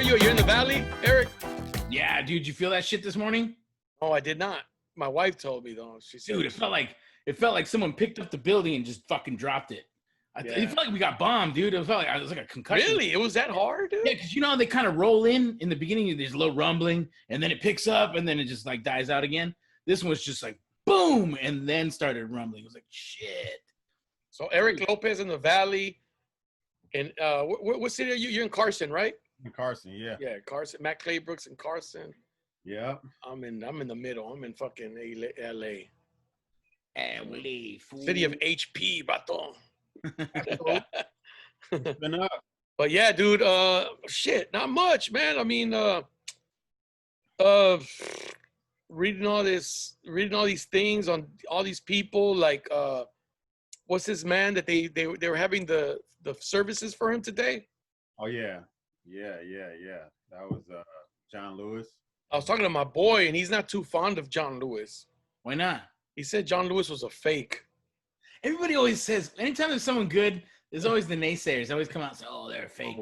Where are you? You're in the valley, Eric? Yeah, dude, you feel that shit this morning? Oh, I did not. My wife told me though. She said, Dude, it felt like someone picked up the building and just fucking dropped it. It felt like we got bombed, dude. It felt like a concussion. Really? It was that hard, dude? Yeah, because you know how they kind of roll in the beginning. There's a little rumbling, and then it picks up, and then it just like dies out again. This one was just like boom, and then started rumbling. It was like shit. So Eric Lopez in the valley, and what city are you? You're in Carson, right? In Carson, yeah. Yeah, Carson. Matt Claybrooks in Carson. Yeah. I'm in the middle. I'm in fucking LA. Fool. City of HP, baton. Been up. But yeah, dude, shit, not much, man. I mean, reading all these things on all these people, like what's this man that they were having the services for him today? Oh yeah. That was John Lewis. I was talking to my boy, and he's not too fond of John Lewis. Why not? He said John Lewis was a fake. Everybody always says, anytime there's someone good, there's always the naysayers. They always come out and say, oh, they're fake.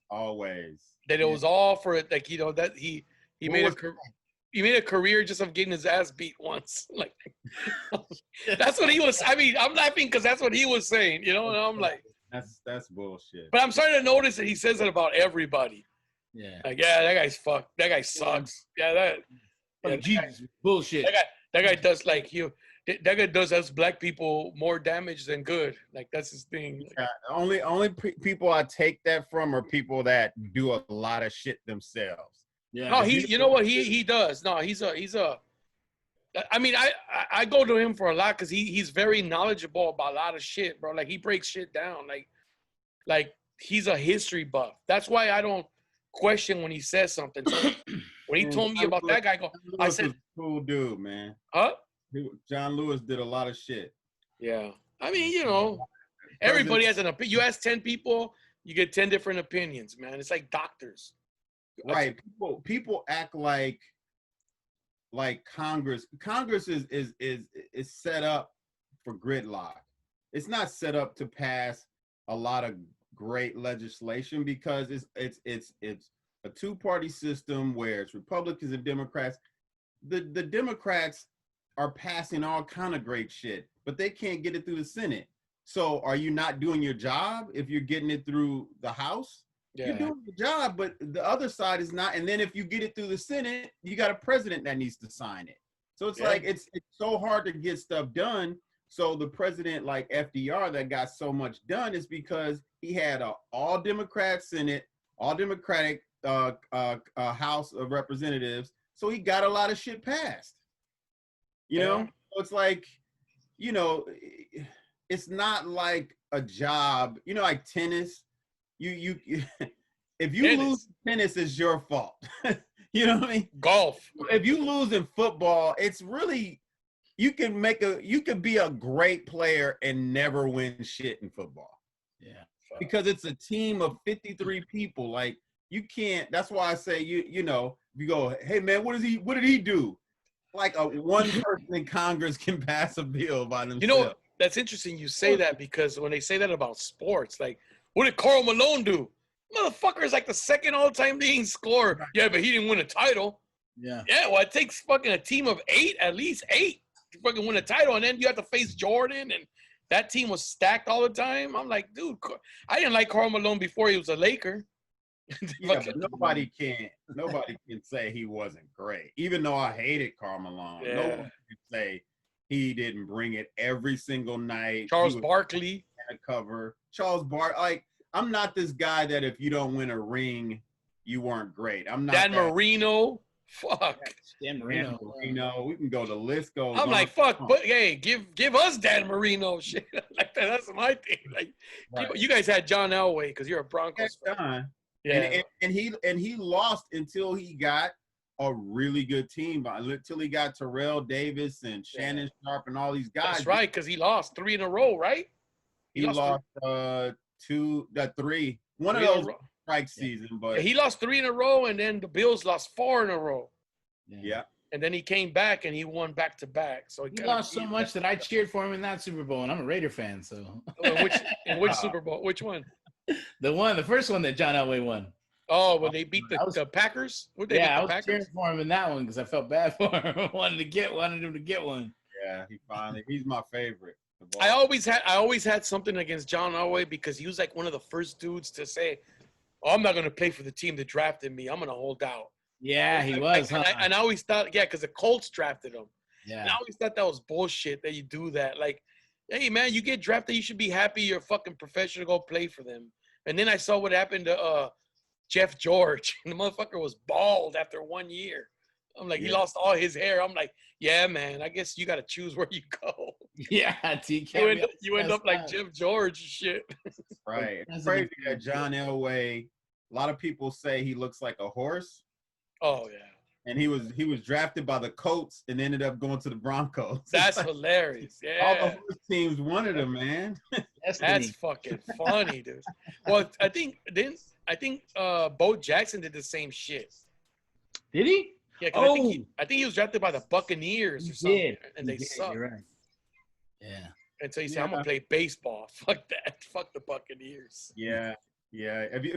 Always. That it was all for it, like, you know, that he made a career just of getting his ass beat once. Like, that's what he was. I mean, I'm laughing because that's what he was saying, you know. And I'm like, that's bullshit. But I'm starting to notice that he says it about everybody. Yeah. Like, yeah, that guy's fucked. That guy sucks. Yeah, Jesus, bullshit. That guy does like that guy does us black people more damage than good. Like, that's his thing. Yeah, only people I take that from are people that do a lot of shit themselves. Yeah. No, you know what he does. No, he's a. I mean, I go to him for a lot because he's very knowledgeable about a lot of shit, bro. Like, he breaks shit down. Like he's a history buff. That's why I don't question when he says something. So when he told me about that guy, I said, cool dude, man. Huh? John Lewis did a lot of shit. Yeah. I mean, you know, everybody has an opinion. You ask 10 people, you get 10 different opinions, man. It's like doctors. Right. People act like Congress is set up for gridlock. It's not set up to pass a lot of great legislation because it's a two-party system where it's Republicans and Democrats. The Democrats are passing all kind of great shit, but they can't get it through the Senate. So are you not doing your job if you're getting it through the House? Yeah. You're doing your job, but the other side is not. And then if you get it through the Senate, you got a president that needs to sign it. So it's like it's so hard to get stuff done. So the president like FDR that got so much done is because he had a all Democrat Senate, all Democratic House of Representatives. So he got a lot of shit passed. You know, so it's like, you know, it's not like a job, you know, like tennis. You if you lose tennis, it's your fault. You know what I mean? Golf. If you lose in football, it's really you could be a great player and never win shit in football. Yeah. Because it's a team of 53 people. Like, you can't. That's why I say you know, you go, hey man, what did he do? Like one person in Congress can pass a bill by themselves. You know, that's interesting you say that because when they say that about sports, like, what did Karl Malone do? Motherfucker is like the second all-time leading scorer. Yeah, but he didn't win a title. Yeah. Yeah, well, it takes fucking a team of 8, at least 8, to fucking win a title. And then you have to face Jordan, and that team was stacked all the time. I'm like, dude, I didn't like Karl Malone before he was a Laker. Yeah, but nobody can say he wasn't great. Even though I hated Karl Malone, no one can say he didn't bring it every single night. Charles Barkley at a cover. Like, I'm not this guy that if you don't win a ring, you weren't great. I'm not. Dan Marino. Fuck. Dan Marino. We can go. The list goes. I'm like, fuck, but hey, give us Dan Marino shit like that. That's my thing. Like, you guys had John Elway because you're a Broncos fan. Yeah. And he lost until he got a really good team, until he got Terrell Davis and Shannon Sharp and all these guys. That's right, because he lost 3 in a row, right? He lost 3. One of those strike season, but he lost 3 in a row, and then the Bills lost 4 in a row. Yeah. And then he came back and he won back to back. So he lost so much that I cheered for him in that Super Bowl, and I'm a Raider fan. So in which Super Bowl? Which one? The first one that John Elway won. Oh, when they beat I was- the Packers? Would they beat Yeah, I the was cheering Packers? for him in that one because I felt bad for him. wanted him to get one. Yeah, he's my favorite. I always had something against John Elway because he was like one of the first dudes to say, "Oh, I'm not going to play for the team that drafted me. I'm going to hold out." Yeah, he was. And I always thought, yeah, because the Colts drafted him. And I Yeah. always thought that was bullshit that you do that. Like, hey, man, you get drafted, you should be happy you're a fucking professional, go play for them. And then I saw what happened to Jeff George. And the motherfucker was bald after 1 year. I'm like, he lost all his hair. I'm like, yeah, man, I guess you got to choose where you go. Yeah, You end up like Jeff George and shit. Right. It's crazy that John Elway, a lot of people say he looks like a horse. Oh, yeah. And he was drafted by the Colts and ended up going to the Broncos. That's hilarious. Yeah. All the horse teams wanted him, man. That's fucking funny, dude. Well, I think Bo Jackson did the same shit. Did he? Yeah, 'cause I think he was drafted by the Buccaneers or something, and they suck. You're right. Yeah. And so he said, "I'm gonna play baseball. Fuck that. Fuck the Buccaneers." Yeah.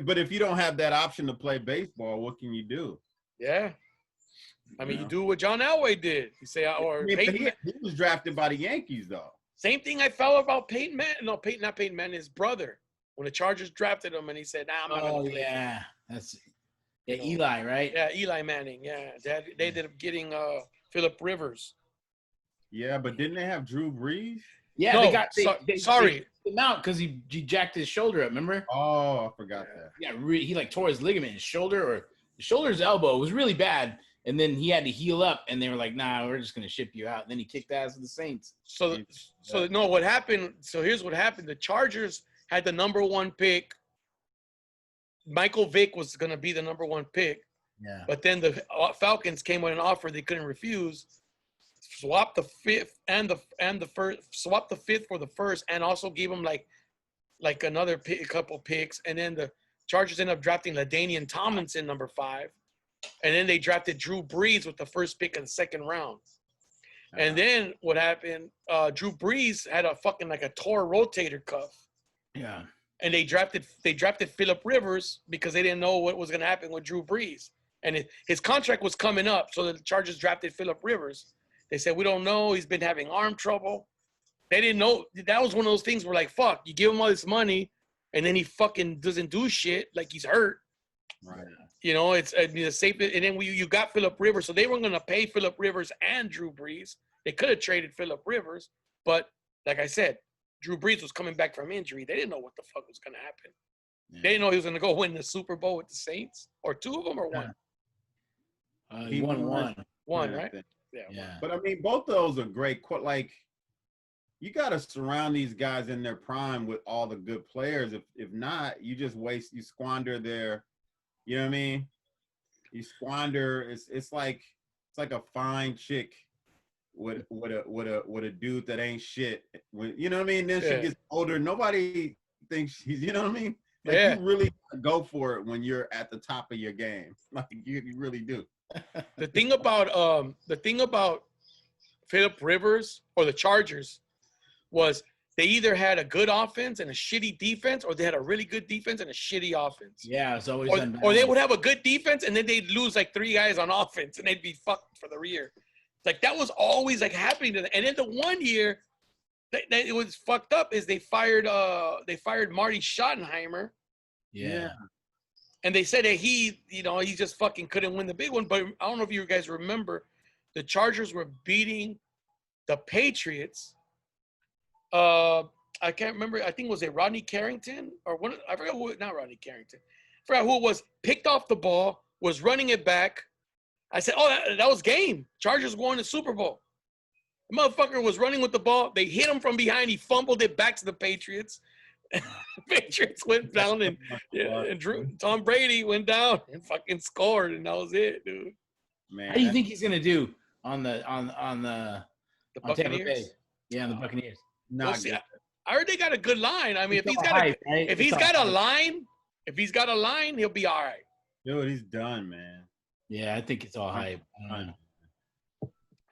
But if you don't have that option to play baseball, what can you do? Yeah. I mean, you do what John Elway did. You say, or Peyton. He was drafted by the Yankees, though. Same thing I felt about Peyton Manning. No, not Peyton Manning, his brother. When the Chargers drafted him, and he said, "Nah, I'm not gonna play." Yeah, Eli, right? Yeah, Eli Manning. Yeah, they ended up getting Phillip Rivers. Yeah, but didn't they have Drew Brees? Yeah, No, they sorry. took him out because he jacked his shoulder up. Remember? Oh, I forgot that. Yeah, he like tore his ligament in his shoulder or the shoulder's elbow. It was really bad, and then he had to heal up. And they were like, "Nah, we're just gonna ship you out." And then he kicked ass with the Saints. So no, what happened? So here's what happened: the Chargers had the number 1 pick. Michael Vick was going to be the number 1 pick. Yeah. But then the Falcons came with an offer they couldn't refuse. Swapped the 5th and the first. Swapped the 5th for the first, and also gave them like another couple picks. And then the Chargers ended up drafting LaDainian Tomlinson, number 5, and then they drafted Drew Brees with the first pick in the 2nd round. And then what happened? Drew Brees had a fucking like a torn rotator cuff. Yeah. And they drafted Phillip Rivers because they didn't know what was going to happen with Drew Brees. And his contract was coming up, so the Chargers drafted Phillip Rivers. They said, we don't know. He's been having arm trouble. They didn't know. That was one of those things where, like, fuck, you give him all this money, and then he fucking doesn't do shit, like he's hurt. Right. You know, it's the safest. And then you got Phillip Rivers, so they weren't going to pay Phillip Rivers and Drew Brees. They could have traded Phillip Rivers, but like I said, Drew Brees was coming back from injury. They didn't know what the fuck was going to happen. Yeah. They didn't know he was going to go win the Super Bowl with the Saints, or 2 of them, or 1. He won 1. 1, right? Yeah. But I mean, both of those are great. Like, you got to surround these guys in their prime with all the good players. If not, you just you squander their, you know what I mean? You squander. It's like a fine chick with a dude that ain't shit. You know what I mean? Then she gets older. Nobody thinks she's, you know what I mean? Like, you really go for it when you're at the top of your game. Like, you really do. The thing about Phillip Rivers or the Chargers was they either had a good offense and a shitty defense, or they had a really good defense and a shitty offense. Yeah, it's always or they would have a good defense and then they'd lose like 3 guys on offense and they'd be fucked for the year. Like, that was always like happening to them. And then the 1 year that it was fucked up is they fired Marty Schottenheimer. Yeah. And they said that he just fucking couldn't win the big one. But I don't know if you guys remember, the Chargers were beating the Patriots. I can't remember. I think, was it Rodney Carrington or one? I forgot who. Not Rodney Carrington. I forgot who it was. Picked off the ball, was running it back. I said, "Oh, that was game. Chargers won the Super Bowl." The motherfucker was running with the ball. They hit him from behind. He fumbled it back to the Patriots. Patriots went down, and Tom Brady went down and fucking scored, and that was it, dude. Man, how do you think he's gonna do on the Buccaneers? Yeah, on the Buccaneers. I heard they got a good line. I mean, if he's got a line, he'll be all right. Dude, he's done, man. Yeah, I think it's all hype. I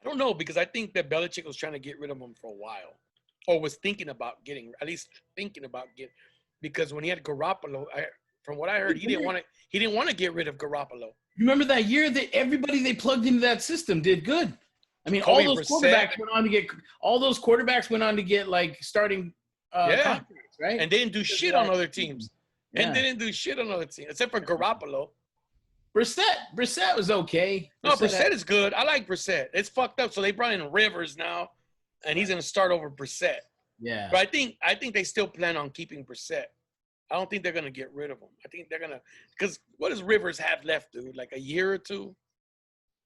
don't know, because I think that Belichick was trying to get rid of him for a while, or was thinking about getting, because when he had Garoppolo, From what I heard, he didn't want to get rid of Garoppolo. You remember that year that everybody they plugged into that system did good. I mean, Kobe all those Brissett. quarterbacks went on to get like starting contracts, right? And they didn't do shit on other teams. And they didn't do shit on other teams except for Garoppolo. Brissett was okay. Brissett is good. I like Brissett. It's fucked up. So they brought in Rivers now, and he's gonna start over Brissett. Yeah. But I think they still plan on keeping Brissett. I don't think they're gonna get rid of him. I think they're gonna, because what does Rivers have left, dude? Like a year or two?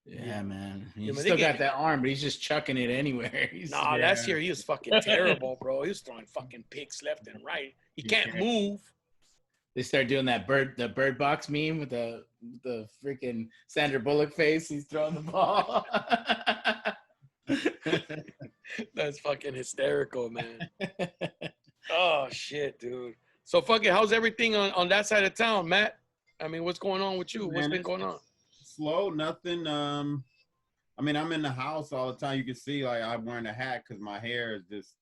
Yeah, man. He's Yeah, still got that arm, but he's just chucking it anywhere. Last year he was fucking terrible, bro. He was throwing fucking picks left and right. He can't move. They start doing the bird box meme with the freaking Sandra Bullock face. He's throwing the ball. That's fucking hysterical, man. Oh shit, dude. So fucking, how's everything on that side of town, Matt? I mean, what's going on with you? What's been going on? Slow, nothing. I mean, I'm in the house all the time. You can see, like, I'm wearing a hat because my hair is just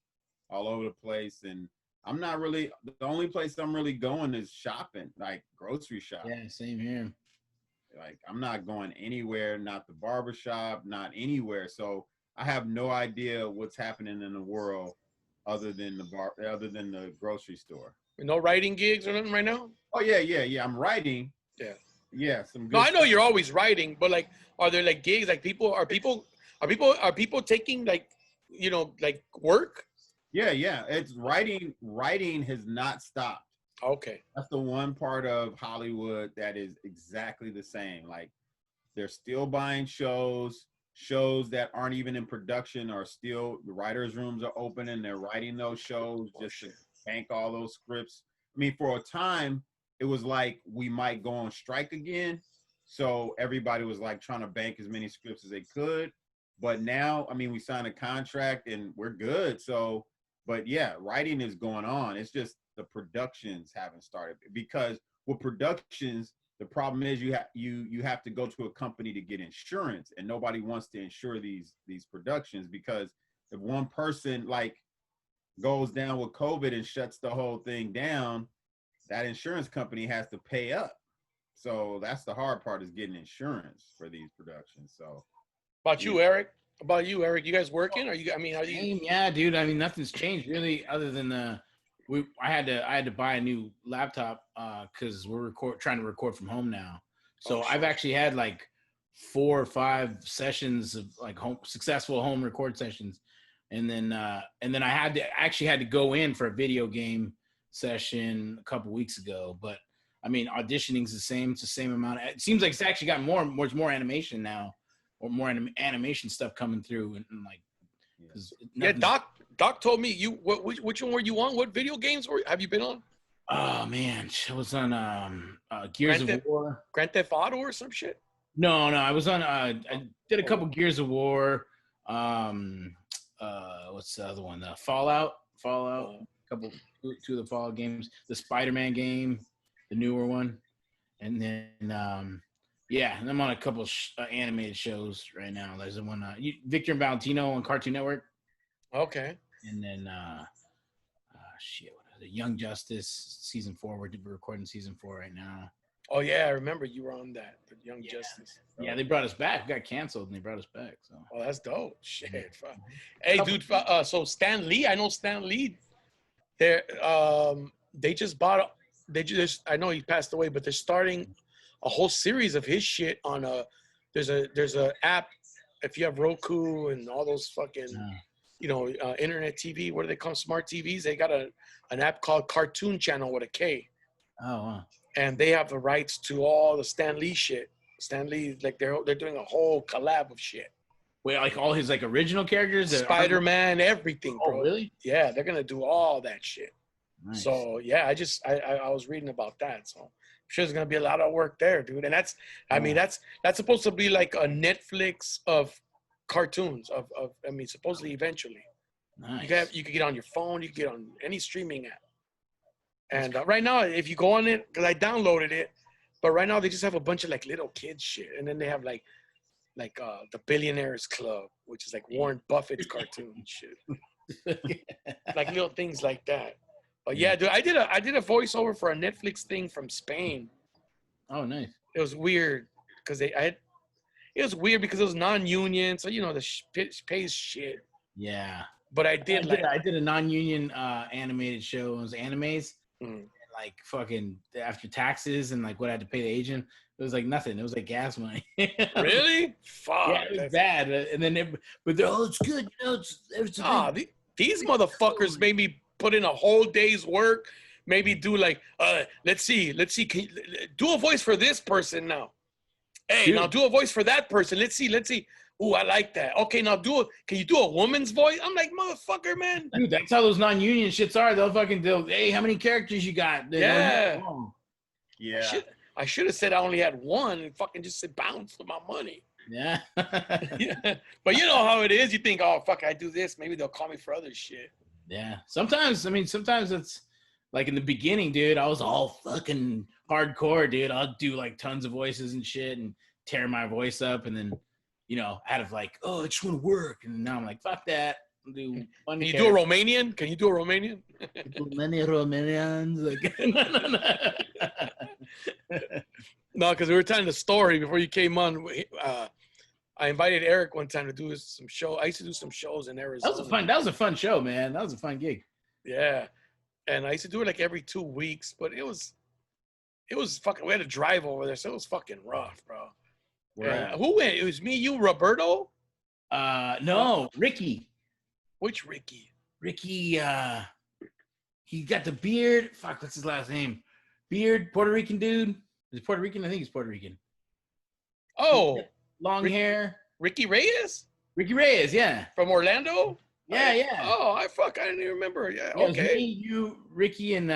all over the place, and I'm not really. The only place I'm really going is shopping, like grocery shopping. Yeah, same here. Like, I'm not going anywhere, not the barber shop, not anywhere. So I have no idea what's happening in the world other than the grocery store. No writing gigs or nothing right now? Oh yeah. I'm writing. Yeah, some good. No, I know you're always writing, but like, are there like gigs? Like are people taking like, like work? Yeah. It's writing. Writing has not stopped. Okay. That's the one part of Hollywood that is exactly the same. Like, they're still buying shows that aren't even in production are still, the writers' rooms are open and they're writing those shows just to bank all those scripts. I mean, for a time, it was like we might go on strike again. So everybody was like trying to bank as many scripts as they could. But now, I mean, we signed a contract and we're good. So, but yeah, writing is going on. It's just the productions haven't started, because with productions, the problem is you have to go to a company to get insurance, and nobody wants to insure these productions, because if one person like goes down with COVID and shuts the whole thing down, that insurance company has to pay up. So that's the hard part, is getting insurance for these productions. So About you, Eric? You guys working? How you? Yeah, dude. I mean, nothing's changed really, other than I had to buy a new laptop because we're trying to record from home now. So I've actually had like 4 or 5 sessions of like successful home record sessions, and then I actually had to go in for a video game session a couple weeks ago. But I mean, auditioning's the same. It's the same amount. It seems like it's actually got more animation now, or more animation stuff coming through, and like, Doc told me which one were you on? What video games have you been on? Oh man, I was on Gears of War, Grand Theft Auto or some shit. No, I was on. I did a couple Gears of War. What's the other one? Fallout. Couple 2 of the Fallout games. The Spider-Man game, the newer one, and then and I'm on a couple animated shows right now. There's the one Victor and Valentino on Cartoon Network. Okay. And then what is it? Young Justice season 4. We're recording season 4 right now. Oh yeah, I remember you were on that, the Young Justice. Yeah, they brought us back. We got canceled and they brought us back. So. Oh, that's dope. Shit. Hey, dude. So Stan Lee, I know Stan Lee. They just bought. I know he passed away, but they're starting a whole series of his shit on There's a app. If you have Roku and all those fucking. Internet TV, what do they call them? Smart TVs? They got an app called Cartoon Channel with a K. Oh, wow. And they have the rights to all the Stan Lee shit. Stan Lee, like they're doing a whole collab of shit. Wait, like all his like original characters? Spider-Man, everything, bro. Oh, really? Yeah, they're gonna do all that shit. Nice. So yeah, I was reading about that. So I'm sure there's gonna be a lot of work there, dude. And that's supposed to be like a Netflix of cartoons supposedly eventually. Nice. You could get on your phone, you could get on any streaming app. And right now, if you go on it, because I downloaded it, but right now they just have a bunch of like little kids shit, and then they have like the Billionaires Club, which is like Warren Buffett's cartoon shit, like little things like that. But yeah, dude, I did a voiceover for a Netflix thing from Spain. Oh, nice. It was weird because it was weird because it was non-union, so the pays shit. Yeah. But I did a non-union animated show. It was animes. Like fucking after taxes and like what I had to pay the agent, it was like nothing. It was like gas money. Really? Fuck. Yeah, it was bad. And then, but they're it's good. These motherfuckers made me put in a whole day's work. Maybe do like, let's see. Can you, do a voice for this person now. Hey, dude. Now do a voice for that person. Let's see. Ooh, I like that. Okay, now can you do a woman's voice? I'm like, motherfucker, man. Dude, that's how those non-union shits are. They'll fucking do, hey, how many characters you got? Yeah. Yeah. I should have said I only had one and fucking just said bounce for my money. Yeah. Yeah. But you know how it is. You think, oh, fuck, I do this. Maybe they'll call me for other shit. Yeah. Sometimes it's like in the beginning, dude, I was all fucking hardcore, dude. I'll do like tons of voices and shit and tear my voice up and then, out of like, oh, I just want to work. And now I'm like, fuck that. I'll do one. Can you do a Romanian? Can you do a Romanian? Many Romanians. No, because we were telling the story before you came on. I invited Eric one time to do some show. I used to do some shows in Arizona. That was a fun show, man. That was a fun gig. Yeah. And I used to do it like every 2 weeks, but it was fucking, we had to drive over there. So it was fucking rough, bro. Right. Who went? It was me, you, Roberto? No, Ricky. Which Ricky? Ricky, he got the beard. Fuck, what's his last name? Beard, Puerto Rican dude. Is he Puerto Rican? I think he's Puerto Rican. Oh. Long hair. Ricky Reyes? Ricky Reyes, yeah. From Orlando? Yeah. Oh, I didn't even remember. Yeah, okay. Me, you, Ricky, and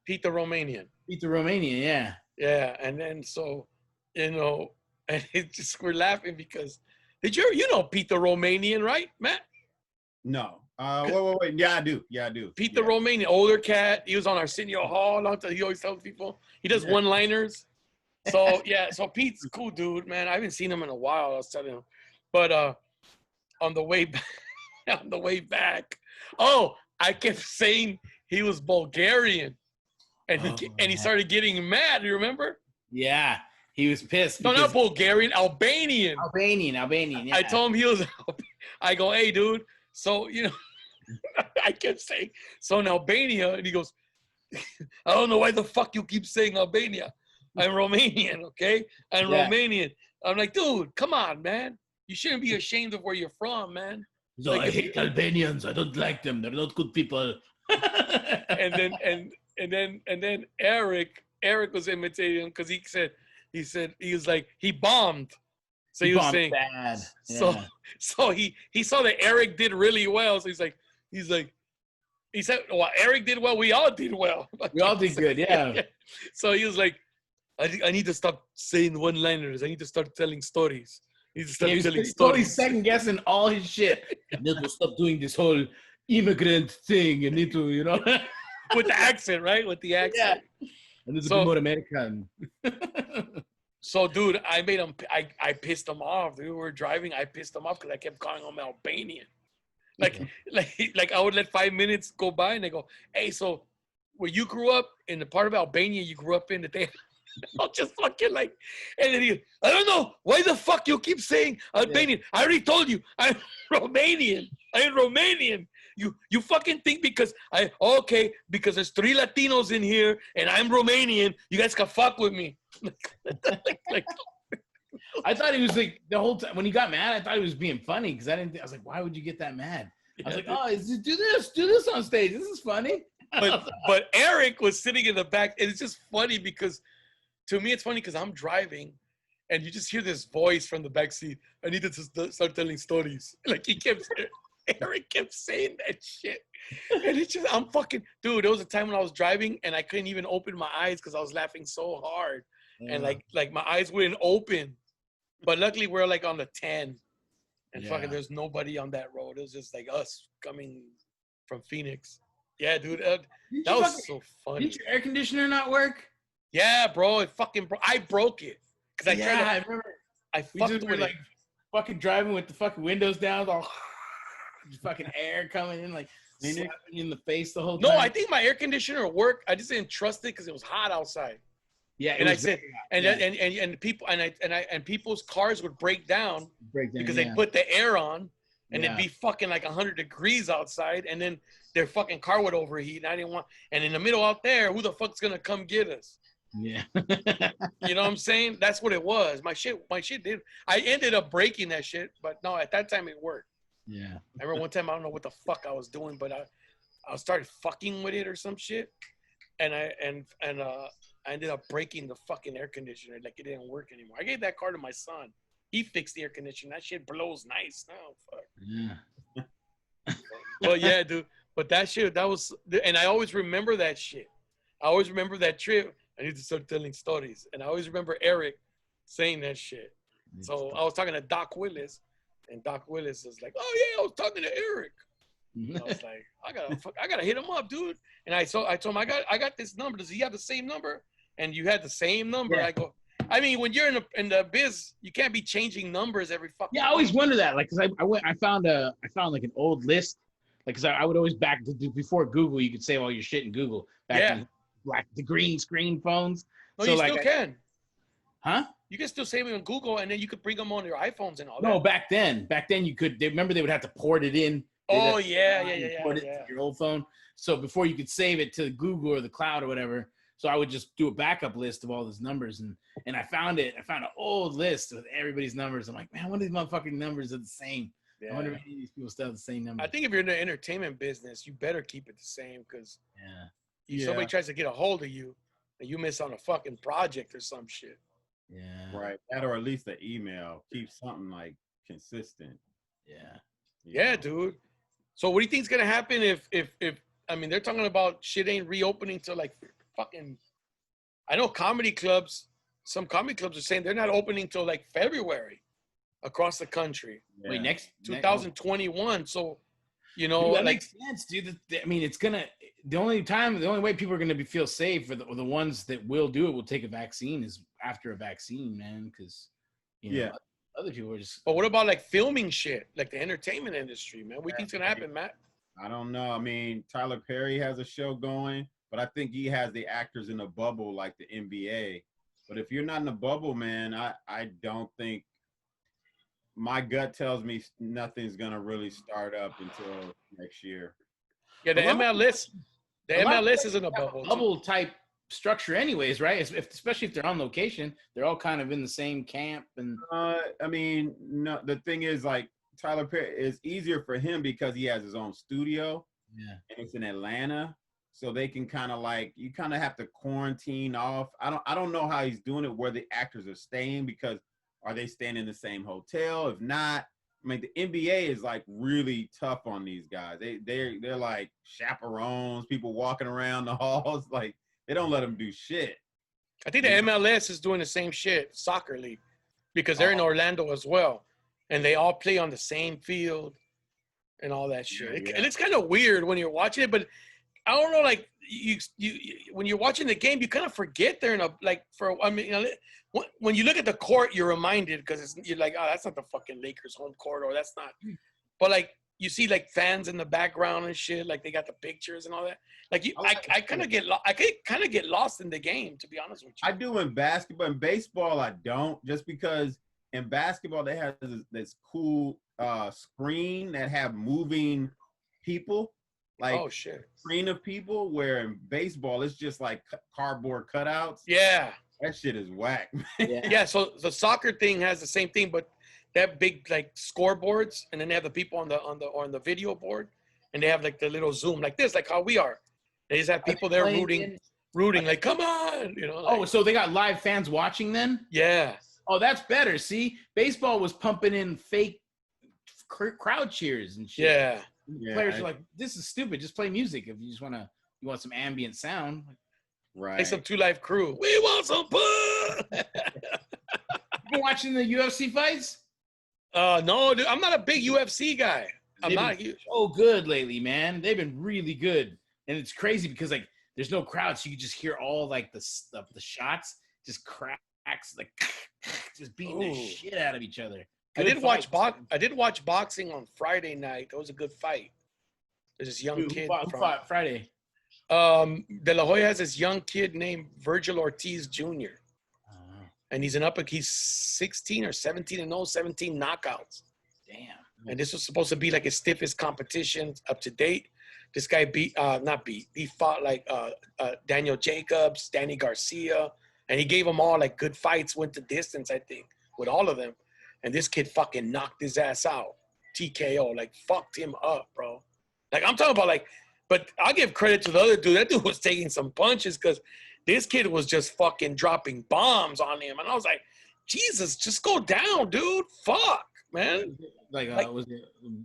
Pete the Romanian. Yeah. Yeah, and then so, and it just, we're laughing because you know Pete the Romanian, right, Matt? No. Wait. Yeah, I do. Pete the Romanian, older cat. He was on Arsenio Hall. He always tells people. He does one-liners. So, yeah. So, Pete's a cool dude, man. I haven't seen him in a while. I was telling him. But on the way back, I kept saying he was Bulgarian. And he started getting mad. You remember? Yeah. He was pissed. No, not Bulgarian. Albanian. Albanian. Yeah. I told him he was. I go, hey, dude. So, I kept saying, so in Albania, and he goes, I don't know why the fuck you keep saying Albania. I'm Romanian, okay? I'm Romanian. I'm like, dude, come on, man. You shouldn't be ashamed of where you're from, man. So like, I hate Albanians. I don't like them. They're not good people. and then Eric was imitating him because he said he was like, he bombed. So he was saying bad. Yeah. So he saw that Eric did really well. So he said, well, Eric did well. We all did well. We all did good. Yeah. So he was like, I need to stop saying one-liners. I need to start telling stories. I need to start telling stories. He's second guessing all his shit. I need to stop doing this whole immigrant thing. I need to, with the accent, right? With the accent. Yeah. I need to be more American. So, dude, I made him. I pissed him off. Dude, we were driving. I pissed him off because I kept calling him Albanian. Like I would let 5 minutes go by, and they go, "Hey, so where you grew up in the part of Albania you grew up in that they." I'll just fucking like, and then he, I don't know why the fuck you keep saying Albanian. I already told you I'm Romanian. You fucking think because because there's 3 Latinos in here and I'm Romanian, you guys can fuck with me. I thought he was like the whole time when he got mad. I thought he was being funny because I was like, why would you get that mad? I was like, do this on stage. This is funny. But Eric was sitting in the back, and it's just funny because to me it's funny because I'm driving, and you just hear this voice from the back seat. I need to start telling stories. Like Eric kept saying that shit, and it's just I'm fucking dude. There was a time when I was driving and I couldn't even open my eyes because I was laughing so hard, and like my eyes wouldn't open. But luckily we're like on the 10, and fucking there's nobody on that road. It was just like us coming from Phoenix. Yeah, dude, that was so funny. Did your air conditioner not work? Yeah, bro, I broke it because I remember. I fucked with fucking driving with the fucking windows down, all fucking air coming in. Like slapping you in the face the whole No, time? I think my air conditioner worked. I just didn't trust it because it was hot outside. Yeah, And I said, and people and people's cars would break down because they put the air on, and it'd be fucking like 100 degrees outside, and then their fucking car would overheat, and I didn't want. And in the middle out there, who the fuck's gonna come get us? Yeah. You know what I'm saying? That's what it was. My shit did. I ended up breaking that shit, but no, at that time it worked. Yeah. I remember one time I don't know what the fuck I was doing, but I started fucking with it or some shit, and I ended up breaking the fucking air conditioner. Like it didn't work anymore. I gave that car to my son. He fixed the air conditioner. That shit blows nice now. Fuck. Yeah. But yeah, dude. But that shit, that was, and I always remember that shit. I always remember that trip. I need to start telling stories, and I always remember Eric saying that shit. So I was talking to Doc Willis, and Doc Willis was like, "Oh yeah, I was talking to Eric." And I was like, I gotta hit him up, dude. And I told him, I got this number. Does he have the same number? And you had the same number. Yeah. I go, I mean, when you're in the biz, you can't be changing numbers every fucking. Yeah, I always wonder that, like, cause I found like an old list, like, cause I would always before Google, you could save all your shit in Google back in like the green screen phones. No, so you like still can. Huh? You can still save them on Google, and then you could bring them on your iPhones and all that. No, back then you could. Remember they would have to port it in. Oh yeah. Port it to your old phone. So before you could save it to Google or the cloud or whatever. So I would just do a backup list of all those numbers, and I found it. I found an old list with everybody's numbers. I'm like, man, one of these motherfucking numbers are the same. Yeah. I wonder if any of these people still have the same number. I think if you're in the entertainment business, you better keep it the same, because somebody tries to get a hold of you, and you miss on a fucking project or some shit. Yeah. Right. That, or at least an email. Keep something like consistent. Yeah. Yeah, dude. So what do you think's gonna happen if I mean, they're talking about shit ain't reopening till like fucking, I know some comedy clubs are saying they're not opening till like February across the country. Yeah. Wait, next 2021. So, you know, dude, that like, makes sense, dude. I mean, it's gonna. The only way people are gonna feel safe, or the ones that will do it will take a vaccine, is after a vaccine, man. Because other people are just. But what about like filming shit, like the entertainment industry, man? What do you think's gonna happen, Matt? I don't know. I mean, Tyler Perry has a show going, but I think he has the actors in a bubble like the NBA. But if you're not in a bubble, man, I don't think. My gut tells me nothing's gonna really start up until next year. Yeah, the MLS is in a bubble. Bubble type structure, anyways, right? Especially if they're on location, they're all kind of in the same camp. And I mean, no. The thing is, like, Tyler Perry, it's easier for him because he has his own studio. Yeah, and it's in Atlanta, so they can kind of like, you kind of have to quarantine off. I don't know how he's doing it, where the actors are staying, because are they staying in the same hotel? If not, I mean, the NBA is like really tough on these guys. They're like chaperones, people walking around the halls, like they don't let them do shit. I think the MLS is doing the same shit, soccer league, because they're in Orlando as well, and they all play on the same field and all that shit. And it's kind of weird when you're watching it, but I don't know, like you when you're watching the game, you kind of forget they're in a, like, when you look at the court, you're reminded, because you're like, oh, that's not the fucking Lakers home court, or that's not. But like you see like fans in the background and shit, like they got the pictures and all that. Like I kind of get lost in the game, to be honest with you. I do in basketball. In baseball, I don't, just because in basketball they have this cool screen that have moving people. Like, oh shit, screen of people, where in baseball it's just like cardboard cutouts. Yeah, that shit is whack. Yeah, so the soccer thing has the same thing, but they have big like scoreboards, and then they have the people on the video board, and they have like the little Zoom like this, like how we are. They just have people there rooting, like, come on, you know. Like, so they got live fans watching then? Yeah. Oh, that's better. See, baseball was pumping in fake crowd cheers and shit. Yeah. Players are like, this is stupid. Just play music if you want some ambient sound. Right. Play some 2 Live Crew. We want some pub. You been watching the UFC fights? No, dude, I'm not a big UFC guy. I'm not huge. So good lately, man. They've been really good, and it's crazy because like there's no crowd, so you can just hear all like the shots just cracks, like just beating the shit out of each other. I did watch boxing on Friday night. That was a good fight. There's this young Who kid. fought Friday? De La Hoya has this young kid named Virgil Ortiz Jr. And he's he's 16 or 17 and 0, 17 knockouts. Damn. And this was supposed to be like his stiffest competition up to date. This guy he fought like Daniel Jacobs, Danny Garcia, and he gave them all like good fights, went the distance, I think, with all of them. And this kid fucking knocked his ass out. TKO, like fucked him up, bro. Like I'm talking about but I'll give credit to the other dude. That dude was taking some punches because this kid was just fucking dropping bombs on him. And I was like, Jesus, just go down, dude. Fuck, man. Like was it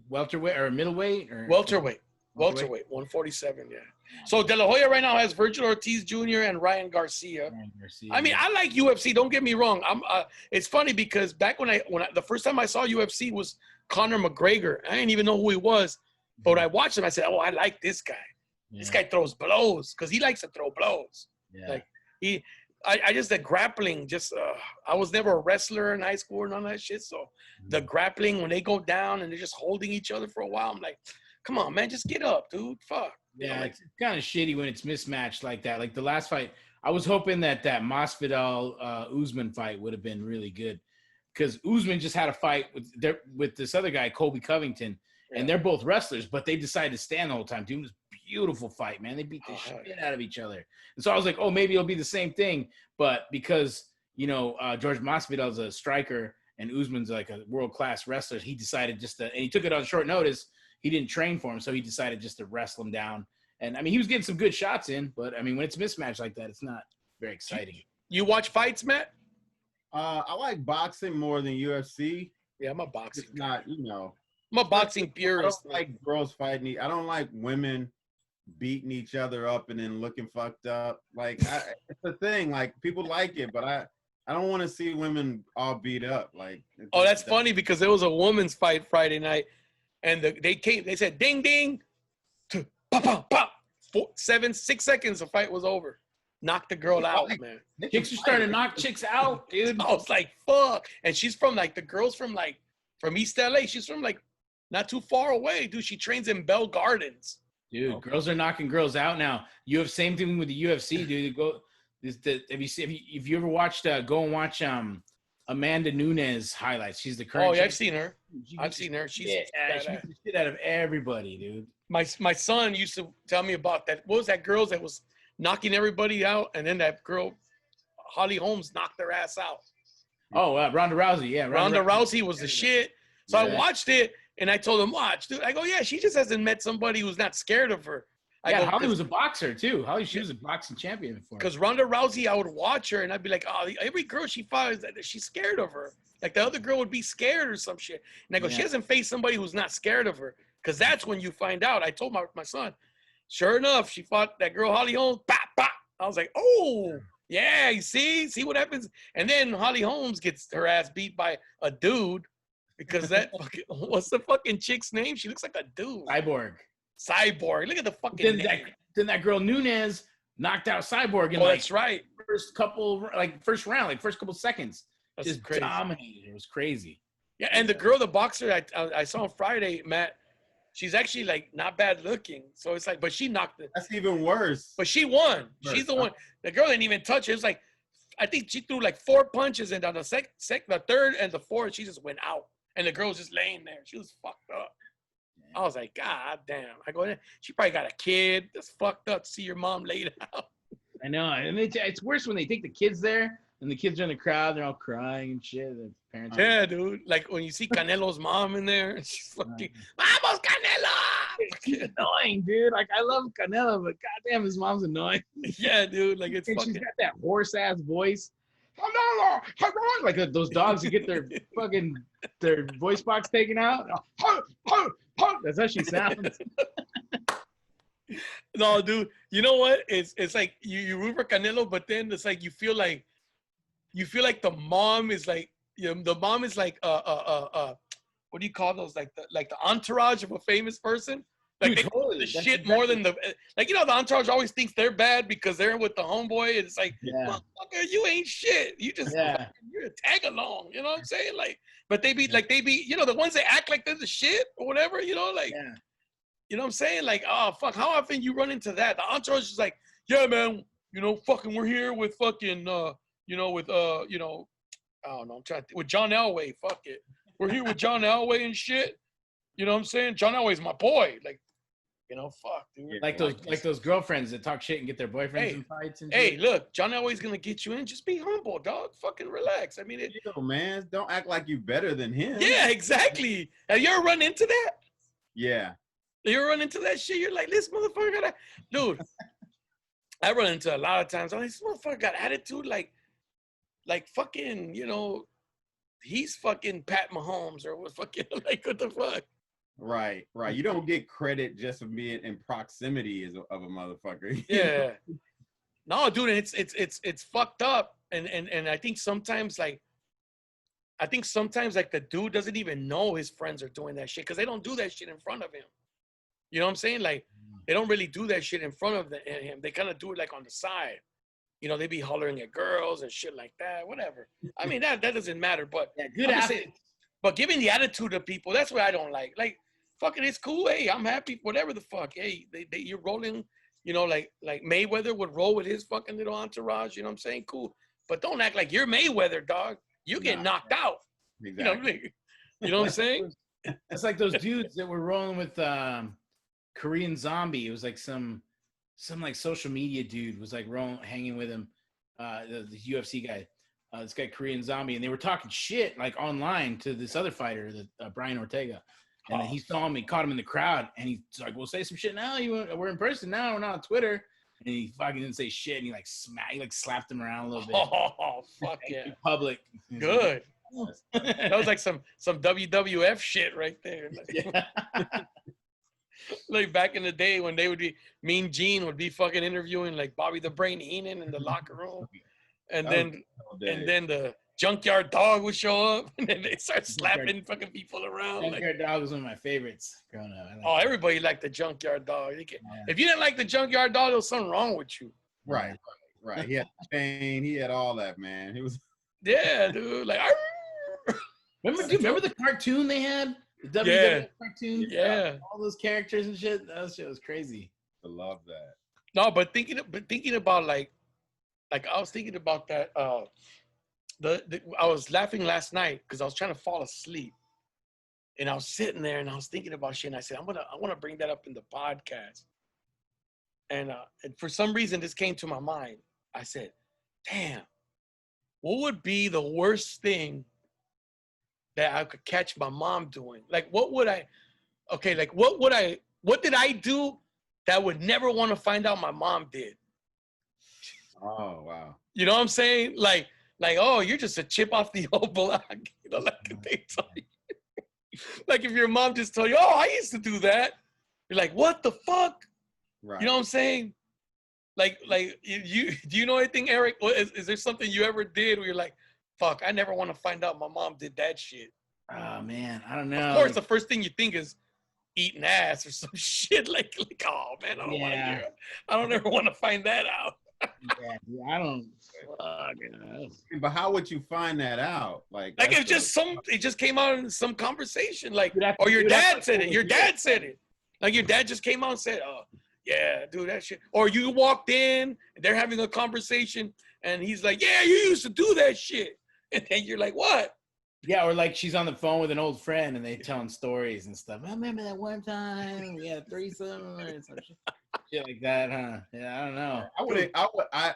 welterweight or middleweight? Or Welterweight, 147, yeah. So De La Hoya right now has Virgil Ortiz Jr. and Ryan Garcia. I mean, I like UFC. Don't get me wrong. It's funny because back when the first time I saw UFC was Conor McGregor. I didn't even know who he was. But when I watched him, I said, oh, I like this guy. Yeah. This guy throws blows because he likes to throw blows. Yeah. Like I just, the grappling, I was never a wrestler in high school or none of that shit. So the grappling, when they go down and they're just holding each other for a while, I'm like, come on, man, just get up, dude. Fuck. Yeah, it's kind of shitty when it's mismatched like that. Like the last fight, I was hoping that Masvidal Usman fight would have been really good because Usman just had a fight with this other guy, Colby Covington. And they're both wrestlers, but they decided to stand the whole time. Dude, it was a beautiful fight, man. They beat the shit out of each other. And so I was like, oh, maybe it'll be the same thing. But because, George Masvidal's a striker and Usman's like a world-class wrestler, he decided and he took it on short notice. He didn't train for him, so he decided just to wrestle him down. And, I mean, he was getting some good shots in, but, I mean, when it's mismatched like that, it's not very exciting. You watch fights, Matt? I like boxing more than UFC. Yeah, I'm a boxing guy. It's not, I'm a boxing purist. I don't like girls fighting. I don't like women beating each other up and then looking fucked up. Like, it's a thing. Like, people like it, but I don't want to see women all beat up. Like, oh, that's funny because there was a women's fight Friday night, and they said ding ding, pop pop pop. 6 seconds, the fight was over. Knocked the girl out, man. Chicks are starting to knock chicks out, dude. I was like, fuck. And she's from the girl's from East LA. She's from not too far away, dude. She trains in Bell Gardens. Dude, girls are knocking girls out now. You have same thing with the UFC, dude. If you ever watched go and watch Amanda Nunes highlights. She's the current. Oh yeah, I've seen her. She's she beats the shit out of everybody, dude. My son used to tell me about that. What was that girl that was knocking everybody out, and then that girl, Holly Holmes, knocked her ass out. Oh, Ronda Rousey, yeah. Ronda Rousey was the shit. So I watched it. And I told him, watch, dude. I go, yeah, she just hasn't met somebody who's not scared of her. Holly was a boxer, too. She was a boxing champion before. Because Ronda Rousey, I would watch her, and I'd be like, oh, every girl she fought, she's scared of her. Like, the other girl would be scared or some shit. And I go, she hasn't faced somebody who's not scared of her. Because that's when you find out. I told my son, sure enough, she fought that girl, Holly Holmes, pop, pop. I was like, oh, yeah, you see what happens? And then Holly Holmes gets her ass beat by a dude. Because what's the fucking chick's name? She looks like a dude. Cyborg. Look at the fucking name. Then that girl Nunes knocked out Cyborg in that's right. First round, first couple seconds. That's just crazy. Dominated. It was crazy. Yeah, and the girl, the boxer I saw on Friday, Matt, she's actually not bad looking. So it's but she knocked it. That's even worse. But she won. She's the one. The girl didn't even touch it. It was I think she threw 4 punches, and on the third and the fourth, she just went out. And the girl was just laying there. She was fucked up. I was like, God damn. I go, she probably got a kid. That's fucked up to see your mom laid out. I know. And it's worse when they take the kids there and the kids are in the crowd. They're all crying and shit. The parents dude. Like when you see Canelo's mom in there, and she's fucking, Vamos, Canelo! She's annoying, dude. I love Canelo, but goddamn, his mom's annoying. Yeah, dude. It's and fucking. She's got that hoarse-ass voice. Like those dogs who get their voice box taken out. That's how she sounds. No, dude. You know what? It's like you root for Canelo, but then it's you feel like the mom is the mom is what do you call those? Like the entourage of a famous person. Like they do the shit more than the the entourage always thinks they're bad because they're with the homeboy. And it's motherfucker, you ain't shit. You just you're a tag along. You know what I'm saying? But they be the ones that act like they're the shit or whatever. You know what I'm saying? Like, oh fuck, how often you run into that? The entourage is like, yeah, man, fucking we're here with fucking with I don't know, with John Elway. Fuck it. We're here with John Elway and shit. You know what I'm saying? John Elway's my boy. Like, fuck, dude. Like those girlfriends that talk shit and get their boyfriends in fights and shit. Hey, look, John Elway's gonna get you in. Just be humble, dog. Fucking relax. I mean, man, don't act like you better than him. Yeah, exactly. Have you ever run into that? Yeah. You ever run into that shit? You're like, this motherfucker got dude. I run into a lot of times. I'm like, this motherfucker got attitude like fucking, he's fucking Pat Mahomes or what fucking like what the fuck. Right. You don't get credit just for being in proximity of a motherfucker. Yeah. No, dude, it's fucked up. And I think sometimes like the dude doesn't even know his friends are doing that shit because they don't do that shit in front of him. You know what I'm saying? Like they don't really do that shit in front of him. They kind of do it like on the side. They be hollering at girls and shit like that, whatever. I mean, that doesn't matter, but good attitude. But giving the attitude of people, that's what I don't like. Like, fucking, it's cool. Hey, I'm happy. Whatever the fuck. Hey, you're rolling. Like Mayweather would roll with his fucking little entourage. You know what I'm saying? Cool. But don't act like you're Mayweather, dog. You get knocked out. Exactly. You know what I'm saying? It's like those dudes that were rolling with Korean Zombie. It was like some like social media dude was like hanging with him, the UFC guy. This guy Korean Zombie, and they were talking shit like online to this other fighter, Brian Ortega, and then he saw him, he caught him in the crowd, and he's like, "Well, say some shit now. We're in person now. We're not on Twitter." And he fucking didn't say shit, and he slapped him around a little bit. Oh fuck yeah! In public. Good. That was like some WWF shit right there. Yeah. Like back in the day when they would be Mean Gene would be fucking interviewing like Bobby the Brain Heenan in the locker room. And then the Junkyard Dog would show up, and then they start slapping fucking people around. Junkyard Dog was one of my favorites growing up. Everybody liked the Junkyard Dog. If you didn't like the Junkyard Dog, there was something wrong with you. Right. He had the chain. He had all that, man. He was. Yeah, dude. Like, remember the cartoon they had? The WWF cartoon? Yeah. All those characters and shit. That shit was crazy. I love that. No, but thinking about like I was thinking about that. I was laughing last night because I was trying to fall asleep, and I was sitting there and I was thinking about shit. And I said, I want to bring that up in the podcast. And for some reason, this came to my mind. I said, damn, what would be the worst thing that I could catch my mom doing? Like, what did I do that I would never want to find out my mom did? Oh, wow. You know what I'm saying? Like, oh, you're just a chip off the old block. They tell you. Like if your mom just told you, oh, I used to do that. You're like, what the fuck? Right. You know what I'm saying? Like you do you know anything, Eric? Is there something you ever did where you're like, fuck, I never want to find out my mom did that shit? Oh man, I don't know. Of course, the first thing you think is eating ass or some shit. Like oh man, I don't want to hear it. I don't ever want to find that out. I don't. But how would you find that out? Like it just came out in some conversation. Like, or your dad said it. Your dad said it. Like your dad just came out and said, "Oh, yeah, dude, that shit." Or you walked in, and they're having a conversation, and he's like, "Yeah, you used to do that shit," and then you're like, "What?" Yeah, or like she's on the phone with an old friend, and they telling stories and stuff. I remember that one time we had a threesome or some shit like that, huh? Yeah, I don't know.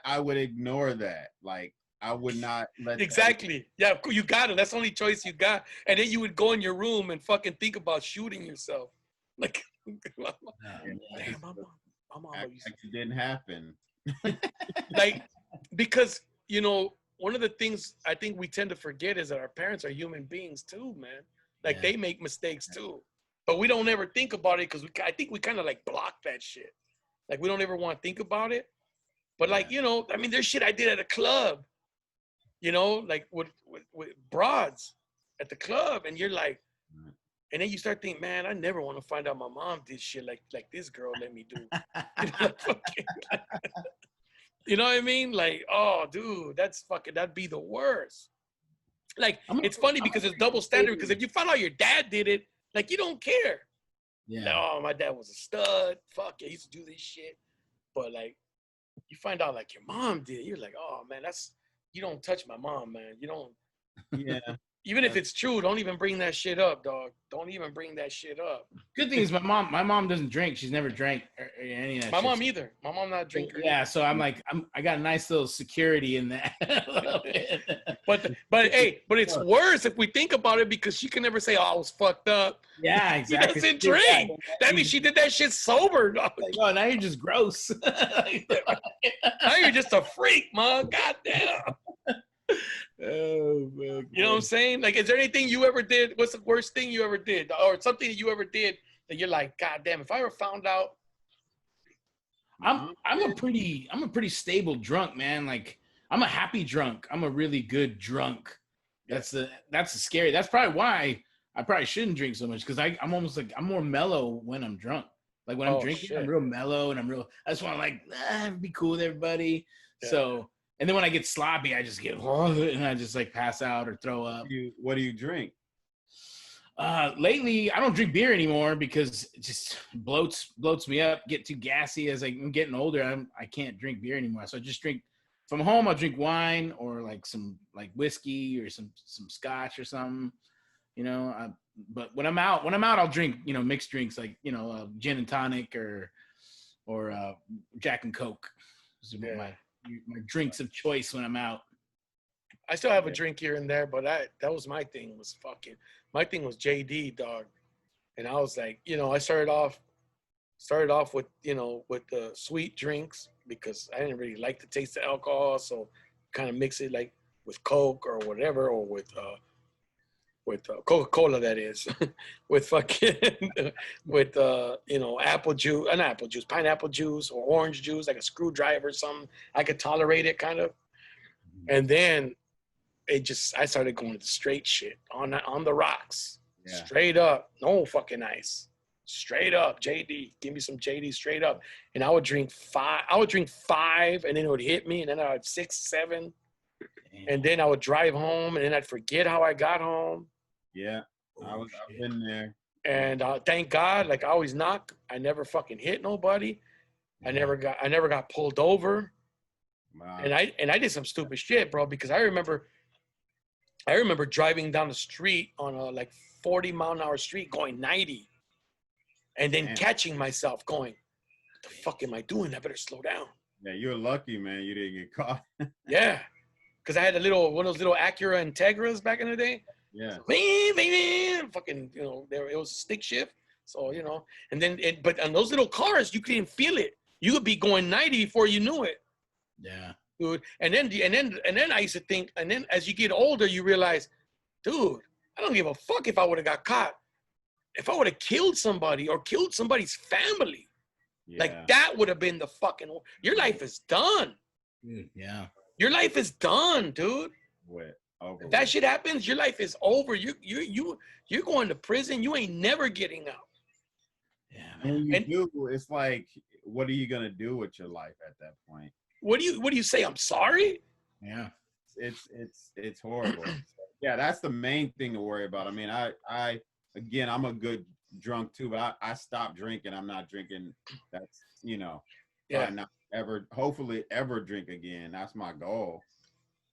I would ignore that. Like I would not let. Exactly. Yeah, you got it. That's the only choice you got. And then you would go in your room and fucking think about shooting yourself. Like, damn, my mom it didn't happen. Like, because one of the things I think we tend to forget is that our parents are human beings too, man. Like they make mistakes too, but we don't ever think about it because I think we kind of like block that shit. Like we don't ever want to think about it. But like, I mean, there's shit I did at a club, like with broads at the club, and you're like, and then you start thinking, man, I never want to find out my mom did shit like this girl let me do. You know what I mean? Like, oh, dude, that'd be the worst. Like, it's funny because it's double standard. Because if you find out your dad did it, like, you don't care. Yeah. Like, oh, my dad was a stud. Fuck, yeah, he used to do this shit. But like, you find out like your mom did. You're like, oh man, you don't touch my mom, man. You don't. Yeah. Even if it's true, don't even bring that shit up, dog. Don't even bring that shit up. Good thing is my mom doesn't drink. She's never drank any of that My shit. mom either. My mom not a drinker. Yeah, so I'm like, I got a nice little security in that. But it's worse if we think about it because she can never say, "Oh, I was fucked up." Yeah, exactly. She doesn't drink. That means she did that shit sober, dog. Like, oh, now you're just gross. Now you're just a freak, man. Goddamn. Oh man. You know what I'm saying? Like, is there anything you ever did? What's the worst thing you ever did, or something that you ever did that you're like, God damn, if I ever found out. I'm a pretty stable drunk, man. Like, I'm a happy drunk. I'm a really good drunk. That's the scary. That's probably why I probably shouldn't drink so much, because I'm almost like, I'm more mellow when I'm drunk. Like when I'm drinking, shit. I'm real mellow and I just want to like be cool with everybody. Yeah. So, and then when I get sloppy, I just get and I just like pass out or throw up. What do you drink? Lately, I don't drink beer anymore because it just bloats me up, get too gassy. As I'm getting older, I can't drink beer anymore. So I just drink, from home, I'll drink wine or like some like whiskey or some scotch or something, you know. But when I'm out, I'll drink, you know, mixed drinks like, you know, gin and tonic or Jack and Coke. Those are my drinks of choice when I'm out. I still have a drink here and there, but that was my thing. My thing was JD, dog. And I was like, you know, I started off with, you know, with the sweet drinks because I didn't really like the taste of alcohol, so kind of mix it like with Coke or whatever, or with Coca-Cola, that is, with fucking with you know, pineapple juice or orange juice, like a screwdriver or something. I could tolerate it kind of, and then I started going to the straight shit on the rocks, straight up, no fucking ice, straight up. JD, give me some JD straight up, and I would drink 5. And then it would hit me, and then I would 6, 7, and then I would drive home, and then I'd forget how I got home. Yeah, I've been there. And thank God, like I always knock, I never fucking hit nobody. I never got pulled over. Wow. And I did some stupid shit, bro, because I remember driving down the street on a like 40-mile-an-hour street going 90, and then catching myself going, what the fuck am I doing? I better slow down. Yeah, you're lucky, man. You didn't get caught. Yeah, because I had one of those little Acura Integras back in the day. Yeah. Fucking, you know, it was stick shift. So, you know, and then but on those little cars, you couldn't feel it. You could be going 90 before you knew it. Yeah. Dude. And then I used to think, and then as you get older, you realize, dude, I don't give a fuck if I would have got caught. If I would have killed somebody or killed somebody's family, like that would have been the fucking, your life is done. Yeah. Your life is done, dude. If that shit happens, your life is over. You're going to prison. You ain't never getting out. Yeah, man. When you do, it's like, what are you gonna do with your life at that point? What do you say? I'm sorry. Yeah, it's horrible. Yeah, that's the main thing to worry about. I mean, again, I'm a good drunk too, but I stopped drinking. I'm not drinking. That's, you know, not ever, hopefully ever drink again. That's my goal.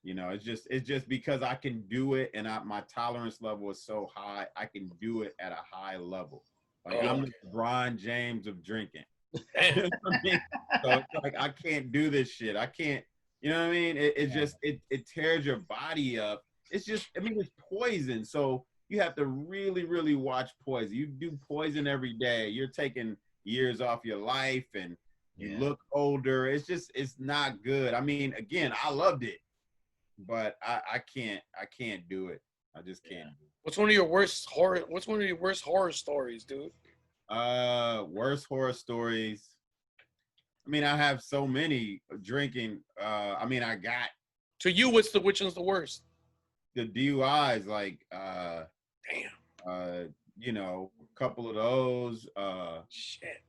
You know, it's just because I can do it, and my tolerance level is so high. I can do it at a high level. Like I'm the LeBron James of drinking. You know what I mean? So it's like I can't do this shit. I can't. You know what I mean? It tears your body up. It's just, I mean, it's poison. So you have to really, really watch poison. You do poison every day, you're taking years off your life, and you look older. It's not good. I mean, again, I loved it. But I can't do it. I just can't. What's one of your worst horror stories, dude? Worst horror stories. I mean, I have so many drinking. I mean, I got. To you, which one's the worst? The DUIs, like damn. You know, a couple of those. Shit.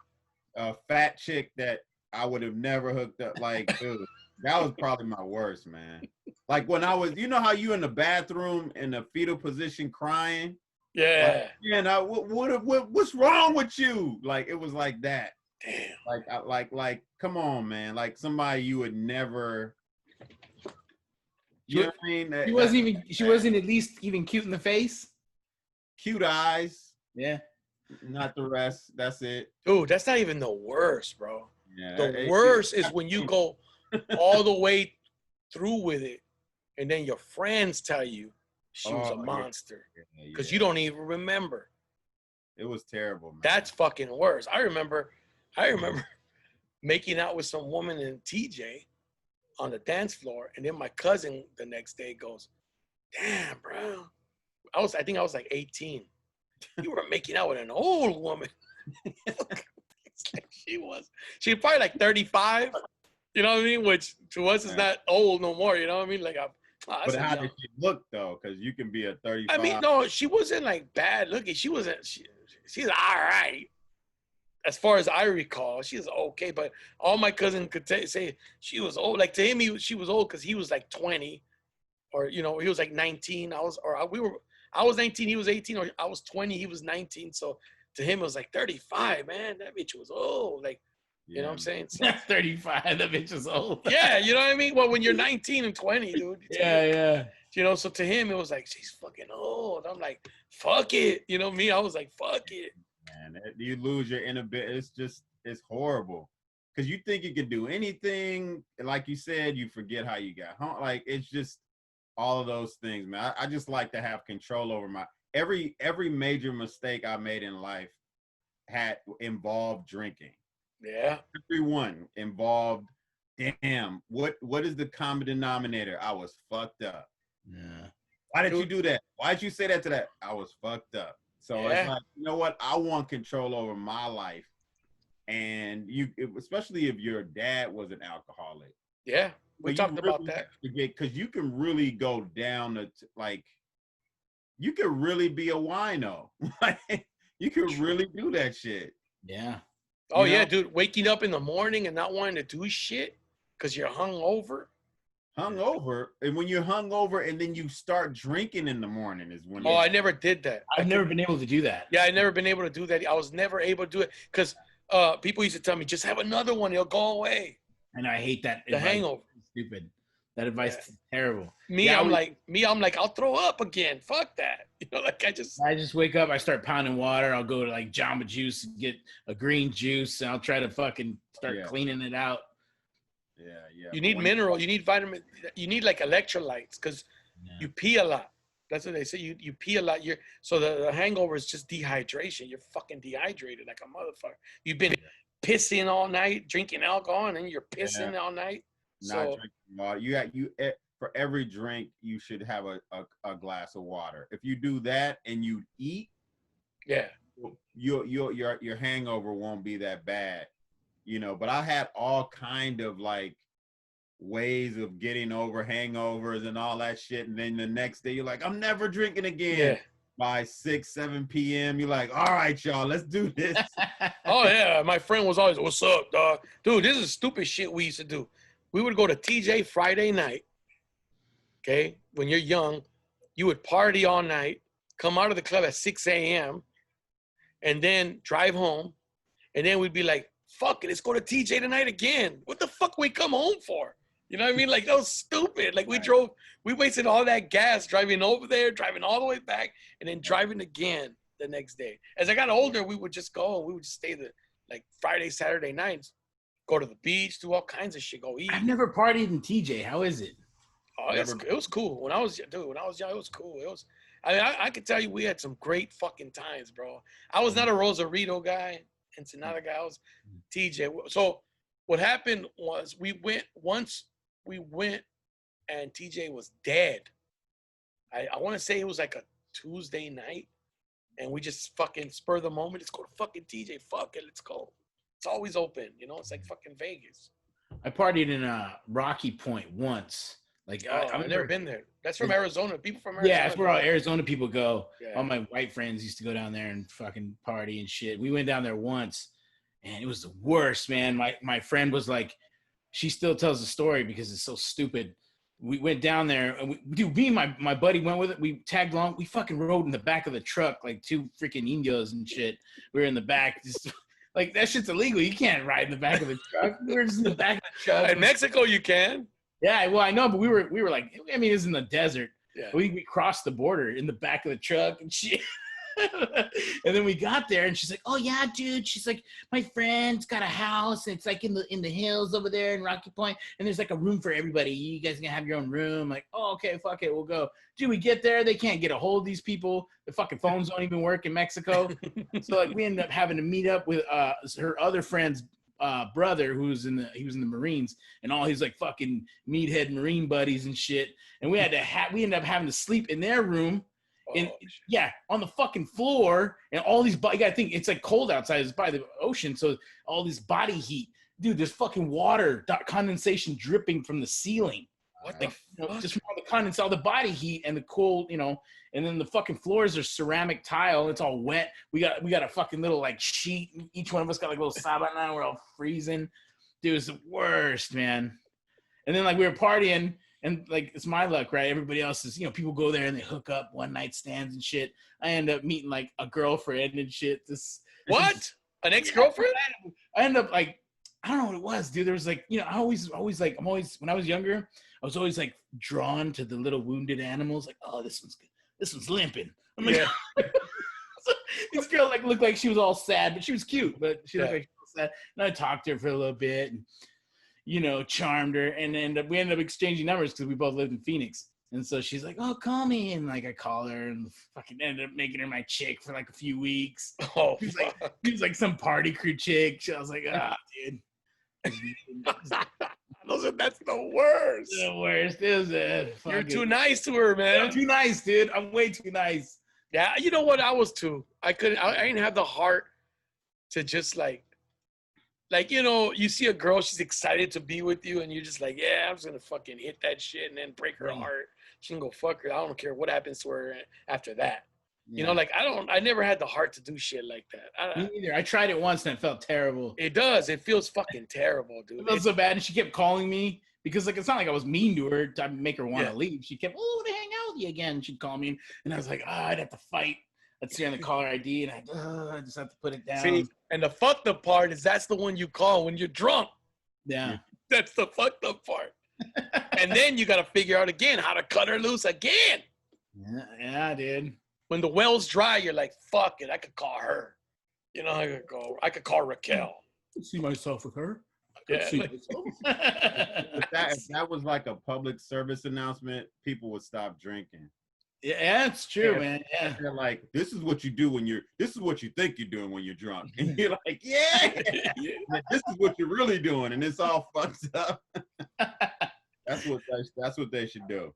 A fat chick that I would have never hooked up. Like, dude, that was probably my worst, man. Like when I was, you know how you in the bathroom in the fetal position crying? Yeah. Man, what's wrong with you? Like it was like that. Damn. Like, come on, man. Like somebody you would never. You know what I mean? She wasn't at least even cute in the face. Cute eyes. Yeah. Not the rest. That's it. Dude, that's not even the worst, bro. Yeah. The worst is when you go all the way through with it, and then your friends tell you she was a monster because you don't even remember. It was terrible, man. That's fucking worse. I remember making out with some woman in TJ on the dance floor, and then my cousin the next day goes, "Damn, bro, I think I was like 18. You were making out with an old woman." It's like she was probably like 35. You know what I mean? Which to us is not old no more. You know what I mean? Like, but how did she look though? Because you can be a 35. I mean, no, she wasn't like bad looking. She wasn't. She's all right. As far as I recall, she's okay. But all my cousin could say she was old. Like to him, she was old because he was like 20, or he was like 19. I was 19, he was 18, or I was 20, he was 19. So to him, it was like 35. Man, that bitch was old. Like, you know what I'm saying? So, 35. That bitch was old. Yeah, you know what I mean. Well, when you're 19 and 20, dude. Yeah. So to him, it was like she's fucking old. I'm like, fuck it. You know me? I was like, fuck it. Man, you lose your inhibition. It's horrible because you think you can do anything. Like you said, you forget how you got home. Like it's just all of those things, man. I just like to have control over my every major mistake I made in life had involved drinking. Yeah. Everyone involved. Damn, what is the common denominator? I was fucked up. Yeah. Why did you do that? Why did you say that to that? I was fucked up. So it's like, you know what? I want control over my life. And especially if your dad was an alcoholic. Yeah, we talked about that. Because you can really go down to like, you can really be a wino. You can really do that shit. Yeah. Oh, yeah, dude. Waking up in the morning and not wanting to do shit because you're hungover. Hungover, and when you're hungover and then you start drinking in the morning is when. Oh, I never did that. I've never been able to do that. Yeah, I never been able to do that. I was never able to do it because people used to tell me, just have another one, it'll go away. And I hate that. The hangover. Stupid. That advice is terrible. I'm like, I'll throw up again. Fuck that. I just wake up, I start pounding water. I'll go to like Jamba Juice and get a green juice, and I'll try to fucking start cleaning it out. Yeah. You need mineral. You need vitamin. You need like electrolytes because you pee a lot. That's what they say. You pee a lot. So the hangover is just dehydration. You're fucking dehydrated like a motherfucker. You've been pissing all night, drinking alcohol, and then you're pissing all night. Not drinking water. For every drink, you should have a glass of water. If you do that and you eat, your hangover won't be that bad. But I had all kind of like ways of getting over hangovers and all that shit. And then the next day you're like, I'm never drinking again. Yeah. By 6-7 p.m. you're like, all right, y'all, let's do this. Oh yeah. My friend was always, what's up, dog? Dude, this is stupid shit we used to do. We would go to TJ Friday night. Okay. When you're young, you would party all night, come out of the club at 6 a.m. and then drive home. And then we'd be like, fuck it, let's go to TJ tonight again. What the fuck we come home for? You know what I mean? Like, that was stupid. Like, we wasted all that gas driving over there, driving all the way back, and then driving again the next day. As I got older, we would just go. We would just stay like Friday, Saturday nights, go to the beach, do all kinds of shit, go eat. I've never partied in TJ. How is it? Oh, it was cool. When I was young, it was cool. I could tell you we had some great fucking times, bro. I was not a Rosarito guy. Ensenada guy, I was TJ. So what happened was we went and TJ was dead. I want to say it was like a Tuesday night, and we just fucking spur the moment. Let's go to fucking TJ. Fuck it, let's go. It's always open, it's like fucking Vegas. I partied in Rocky Point once. Like I've never been there. That's from Arizona. People from Arizona. Yeah, that's where all Arizona people go. Yeah. All my white friends used to go down there and fucking party and shit. We went down there once, and it was the worst, man. My friend was like, she still tells the story because it's so stupid. we went down there, and me and my buddy went with it. We tagged along. We fucking rode in the back of the truck like two freaking Indios and shit. We were in the back, just like that shit's illegal. You can't ride in the back of the truck. We were just in the back of the truck. In Mexico, you can. Yeah, well, I know, but we were like, I mean, it's in the desert. Yeah. We crossed the border in the back of the truck and shit. And then we got there, and she's like, "Oh yeah, dude." She's like, "My friend's got a house, and it's like in the hills over there in Rocky Point, and there's like a room for everybody. You guys can have your own room." I'm like, "Oh, okay, fuck it, we'll go." Dude, we get there, they can't get a hold of these people. The fucking phones don't even work in Mexico. So like, we ended up having to meet up with her other friend's brother, he was in the Marines, and all his like fucking meathead Marine buddies and shit. And we ended up having to sleep in their room. On the fucking floor, and all these you gotta think it's like cold outside, it's by the ocean, so all this body heat, dude. There's fucking water condensation dripping from the ceiling. What like just from all the condensation, all the body heat and the cold, and then the fucking floors are ceramic tile. It's all wet. We got a fucking little like sheet. Each one of us got like a little sabana. We're all freezing. Dude, it's the worst, man. And then like we were partying. And like, it's my luck, right? Everybody else is, people go there and they hook up one night stands and shit. I end up meeting like a girlfriend and shit. An ex-girlfriend? I end up like, I don't know what it was, dude. There was like, when I was younger, I was always like drawn to the little wounded animals. Like, oh, this one's good. This one's limping. I'm like, this girl like looked like she was all sad, but she was cute. But she looked like she was sad. And I talked to her for a little bit. And, charmed her, and we ended up exchanging numbers because we both lived in Phoenix. And so she's like, "Oh, call me," and like I call her, and fucking ended up making her my chick for like a few weeks. Oh, she was like some party crew chick. I was like, dude, that's the worst. The worst is it? You're too nice to her, man. I'm too nice, dude. I'm way too nice. Yeah, you know what? I was too. I didn't have the heart to just like, you see a girl, she's excited to be with you, and you're just like, yeah, I'm just going to fucking hit that shit and then break her heart. She can go fuck her. I don't care what happens to her after that. Yeah. I never had the heart to do shit like that. Me neither. I tried it once and it felt terrible. It does. It feels fucking terrible, dude. It felt so bad, and she kept calling me because, like, it's not like I was mean to her to make her want to leave. She kept, "Oh, to hang out with you again." She'd call me, and I was like, I'd have to fight. I'd see on the caller ID, and I just have to put it down. See, and the fucked up part is that's the one you call when you're drunk. Yeah. That's the fucked up part. And then you got to figure out again how to cut her loose again. Yeah, dude. When the well's dry, you're like, fuck it, I could call her. I could call Raquel. I see myself with her. Yeah. If that was like a public service announcement, people would stop drinking. Yeah, it's true, man. Yeah. They're like, this is what you do this is what you think you're doing when you're drunk. And you're like, yeah. Like, this is what you're really doing, and it's all fucked up. That's what they should do.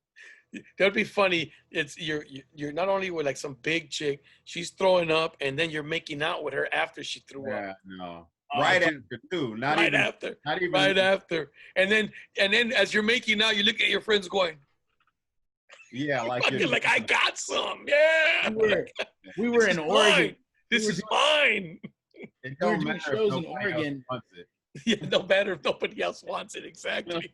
That'd be funny. It's you're not only with like some big chick, she's throwing up, and then you're making out with her after she threw up. No. Right after too. Not after. Right after. And then as you're making out, you look at your friends going, yeah, like I got some. Yeah. We were in Oregon. This is mine. It don't matter shows in Oregon. Yeah, no matter if nobody else wants it. Exactly.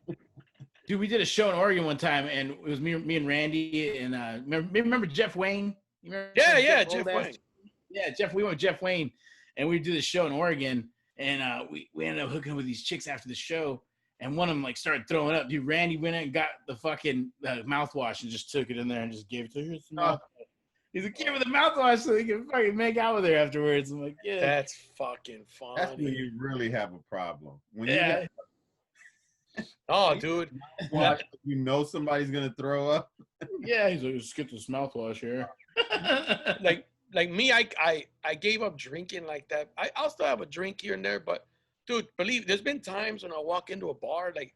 Dude, we did a show in Oregon one time, and it was me and Randy, and remember Jeff Wayne? Yeah, Jeff Wayne. Yeah, we went with Jeff Wayne, and we did this show in Oregon, and we ended up hooking up with these chicks after the show. And one of them like started throwing up. Dude, Randy went in and got the fucking mouthwash and just took it in there and just gave it to her. He's like, give her the mouthwash so he can fucking make out with her afterwards. I'm like, yeah. That's fucking funny. That's when you really have a problem. When dude. You know somebody's gonna throw up. Yeah, he's like, let's get this mouthwash here. like me, I gave up drinking like that. I'll still have a drink here and there, but dude, there's been times when I walk into a bar, like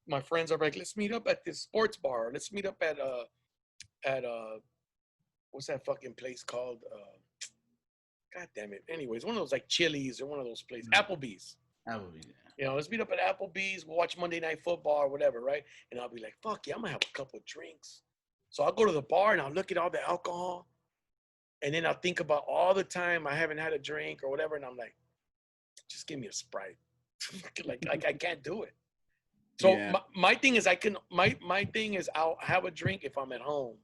my friends are like, let's meet up at this sports bar. Let's meet up at what's that fucking place called? God damn it. Anyways, one of those like Chili's or one of those places. Applebee's. Let's meet up at Applebee's. We'll watch Monday Night Football or whatever, right? And I'll be like, fuck yeah, I'm gonna have a couple of drinks. So I'll go to the bar and I'll look at all the alcohol. And then I'll think about all the time I haven't had a drink or whatever. And I'm like, just give me a Sprite. like I can't do it. So Yeah. my thing is my thing is I'll have a drink if I'm at home.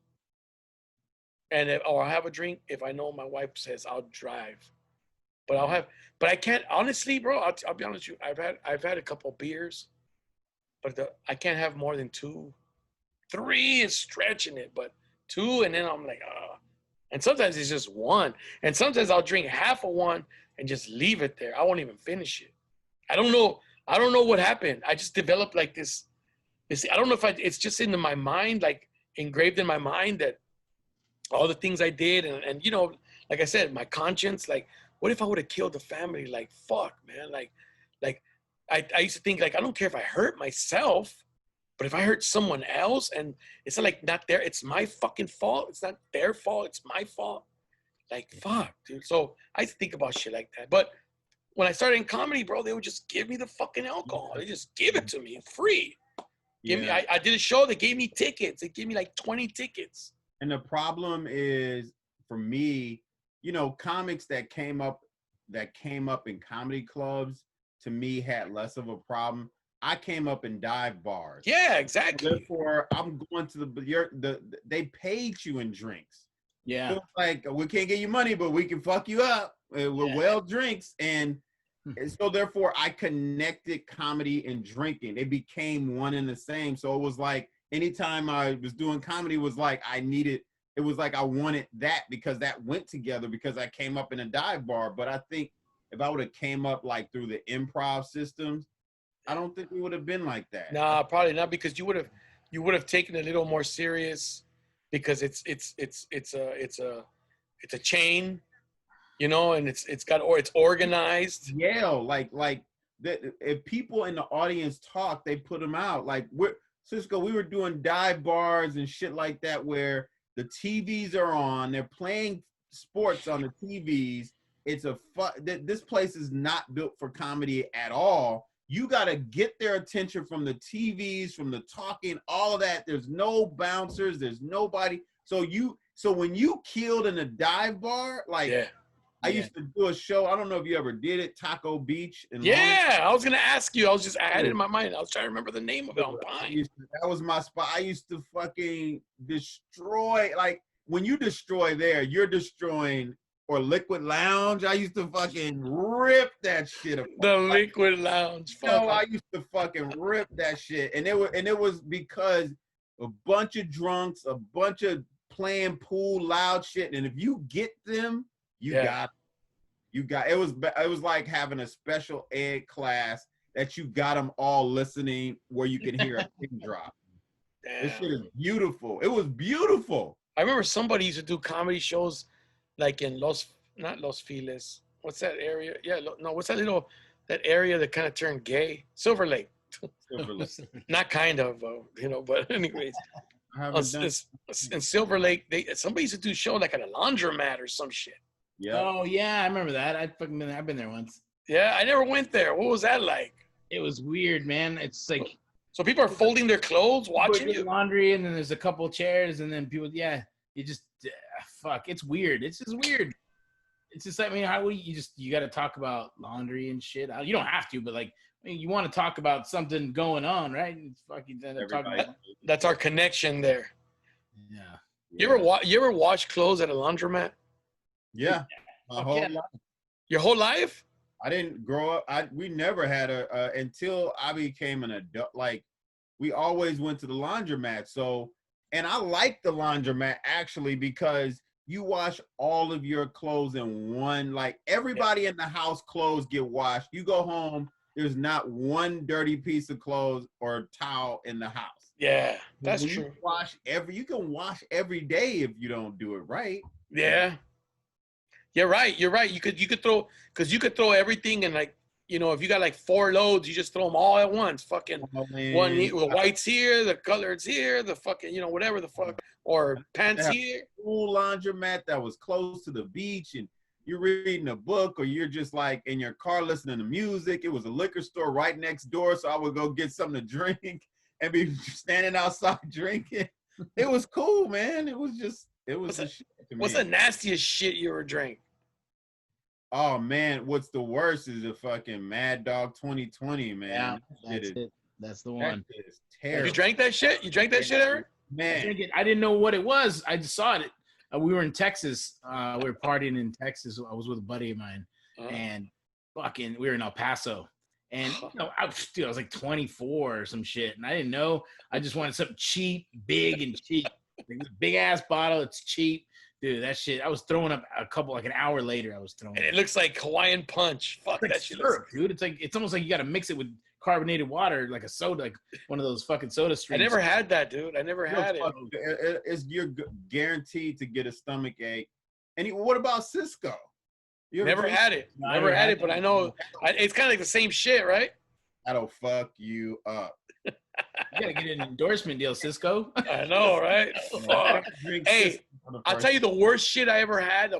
Or I'll have a drink if I know my wife says I'll drive. But I can't, honestly, bro, I'll be honest with you. I've had a couple beers, but I can't have more than 2. 3 is stretching it, but 2, and then I'm like, and sometimes it's just 1. And sometimes I'll drink half of 1 and just leave it there. I won't even finish it. I don't know what happened. I just developed like this. I don't know if it's just into my mind, like engraved in my mind that all the things I did, and you know, like I said, my conscience, like, what if I would have killed the family? Like, fuck, man. Like I used to think, like, I don't care if I hurt myself, but if I hurt someone else, and it's it's my fucking fault. It's not their fault. It's my fault. Like, fuck, dude. So I think about shit like that. But when I started in comedy, bro, they would just give me the fucking alcohol. They just give it to me free. I did a show. They gave me tickets. They gave me like 20 tickets. And the problem is, for me, you know, comics that came up in comedy clubs, to me, had less of a problem. I came up in dive bars. Yeah, exactly. Therefore, I'm going to they paid you in drinks. Yeah. So like, we can't get you money, but we can fuck you up with well drinks. And so therefore, I connected comedy and drinking. They became one and the same. So it was like, anytime I was doing comedy, it was like I wanted that, because that went together, because I came up in a dive bar. But I think if I would have came up like through the improv systems, I don't think we would have been like that. Nah, probably not, because you would have taken it a little more serious, because it's a chain, you know, and it's organized. Yeah, like if people in the audience talk, they put them out. Like Cisco, we were doing dive bars and shit like that, where the TVs are on, they're playing sports on the TVs. This place is not built for comedy at all. You got to get their attention from the TVs, from the talking, all of that. There's no bouncers, there's nobody. So when you killed in a dive bar, like, yeah. I used to do a show. I don't know if you ever did it, Taco Beach. Yeah, I was gonna ask you. I had it in my mind. I was trying to remember the name of it on Pine. That was my spot. I used to fucking destroy. Like, when you destroy there, you're destroying. Or Liquid Lounge. I used to fucking rip that shit apart. The Liquid Lounge. I used to fucking rip that shit. And it was because a bunch of drunks, a bunch of playing pool, loud shit. And if you get them, you got it was like having a special ed class that you got them all listening, where you can hear a pin drop. Damn. This shit is beautiful. It was beautiful. I remember somebody used to do comedy shows like in not Los Feliz. What's that area? Yeah, no, what's that area that kind of turned gay? Silver Lake. Not kind of, you know, but anyways. In Silver Lake, somebody used to do a show like at a laundromat or some shit. Yeah. Oh yeah, I remember that. I've been there once. Yeah, I never went there. What was that like? It was weird, man. It's like, so people are folding their clothes, watching you laundry, and then there's a couple chairs, and then people, you just fuck. It's weird. It's just weird. It's just, I mean, you got to talk about laundry and shit. You don't have to, but like, I mean, you want to talk about something going on, right? It's fucking that's our connection there. Yeah. You ever wash clothes at a laundromat? Yeah. My whole life. Your whole life? I didn't grow up. We never had until I became an adult. Like, we always went to the laundromat. So, and I like the laundromat actually, because you wash all of your clothes in one. Like, everybody in the house clothes get washed. You go home, there's not one dirty piece of clothes or towel in the house. Yeah, that's true. You can wash every day if you don't do it right. Yeah. You're right. You could throw everything in, like, you know, if you got like 4 loads, you just throw them all at once. Fucking one, the white's here, the color's here, the fucking, you know, whatever the fuck, or pants here. Cool laundromat that was close to the beach, and you're reading a book, or you're just like in your car listening to music. It was a liquor store right next door, so I would go get something to drink and be standing outside drinking. It was cool, man. It was the shit to me. What's the nastiest shit you ever drank? Oh man, what's the worst is the fucking Mad Dog 2020, man. Yeah, That's the one. That is terrible. You drank that shit? You drank that shit, Eric? Man. I didn't know what it was. I just saw it. We were in Texas. We were partying in Texas. I was with a buddy of mine, and fucking, we were in El Paso. And I was like 24 or some shit, and I didn't know. I just wanted something cheap, big and cheap. Like this big ass bottle. It's cheap, dude. That shit. I was throwing up like an hour later. I was throwing. And up. it looks like Hawaiian Punch. Fuck It's that shit, dude. It's almost like you got to mix it with carbonated water, like a soda, like one of those fucking soda streams. I never had that, dude. I never had it. You're guaranteed to get a stomach ache. And what about Cisco? Never had it. Never had it, but I know it's kind of like the same shit, right? That'll fuck you up. You gotta get an endorsement deal, Cisco. I know, right? Fuck. Hey, I'll tell you the worst shit I ever had. The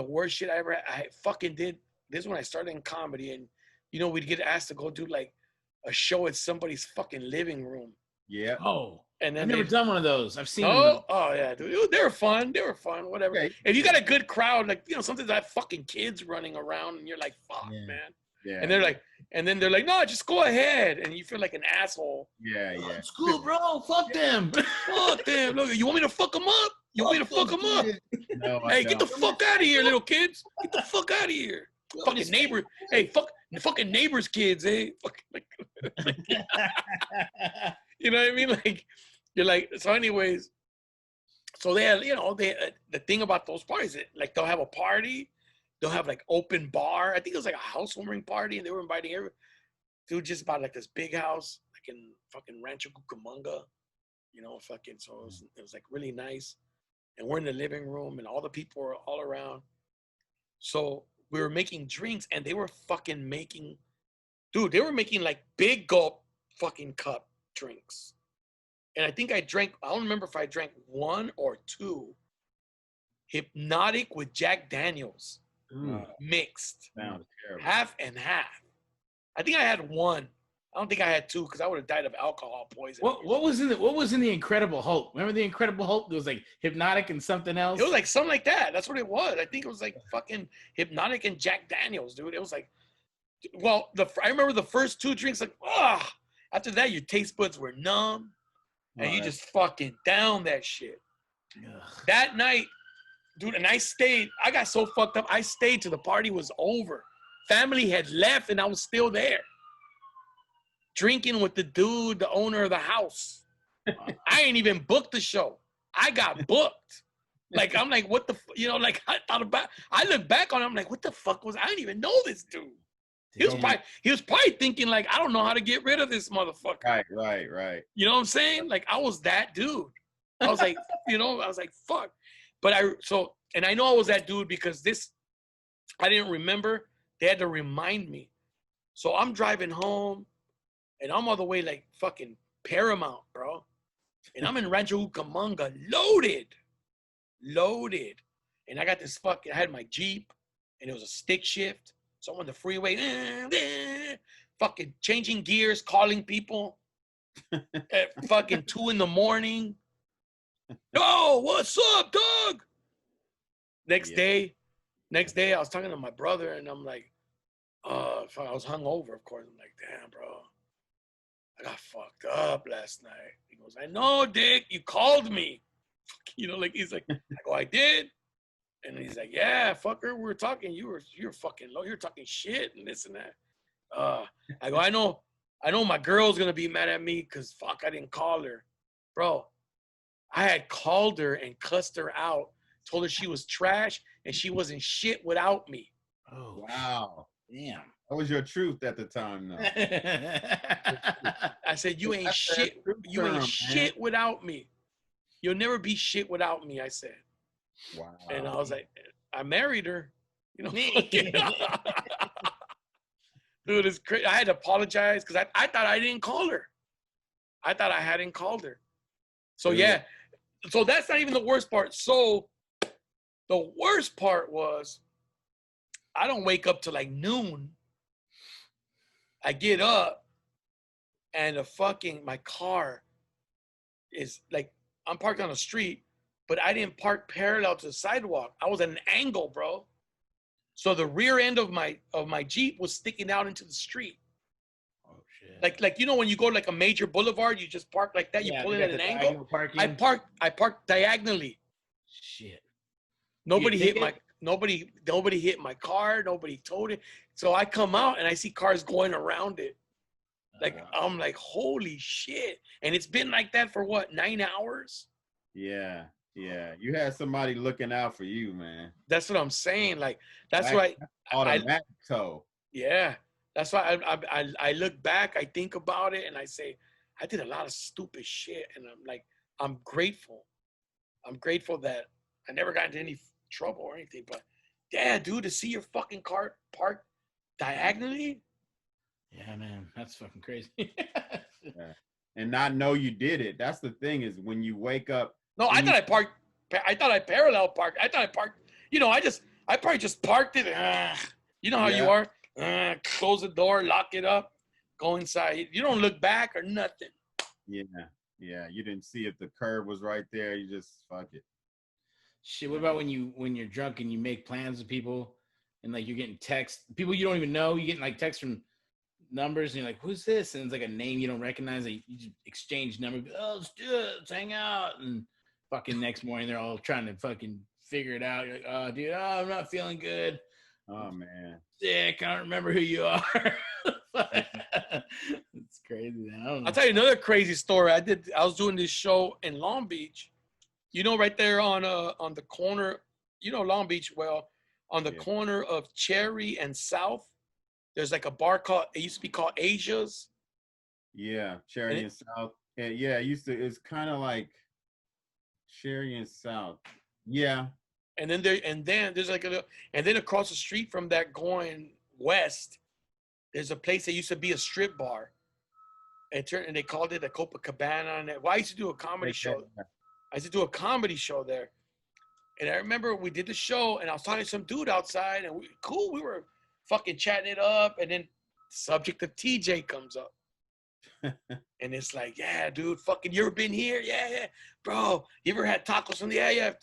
worst shit I ever had. I fucking did. This is when I started in comedy, and we'd get asked to go do like a show at somebody's fucking living room. Yeah. Oh. And then I've never done one of those. I've seen them. Oh yeah, dude. They were fun. Whatever. Okay. If you got a good crowd, like sometimes I have fucking kids running around, and you're like, "Fuck, man." Yeah. And then they're like, "No, just go ahead," and you feel like an asshole. Yeah. It's cool, bro. Fuck them. Fuck them. Look, you want me to fuck them up? You want me to fuck them up? No, hey, get the fuck out of here, little kids. Get the fuck out of here. Fucking neighbor. Hey, fucking neighbors' kids, eh? You know what I mean? Like. You're like, so anyways, so they had, the thing about those parties, like they'll have a party, they'll have like open bar. I think it was like a housewarming party, and they were inviting everyone. Dude, just about like this big house, like in fucking Rancho Cucamonga, so it was like really nice. And we're in the living room, and all the people were all around. So we were making drinks, and they were fucking making like big gulp fucking cup drinks. And I think I don't remember if I drank one or two Hypnotic with Jack Daniels mixed. Half and half. I think I had one. I don't think I had two because I would have died of alcohol poisoning. What was in the Incredible Hulk? Remember the Incredible Hulk? There was like Hypnotic and something else. It was like something like that. That's what it was. I think it was like fucking Hypnotic and Jack Daniels, dude. It was like, well, I remember the first two drinks, like, after that, your taste buds were numb. And you just fucking down that shit. Ugh. That night, dude, and I got so fucked up, I stayed till the party was over. Family had left, and I was still there. Drinking with the dude, the owner of the house. I ain't even booked the show. I got booked. Like, I'm like, what the, I look back on it, I'm like, what the fuck I didn't even know this dude. He was probably thinking like, I don't know how to get rid of this motherfucker. Right. You know what I'm saying? Like I was that dude. I was like, fuck. But I know I was that dude because I didn't remember. They had to remind me. So I'm driving home and I'm all the way like fucking Paramount, bro. And I'm in Rancho Cucamonga, loaded. And I got I had my Jeep and it was a stick shift. So I'm on the freeway, fucking changing gears, calling people at fucking 2 a.m. Yo, what's up, dog? Next day, I was talking to my brother, and I'm like, I was hungover, of course. I'm like, damn, bro, I got fucked up last night. He goes, I know, Dick, you called me. He's like, I did. And he's like, yeah, fucker, we were talking. You were fucking low. You were talking shit and this and that. I go, I know my girl's going to be mad at me because, fuck, I didn't call her. Bro, I had called her and cussed her out, told her she was trash and she wasn't shit without me. Oh, wow. Damn. That was your truth at the time, though. I said, you ain't shit. You ain't shit without me. You'll never be shit without me, I said. Wow. And I was like, I married her. Dude, it's crazy. I had to apologize because I thought I didn't call her. I thought I hadn't called her. So, yeah. So that's not even the worst part. So the worst part was I don't wake up till like noon. I get up and my car is like, I'm parked on the street. But I didn't park parallel to the sidewalk. I was at an angle, bro. So the rear end of my Jeep was sticking out into the street. Oh shit. Like you know when you go like a major boulevard, you just park like that. You pull in at an angle. I parked diagonally. Shit. Nobody hit my car. Nobody towed it. So I come out and I see cars going around it. Like I'm like, holy shit! And it's been like that for what, 9 hours? Yeah. You had somebody looking out for you, man. That's what I'm saying. Like that's why automatic tow. Yeah, that's why I look back, I think about it, and I say I did a lot of stupid shit, and I'm like, I'm grateful. I'm grateful that I never got into any trouble or anything. But yeah, dude, to see your fucking car parked diagonally. Yeah, man, that's fucking crazy. Yeah. And not know you did it. That's the thing is when you wake up. No, I thought I parked. I thought I parallel parked. I thought I parked. You know, I probably just parked it. You know how you are. Close the door, lock it up, go inside. You don't look back or nothing. Yeah. You didn't see if the curb was right there. You just fuck it. Shit. What about when you're drunk and you make plans with people, and like you're getting texts, people you don't even know. You getting like texts from numbers, and you're like, "Who's this?" And it's like a name you don't recognize. Like, you just exchange numbers. Oh, let's do it. Let's hang out. And fucking next morning, they're all trying to fucking figure it out. You're like, "Oh, dude, I'm not feeling good. Oh man, sick. I don't remember who you are." It's crazy. Man. I don't know. I'll tell you another crazy story. I was doing this show in Long Beach. You know, right there on the corner. You know Long Beach well. On the corner of Cherry and South, there's like a bar it used to be called Asia's. Yeah, Cherry and South. Yeah, it used to. It's kind of like Cherry and South. Yeah. And then there's like and then across the street from that going west, there's a place that used to be a strip bar. And they called it a Copacabana. Well, I used to do a comedy show. I used to do a comedy show there. And I remember we did the show, and I was talking to some dude outside, and we were fucking chatting it up, and then the subject of TJ comes up. And it's like, yeah, dude, fucking, you ever been here? Yeah. Bro, you ever had tacos from the yeah.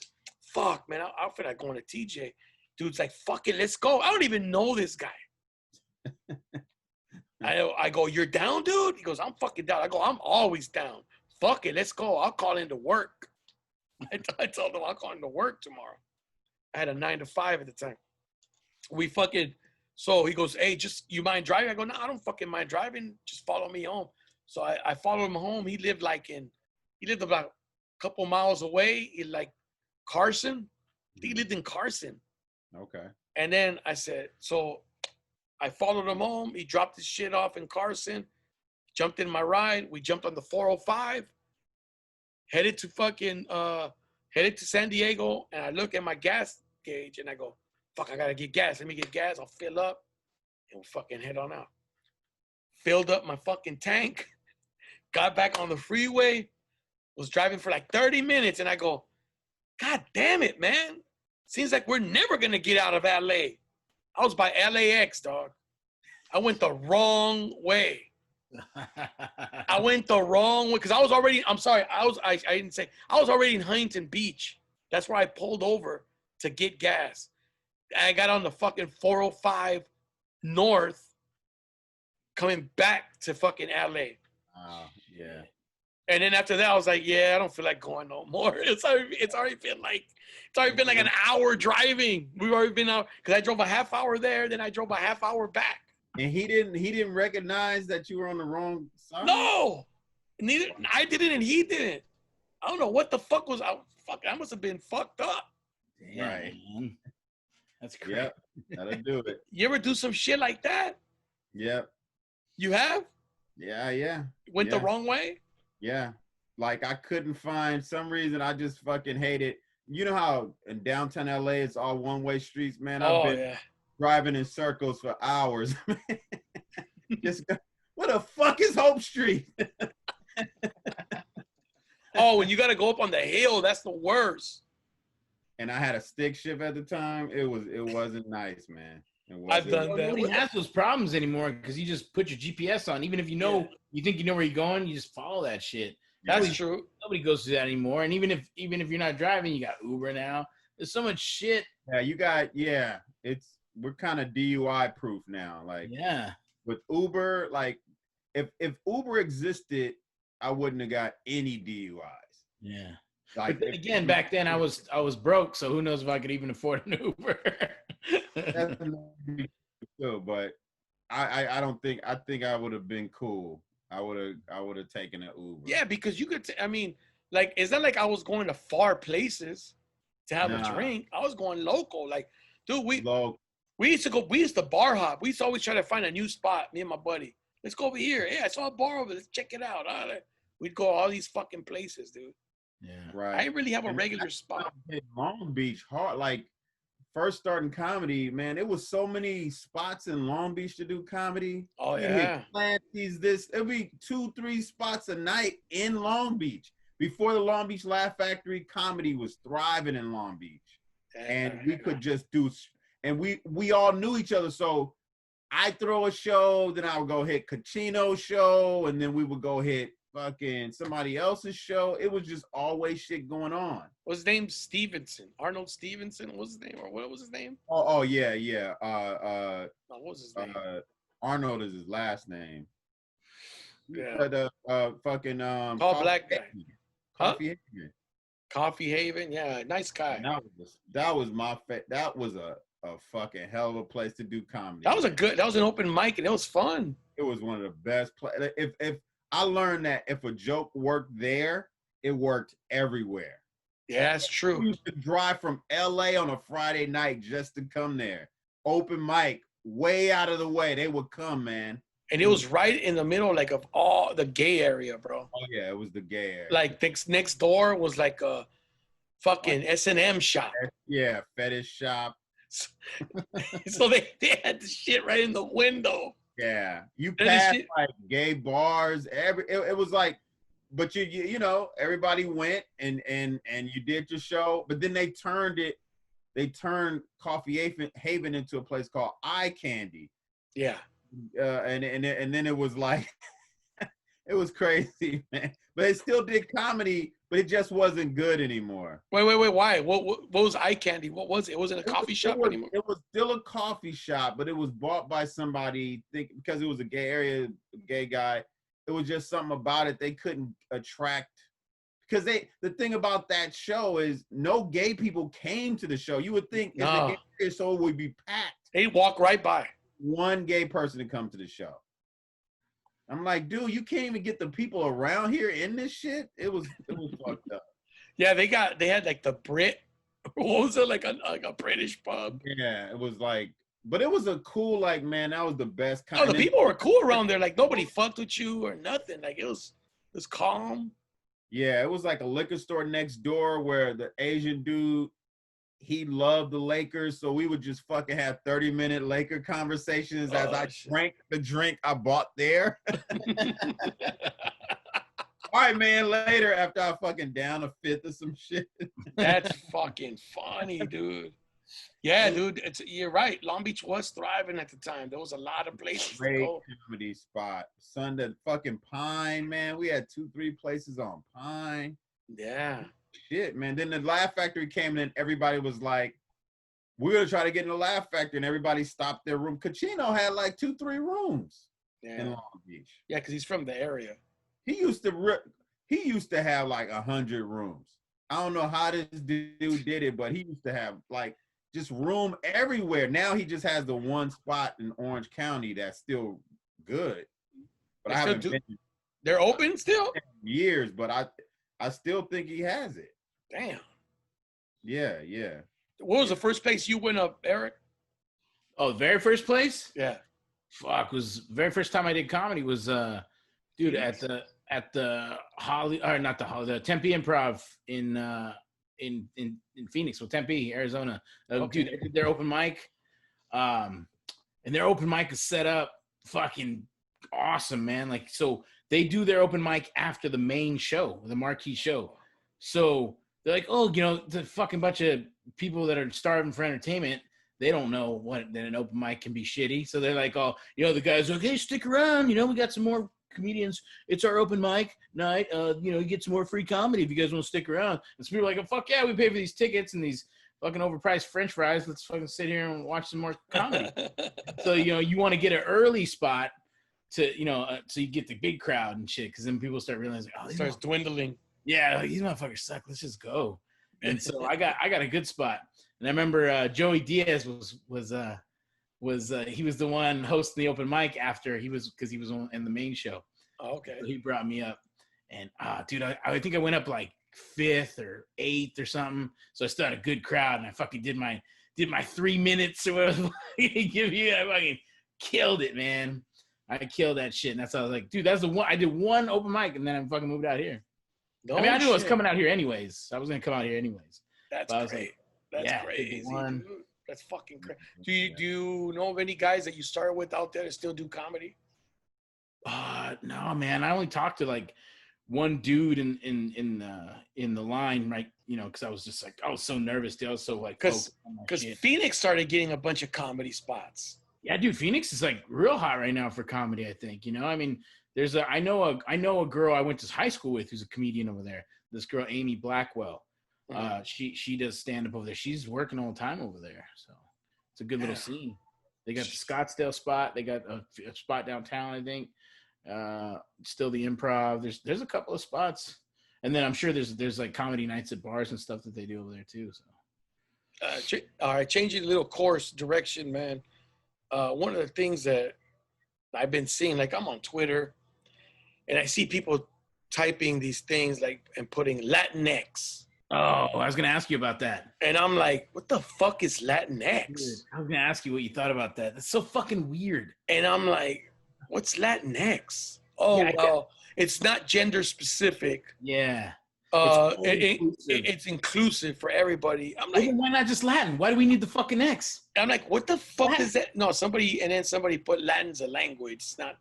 Fuck, man, I feel like going to TJ. Dude's like, fuck it, let's go. I don't even know this guy. I go, you're down, dude? He goes, I'm fucking down. I go, I'm always down. Fuck it, let's go. I'll call into work. I told him I'll call into work tomorrow. I had a 9 to 5 at the time. So he goes, hey, just, you mind driving? I go, no, I don't fucking mind driving. Just follow me home. So I followed him home. He lived about a couple miles away in like Carson. I think he lived in Carson. Okay. And then I said, so I followed him home. He dropped his shit off in Carson, jumped in my ride. We jumped on the 405, headed to San Diego. And I look at my gas gauge and I go, fuck, I gotta get gas. Let me get gas. I'll fill up and we'll fucking head on out. Filled up my fucking tank, got back on the freeway, was driving for like 30 minutes. And I go, God damn it, man. Seems like we're never gonna get out of LA. I was by LAX, dog. I went the wrong way. I went the wrong way because I was already, I'm sorry, I was already in Huntington Beach. That's where I pulled over to get gas. I got on the fucking 405 north coming back to fucking LA. Yeah. And then after that, I was like, yeah, I don't feel like going no more. It's already been like an hour driving. We've already been out because I drove a half hour there, then I drove a half hour back. And he didn't recognize that you were on the wrong side? No. Neither I didn't and he didn't. I don't know what the fuck was I must have been fucked up. Damn, right. Man. That's crazy. Yep. That'll do it. You ever do some shit like that? Yep. You have? Yeah. Went the wrong way? Yeah. Like I couldn't find some reason. I just fucking hate it. You know how in downtown LA it's all one-way streets, man? I've been driving in circles for hours. Just what the fuck is Hope Street? Oh, when you got to go up on the hill, that's the worst. And I had a stick shift at the time. It wasn't nice, man. I've done that. Nobody has those problems anymore because you just put your GPS on. Even if you know, you think you know where you're going, you just follow that shit. That's true. Nobody goes through that anymore. And even if you're not driving, you got Uber now. There's so much shit. Yeah, we're kind of DUI proof now. Like with Uber, like if Uber existed, I wouldn't have got any DUIs. Yeah. Like but again, back then I was broke, so who knows if I could even afford an Uber. that's true, but I don't think I think I would have been cool. I would have taken an Uber. Yeah, because you could. I mean, like, it's not like I was going to far places to have a drink. I was going local. Like, dude, we used to go. We used to bar hop. We used to always try to find a new spot. Me and my buddy. Let's go over here. Yeah, I saw a bar over. Let's check it out. We'd go all these fucking places, dude. Yeah. Right. I didn't really have a regular spot. In Long Beach, hard. Like first starting comedy, man. It was so many spots in Long Beach to do comedy. Oh yeah. Clancy's this. It'd be 2-3 spots a night in Long Beach. Before the Long Beach Laugh Factory, comedy was thriving in Long Beach, and we could just do. And we all knew each other, so I throw a show, then I would go hit Kachino's show, and then we would go hit fucking somebody else's show. It was just always shit going on. What's his name? Stevenson. Arnold Stevenson. What was his name? Or what was his name? Oh yeah. What was his name? Arnold is his last name. Yeah. But fucking Tall black guy. Coffee Haven. Coffee Haven. Yeah, nice guy. And that was my that was a fucking hell of a place to do comedy. That was an open mic, and it was fun. It was one of the best places. If I learned that if a joke worked there, it worked everywhere. Yeah, that's true. We used to drive from LA on a Friday night just to come there. Open mic, way out of the way. They would come, man. And it was right in the middle, like, of all the gay area, bro. Oh yeah, it was the gay area. Like next door was like a fucking S&M shop. Yeah, fetish shop. So they had the shit right in the window. Yeah, you passed like gay bars. It was like, but you know, everybody went and you did your show, but then they turned Coffee Haven into a place called Eye Candy. Yeah. And then it was like, it was crazy, man. But it still did comedy, but it just wasn't good anymore. Wait, why? What was Eye Candy? What was it? It wasn't a coffee shop anymore. It was still a coffee shop, but it was bought by somebody. Because it was a gay area, a gay guy. It was just something about it they couldn't attract. Because the thing about that show is no gay people came to the show. You would think if the gay show would be packed. They'd walk right by. One gay person to come to the show. I'm like, dude, you can't even get the people around here in this shit. It was fucked up. Yeah, they had like the Brit. What was it, like a British pub? Yeah, it was like, but it was a cool, like, man, that was the best kind. Oh, the people were cool around there. Like nobody fucked with you or nothing. Like it was calm. Yeah, it was like a liquor store next door where the Asian dude, he loved the Lakers, so we would just fucking have 30-minute Laker conversations as I drank the drink I bought there. All right, man, later after I fucking down a fifth or some shit. That's fucking funny, dude. Yeah, dude, you're right. Long Beach was thriving at the time. There was a lot of places Great to go. comedy spot. Sunday, fucking Pine, man. We had 2-3 places on Pine. Yeah. Shit, man. Then the Laugh Factory came in and everybody was like, we're going to try to get in the Laugh Factory. And everybody stopped their room. Kachino had like 2-3 rooms in Long Beach. Yeah, because he's from the area. He used to have like 100 rooms. I don't know how this dude did it, but he used to have like just room everywhere. Now he just has the one spot in Orange County that's still good. But I haven't been. They're open still? Years, but I still think he has it. Damn. Yeah. What was the first place you went up, Eric? Oh, the very first place? Yeah. Fuck, was the very first time I did comedy was dude at the Tempe Improv in Phoenix, well, Tempe, Arizona. Okay. Dude, I did their open mic. And their open mic is set up fucking awesome, man. Like, so they do their open mic after the main show, the marquee show. So they're like, oh, you know, the fucking bunch of people that are starving for entertainment, they don't know that an open mic can be shitty. So they're like, oh, you know, the guys are like, hey, stick around. You know, we got some more comedians. It's our open mic night. You know, you get some more free comedy if you guys want to stick around. And so people are like, oh, fuck yeah, we pay for these tickets and these fucking overpriced French fries. Let's fucking sit here and watch some more comedy. So, you know, you want to get an early spot so you get the big crowd and shit. Because then people start realizing, oh, It starts dwindling. yeah, like, these motherfuckers suck. Let's just go. And so I got a good spot. And I remember Joey Diaz was he was the one hosting the open mic after because he was on in the main show. Oh, okay. So he brought me up, and dude, I think I went up like 5th or 8th or something. So I still had a good crowd, and I fucking did my 3 minutes or whatever. I fucking killed it, man. I killed that shit, and that's how I was like, dude, that's the one. I did one open mic, and then I fucking moved out here. No, I mean, I knew I was coming out here anyways. I was gonna come out here anyways. That's great. Like, that's crazy. Dude. That's fucking crazy. Do you know of any guys that you started with out there that still do comedy? No, man. I only talked to like one dude in the line, right? Because I was just like, I was so nervous. Dude. I was so like, because Phoenix started getting a bunch of comedy spots. Yeah, dude, Phoenix is like real hot right now for comedy. I think I mean, I know a girl I went to high school with who's a comedian over there. This girl Amy Blackwell. She does stand up over there. She's working all the time over there, so it's a good little scene. They got the Scottsdale spot. They got a spot downtown, I think. Still the Improv. There's a couple of spots, and then I'm sure there's like comedy nights at bars and stuff that they do over there too. So, all right, changing a little course direction, man. One of the things that I've been seeing, like I'm on Twitter, and I see people typing these things like and putting Latinx. Oh, I was gonna ask you about that. And I'm like, what the fuck is Latinx? Dude, I was gonna ask you what you thought about that. That's so fucking weird. And I'm like, what's Latinx? Oh, yeah, well, it's not gender specific. Yeah. It's inclusive for everybody. I'm like, why not just Latin? Why do we need the fucking X? I'm like, what the fuck Latin. Is that? No, somebody put Latin's a language. It's not,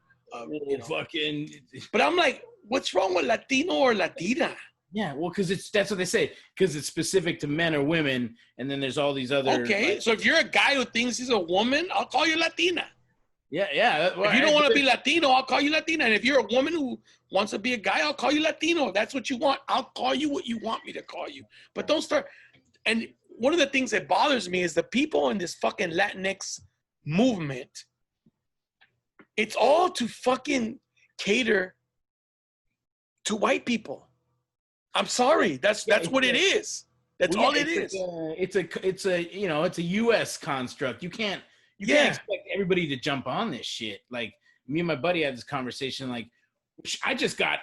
fucking. But I'm like, what's wrong with Latino or Latina? Yeah, well, because that's what they say. Because it's specific to men or women, and then there's all these other. Okay, like, so if you're a guy who thinks he's a woman, I'll call you Latina. Yeah. Well, if you don't want to be Latino, I'll call you Latina. And if you're a woman who wants to be a guy, I'll call you Latino. If that's what you want, I'll call you what you want me to call you. But don't start. And one of the things that bothers me is the people in this fucking Latinx movement. It's all to fucking cater to white people. I'm sorry. That's what it is. That's all it is. It's a U.S. construct. You can't expect everybody to jump on this shit. Like me and my buddy had this conversation. Like I just got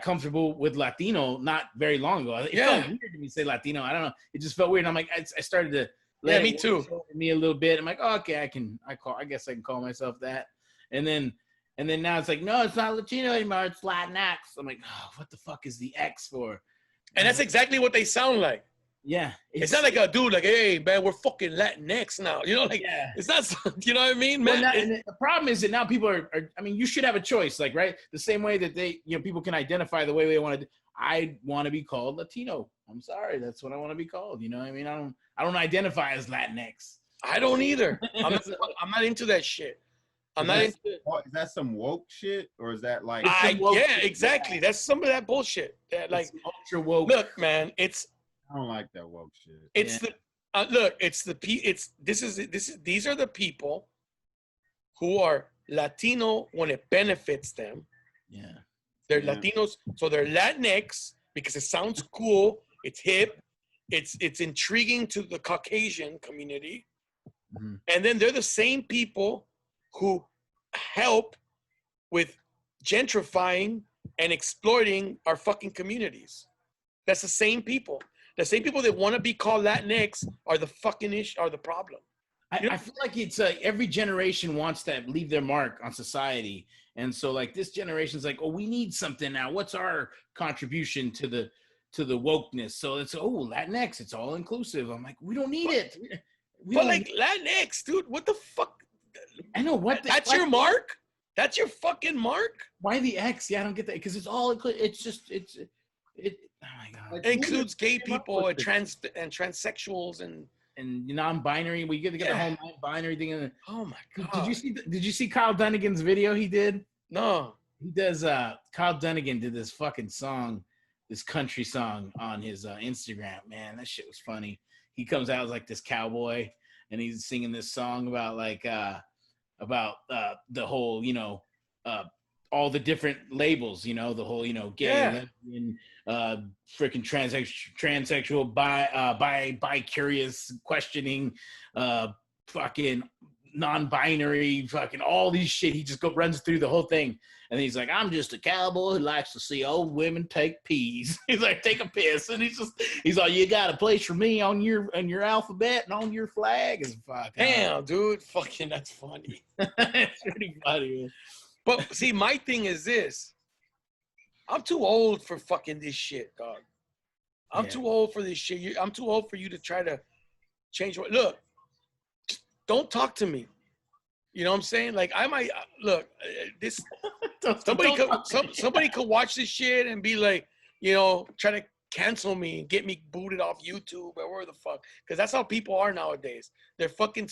comfortable with Latino not very long ago. It felt weird to me to say Latino. I don't know. It just felt weird. And I'm like, I started to let me too. Me a little bit. I'm like, oh, okay, I guess I can call myself that. And then now it's like, no, it's not Latino anymore. It's Latinx. I'm like, oh, what the fuck is the X for? And that's exactly what they sound like. Yeah. It's not like a dude like, hey, man, we're fucking Latinx now. It's not, you know what I mean, man? Well, the problem is that now people are, I mean, you should have a choice, like, right? The same way that people can identify the way they want to. I want to be called Latino. I'm sorry. That's what I want to be called. You know what I mean? I don't identify as Latinx. I don't either. I'm not into that shit. I'm not into it. Is that some woke shit, or is that like? Yeah, exactly. That's some of that bullshit. That like ultra woke. Look, man, it's. I don't like that woke shit. It's these are the people who are Latino when it benefits them. Yeah. They're Latinos, so they're Latinx because it sounds cool. It's hip. It's intriguing to the Caucasian community, and then they're the same people who help with gentrifying and exploiting our fucking communities. That's the same people. The same people that want to be called Latinx are the fucking are the problem. I feel like it's every generation wants to leave their mark on society. And so like this generation's like, oh, we need something now. What's our contribution to the wokeness? So it's, Latinx, it's all inclusive. I'm like, we don't need it. Latinx, dude, what the fuck? I know what. That's your mark? That's your fucking mark? Why the X? Yeah, I don't get that because it's all. It's just it. Oh my god! It includes gay people and transsexuals and non-binary. We get the whole non-binary thing. In oh my god! Did you see Kyle Dunnigan's video he did? No. He does. Kyle Dunnigan did this fucking song, this country song on his Instagram. Man, that shit was funny. He comes out as like this cowboy. And he's singing this song about like the whole, all the different labels, you know, the whole, you know, gay, lesbian, freaking transsexual, bi-curious, questioning, fucking non-binary, fucking all these shit. He just runs through the whole thing. And he's like, I'm just a cowboy who likes to see old women take peas. He's like, take a piss. And he's like, you got a place for me on your alphabet and on your flag. Is damn, dude. Fucking, that's funny. It's pretty funny, man. But see, my thing is this. I'm too old for fucking this shit, dog. I'm too old for this shit. I'm too old for you to try to change. Look, don't talk to me. You know what I'm saying? Like, I might look. This somebody could watch this shit and be like, you know, try to cancel me and get me booted off YouTube or where the fuck. Because that's how people are nowadays. They're fucking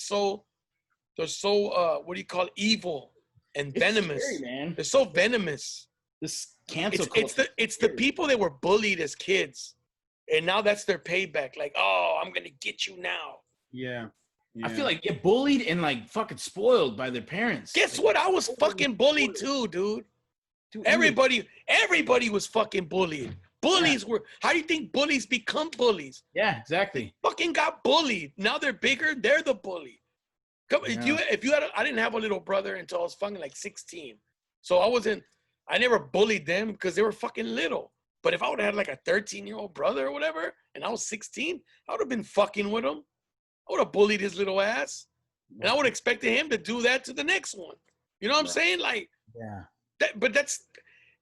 they're so what do you call it? Evil and venomous. Scary, man. They're so venomous. This cancel it's the people that were bullied as kids, and now that's their payback. Like, oh, I'm gonna get you now. Yeah. I feel like get bullied and like fucking spoiled by their parents. Guess what? I was fucking bullied too, dude. Everybody was fucking bullied. Bullies were. How do you think bullies become bullies? Yeah, exactly. Fucking got bullied. Now they're bigger. They're the bully. If you had, I didn't have a little brother until I was fucking like 16. So I never bullied them because they were fucking little. But if I would have had like a 13-year-old brother or whatever, and I was 16, I would have been fucking with him. I would have bullied his little ass. And I would have expected him to do that to the next one. You know what I'm saying? Like, but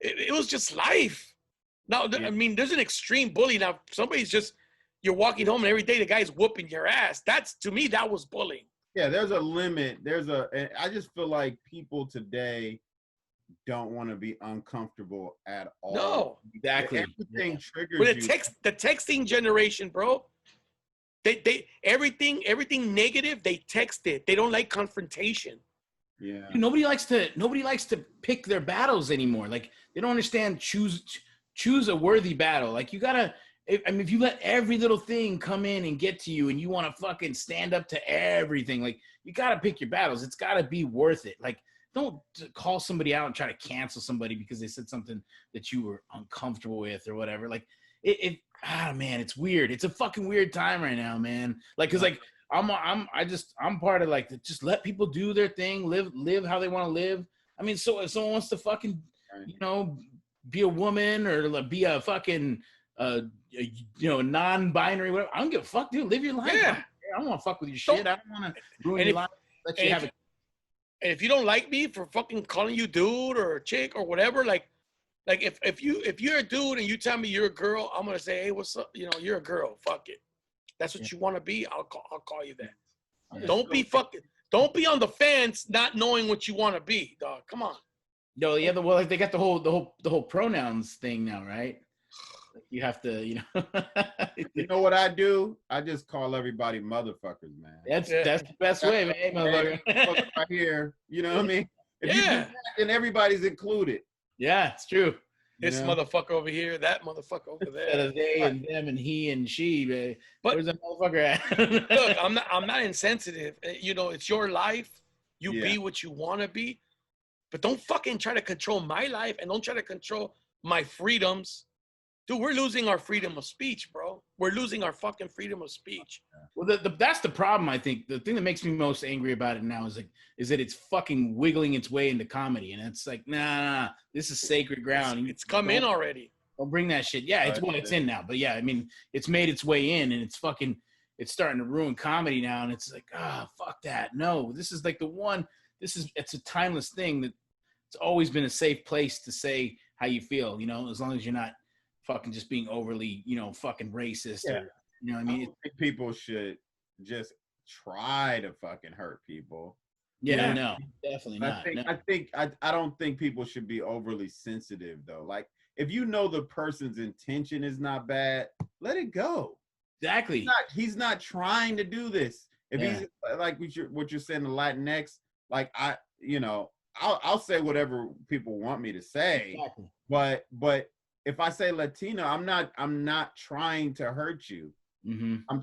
it was just life. Now, I mean, there's an extreme bully. Now, you're walking home and every day the guy's whooping your ass. To me, that was bullying. Yeah, there's a limit. I just feel like people today don't want to be uncomfortable at all. No. Exactly. Everything triggers With you. the texting generation, bro. They everything negative, they text it. They don't like confrontation. Yeah. Dude, nobody likes to pick their battles anymore. Like, they don't understand choose a worthy battle. Like, you gotta, I mean, if you let every little thing come in and get to you and you want to fucking stand up to everything, like, you gotta pick your battles. It's gotta be worth it. Like, don't call somebody out and try to cancel somebody because they said something that you were uncomfortable with or whatever. Like, man, it's weird. It's a fucking weird time right now, man. Like, cause like I'm part of like just let people do their thing, live how they want to live. I mean, so if someone wants to fucking, you know, be a woman or be a fucking, you know, non-binary, whatever, I don't give a fuck, dude. Live your life. Yeah. I don't want to fuck with your shit. I don't want to ruin your life. Let you have it. And if you don't like me for fucking calling you dude or chick or whatever, like if you're a dude and you tell me you're a girl, I'm gonna say, hey, what's up? You know, you're a girl. Fuck it. That's what you want to be. I'll call you that. Yeah. Don't be on the fence not knowing what you want to be, dog. Come on. No, yeah, well, like, they got the whole pronouns thing now, right? You have to, you know. You know what I do? I just call everybody motherfuckers, man. That's the best way, man. Hey, motherfucker. Right here, you know what I mean? If you do Yeah. that, then everybody's included. Yeah, it's true. This motherfucker over here, that motherfucker over there. They and them and he and she, man. But where's that motherfucker at? Look, I'm not insensitive. You know, it's your life. You be what you want to be. But don't fucking try to control my life and don't try to control my freedoms. Dude, we're losing our freedom of speech, bro. We're losing our fucking freedom of speech. Well, that's the problem, I think. The thing that makes me most angry about it now is that it's fucking wiggling its way into comedy. And it's like, nah, this is sacred ground. It's come in already. Don't bring that shit. Yeah, it's in now. But yeah, I mean, it's made its way in and it's starting to ruin comedy now. And it's like, fuck that. No, this is like it's a timeless thing that it's always been a safe place to say how you feel, you know, as long as you're not fucking just being overly, you know, fucking racist. Yeah. Or, you know what I mean? I don't think people should just try to fucking hurt people. Yeah, no, definitely not. I don't think people should be overly sensitive though. Like, if you know the person's intention is not bad, let it go. Exactly. He's not trying to do this. If he's like what you're saying, the Latinx, like I'll say whatever people want me to say. Exactly. But if I say Latino, I'm not trying to hurt you. Mm-hmm.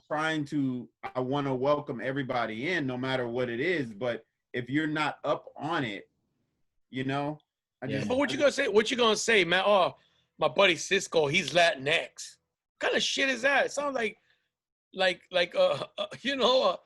I want to welcome everybody in no matter what it is. But if you're not up on it, you know, But what you gonna say? What you gonna say, man? Oh, my buddy Cisco, he's Latinx. What kind of shit is that? It sounds like you know,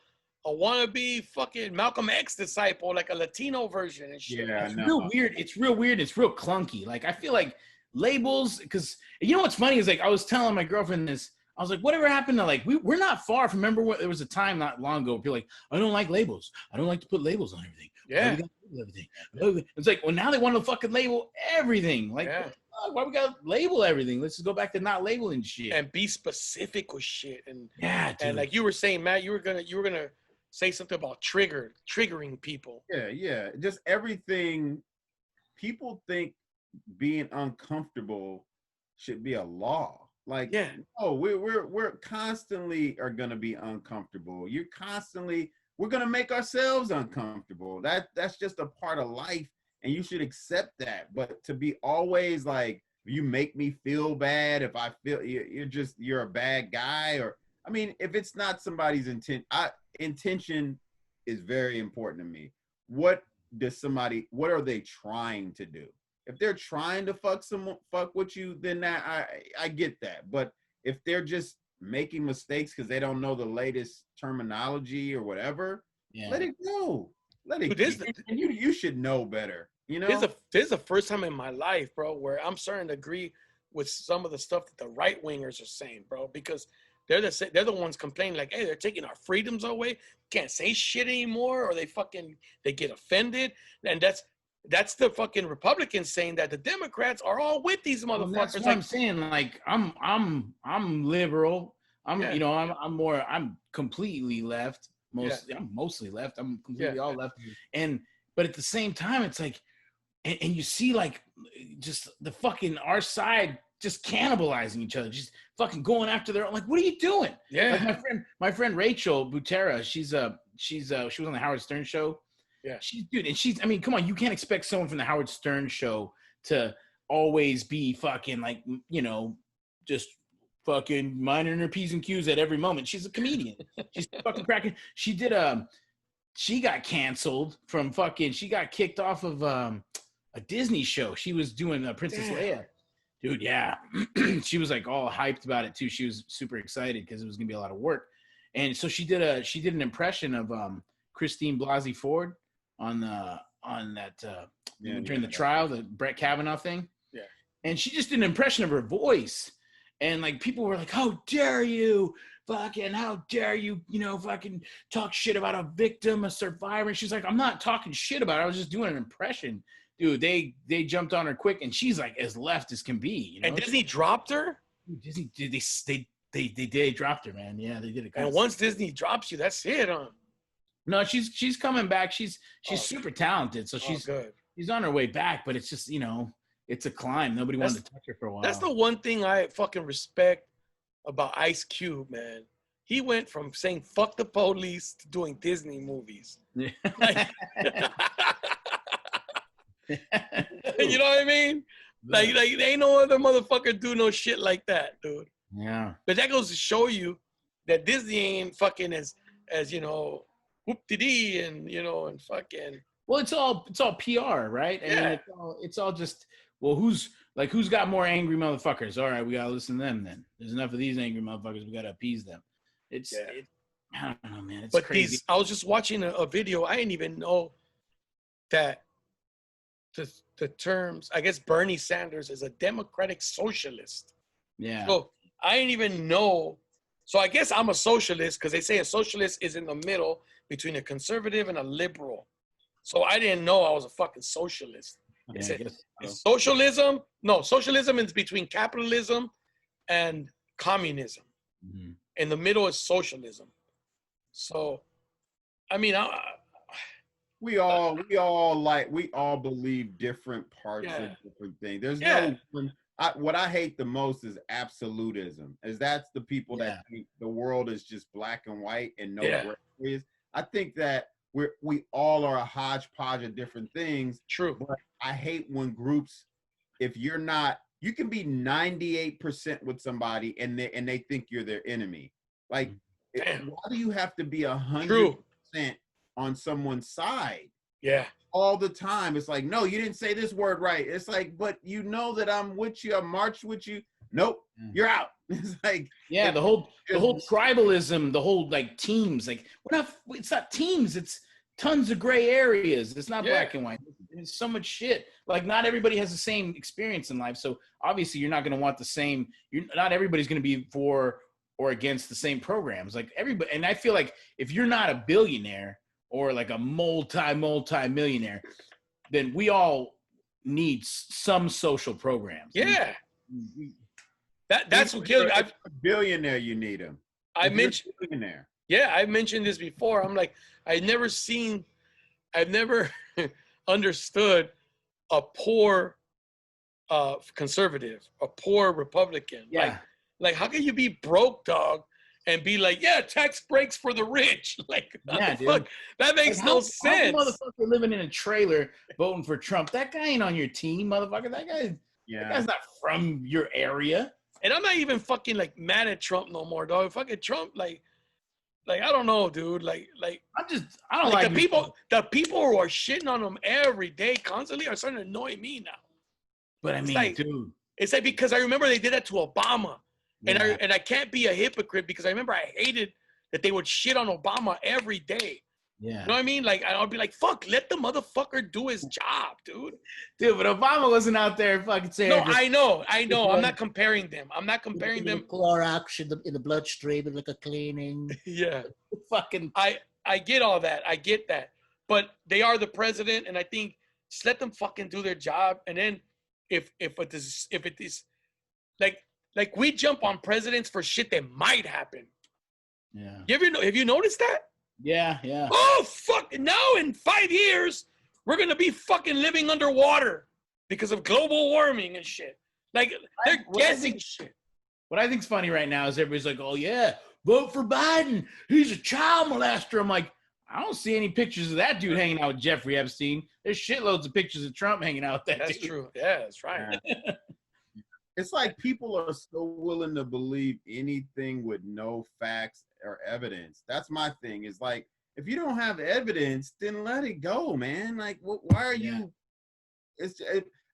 a wannabe fucking Malcolm X disciple, like a Latino version and shit. Yeah, It's no. real weird. It's real weird. It's real clunky. Like, I feel like labels, because you know what's funny is, like, I was telling my girlfriend this. I was like, whatever happened to, like, we're not far from, remember what, there was a time not long ago where people like, I don't like labels. I don't like to put labels on everything. Yeah. Why we gotta label everything? It's like, well, now they want to fucking label everything. Like, Yeah. what the fuck? Why we gotta label everything? Let's just go back to not labeling shit. And be specific with shit. And yeah, dude. And like you were saying, Matt, you were gonna say something about triggering people. Yeah. Just everything. People think being uncomfortable should be a law. Like, no, we're constantly are gonna be uncomfortable. We're gonna make ourselves uncomfortable. That's just a part of life, and you should accept that. But to be always like, you make me feel bad if I feel you're a bad guy, or I mean, if it's not somebody's intention is very important to me. What are they trying to do? If they're trying to fuck with you, then I get that. But if they're just making mistakes because they don't know the latest terminology or whatever, let it go. Let it go. And you should know better. You know, this is the first time in my life, bro, where I'm starting to agree with some of the stuff that the right wingers are saying, bro, because they're the ones complaining like, hey, they're taking our freedoms away. Can't say shit anymore, or they get offended, and that's the fucking Republicans saying that the Democrats are all with these motherfuckers. Well, that's what I'm saying. Like, I'm liberal. I'm completely left. I'm mostly left. I'm completely all left. But at the same time, it's like, and you see, like, just the fucking our side just cannibalizing each other, just fucking going after their own. Like, what are you doing? Yeah. Like my friend Rachel Butera, she was on the Howard Stern show. Yeah. I mean, come on, you can't expect someone from the Howard Stern show to always be fucking, like, you know, just fucking minding her P's and Q's at every moment. She's a comedian. She's fucking cracking. She got canceled from she got kicked off of a Disney show. She was doing Princess Leia. Dude, yeah. She was like all hyped about it too. She was super excited because it was gonna be a lot of work. And so she did an impression of Christine Blasey Ford on that during the trial, the Brett Kavanaugh thing. Yeah. And she just did an impression of her voice. And like people were like, how dare you? Fucking how dare you, fucking talk shit about a victim, a survivor. And she's like, I'm not talking shit about it. I was just doing an impression. Dude, they jumped on her quick, and she's like as left as can be. And Disney dropped her? Disney, they dropped her, man. Yeah, they did it. And once Disney drops you, that's it, huh? No, she's coming back. She's super talented, so she's on her way back. But it's just, it's a climb. Nobody wanted to touch her for a while. That's the one thing I fucking respect about Ice Cube, man. He went from saying fuck the police to doing Disney movies. Yeah. You know what I mean? Like ain't no other motherfucker do no shit like that, dude. Yeah. But that goes to show you that Disney ain't fucking as whoop-de-dee and and fucking. Well, it's all PR, right? I mean, it's all just, well, who's got more angry motherfuckers? All right, we gotta listen to them then. There's enough of these angry motherfuckers. We gotta appease them. I don't know, man. It's crazy. I was just watching a video. I didn't even know that the terms. I guess Bernie Sanders is a democratic socialist. Yeah. So I didn't even know. So I guess I'm a socialist because they say a socialist is in the middle between a conservative and a liberal. So I didn't know I was a fucking socialist. Socialism? No, socialism is between capitalism and communism. Mm-hmm. In the middle is socialism. So, I mean, we all believe different parts of different things. There's no one. What I hate the most is absolutism. That's the people that think the world is just black and white and no gray areas. I think that we all are a hodgepodge of different things. True. But I hate when groups, if you're not, you can be 98% with somebody and they think you're their enemy. Like, why do you have to be 100% on someone's side? Yeah. all the time. It's like, no, you didn't say this word right. It's like, but you know that I'm with you. I marched with you. Nope, you're out. It's like, yeah, the whole tribalism, the whole like teams. Like it's not teams. It's tons of gray areas. It's not black and white. It's so much shit. Like not everybody has the same experience in life. So obviously you're not going to want the same. Not everybody's going to be for or against the same programs. Like everybody. And I feel like if you're not a billionaire or like a multi-millionaire, then we all need some social programs. Yeah. That's what killed me. A billionaire, you need him. I mentioned billionaire. Yeah, I mentioned this before. I'm like, I've never understood a poor conservative, a poor Republican. Yeah. Like how can you be broke, dog, and be like, yeah, tax breaks for the rich? Like, yeah, dude. Fuck? That makes no sense. Motherfucker living in a trailer voting for Trump. That guy ain't on your team, motherfucker. That guy's not from your area. And I'm not even fucking like mad at Trump no more, dog. Fucking Trump, like I don't know, dude. Like I don't like the people who are shitting on him every day, constantly, are starting to annoy me now. But I mean, dude, it's like because I remember they did that to Obama, and I can't be a hypocrite because I remember I hated that they would shit on Obama every day. Yeah. You know what I mean? Like, I'll be like, fuck, let the motherfucker do his job, dude. Dude, but Obama wasn't out there fucking saying. No, I know. I'm not comparing them. I'm not comparing them. Clorox in the bloodstream and like a cleaning. Yeah. Fucking. I get all that. I get that. But they are the president, and I think just let them fucking do their job. And then if it is like we jump on presidents for shit that might happen. Yeah. Have you noticed that? Yeah. Oh, fuck. Now in 5 years, we're going to be fucking living underwater because of global warming and shit. Like, they're guessing shit. What I think's funny right now is everybody's like, oh, yeah, vote for Biden. He's a child molester. I'm like, I don't see any pictures of that dude hanging out with Jeffrey Epstein. There's shitloads of pictures of Trump hanging out with that dude. That's true. Yeah, that's right. It's like people are so willing to believe anything with no facts or evidence. That's my thing. Is like, if you don't have evidence, then let it go, man. Like, why are you?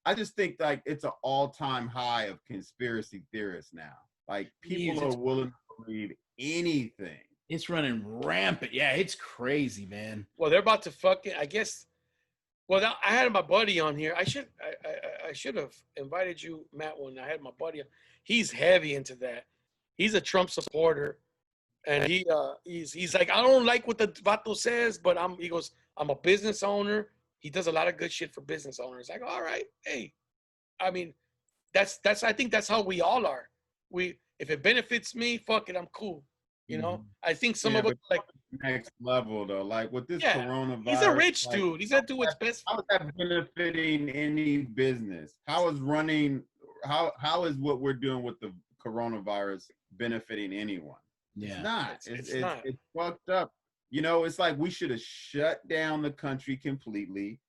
I just think like it's an all-time high of conspiracy theorists now. Like people are willing to believe anything. It's running rampant. Yeah, it's crazy, man. Well, they're about to fucking. I guess. Well, I had my buddy on here. I should have invited you, Matt, when I had my buddy on. He's heavy into that. He's a Trump supporter, and he's like, I don't like what the Vato says, but he goes, I'm a business owner. He does a lot of good shit for business owners. I go, all right, hey, I mean, that's I think that's how we all are. If it benefits me, fuck it, I'm cool. You know, I think some of it like next level though, like with this coronavirus. He's a rich dude. He's gonna do what's best. How is that benefiting any business? How is what we're doing with the coronavirus benefiting anyone? Yeah, it's not. It's not. It's fucked up. You know, it's like we should have shut down the country completely.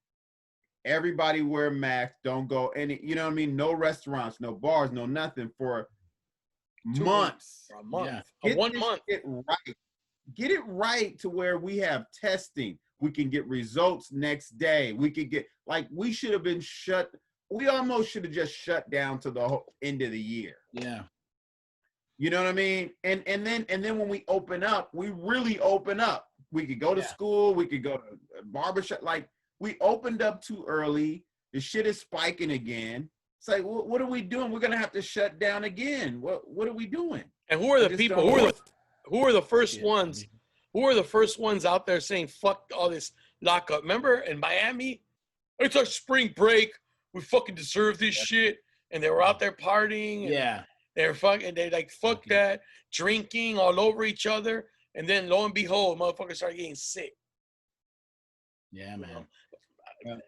Everybody wear masks. Don't go any. You know what I mean? No restaurants, no bars, no nothing for months. For a month. Yeah. 1 month. Get it right to where we have testing. We can get results next day. We could get we should have been shut. We almost should have just shut down to the whole end of the year. Yeah. You know what I mean? And then when we open up, we really open up. We could go to school. We could go to a barbershop. Like we opened up too early. The shit is spiking again. It's like, what are we doing? We're gonna have to shut down again. What are we doing? And who are the people? Who are the first ones? Who are the first ones out there saying fuck all this lockup? Remember in Miami, it's our spring break. We fucking deserve this shit, and they were out there partying. And they're fucking. They like fuck that, drinking all over each other, and then lo and behold, motherfuckers started getting sick. Yeah, man.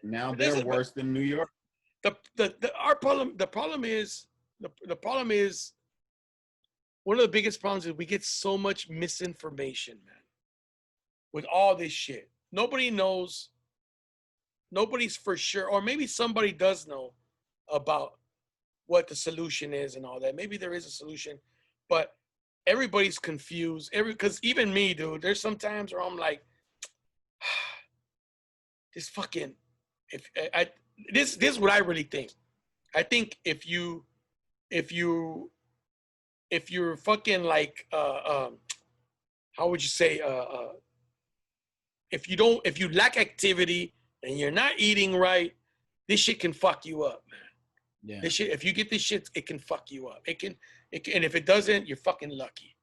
Now they're worse than New York. The problem is one of the biggest problems is we get so much misinformation, man. With all this shit, nobody knows. Nobody's for sure, or maybe somebody does know about what the solution is and all that. Maybe there is a solution, but everybody's confused. Because even me, dude, there's some times where I'm like, this fucking if this is what I really think. I think if you're fucking like how would you say if you lack activity and you're not eating right, this shit can fuck you up, man. Yeah. This shit, if you get this shit, it can fuck you up. It can, and if it doesn't, you're fucking lucky.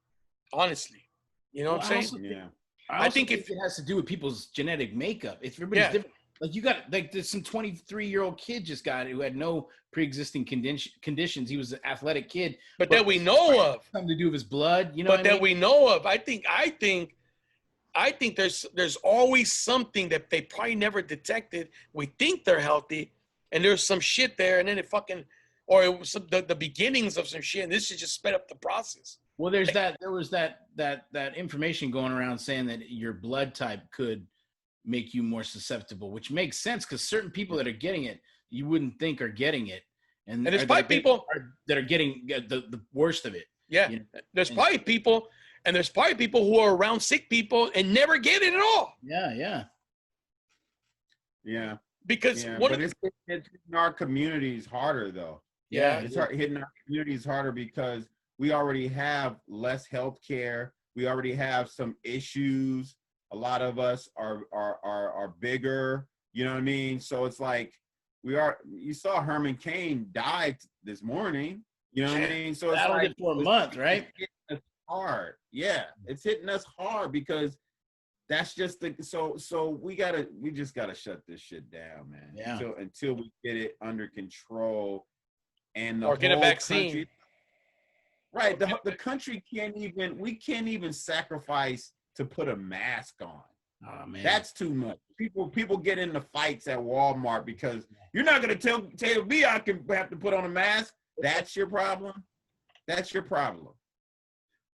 Honestly, you know what I'm saying? Yeah. I think if it has to do with people's genetic makeup. It's everybody's different. Like you got like there's some 23-year-old kid just got it who had no pre-existing conditions. He was an athletic kid, but that we know of. Something to do with his blood, you know. But that we know of. I think there's always something that they probably never detected. We think they're healthy, and there's some shit there, and then it fucking, or it was the beginnings of some shit, and this should just sped up the process. Well, there was that information going around saying that your blood type could make you more susceptible, which makes sense because certain people that are getting it, you wouldn't think are getting it, and there's probably people that are getting the worst of it. Yeah, you know? There's probably people who are around sick people and never get it at all. Yeah. Because but it's hitting our communities harder though. Yeah, it's hitting our communities harder because we already have less health care. We already have some issues. A lot of us are bigger. You know what I mean? So it's like you saw Herman Cain died this morning. You know what I mean? So it's like for a month, right? It's hitting us hard. Yeah, it's hitting us hard because that's just so we just gotta shut this shit down, man. Yeah. Until we get it under control and or get a vaccine. Country, right. The country we can't even sacrifice to put a mask on. Oh man. That's too much. People get into fights at Walmart because you're not gonna tell me I can have to put on a mask. That's your problem. That's your problem.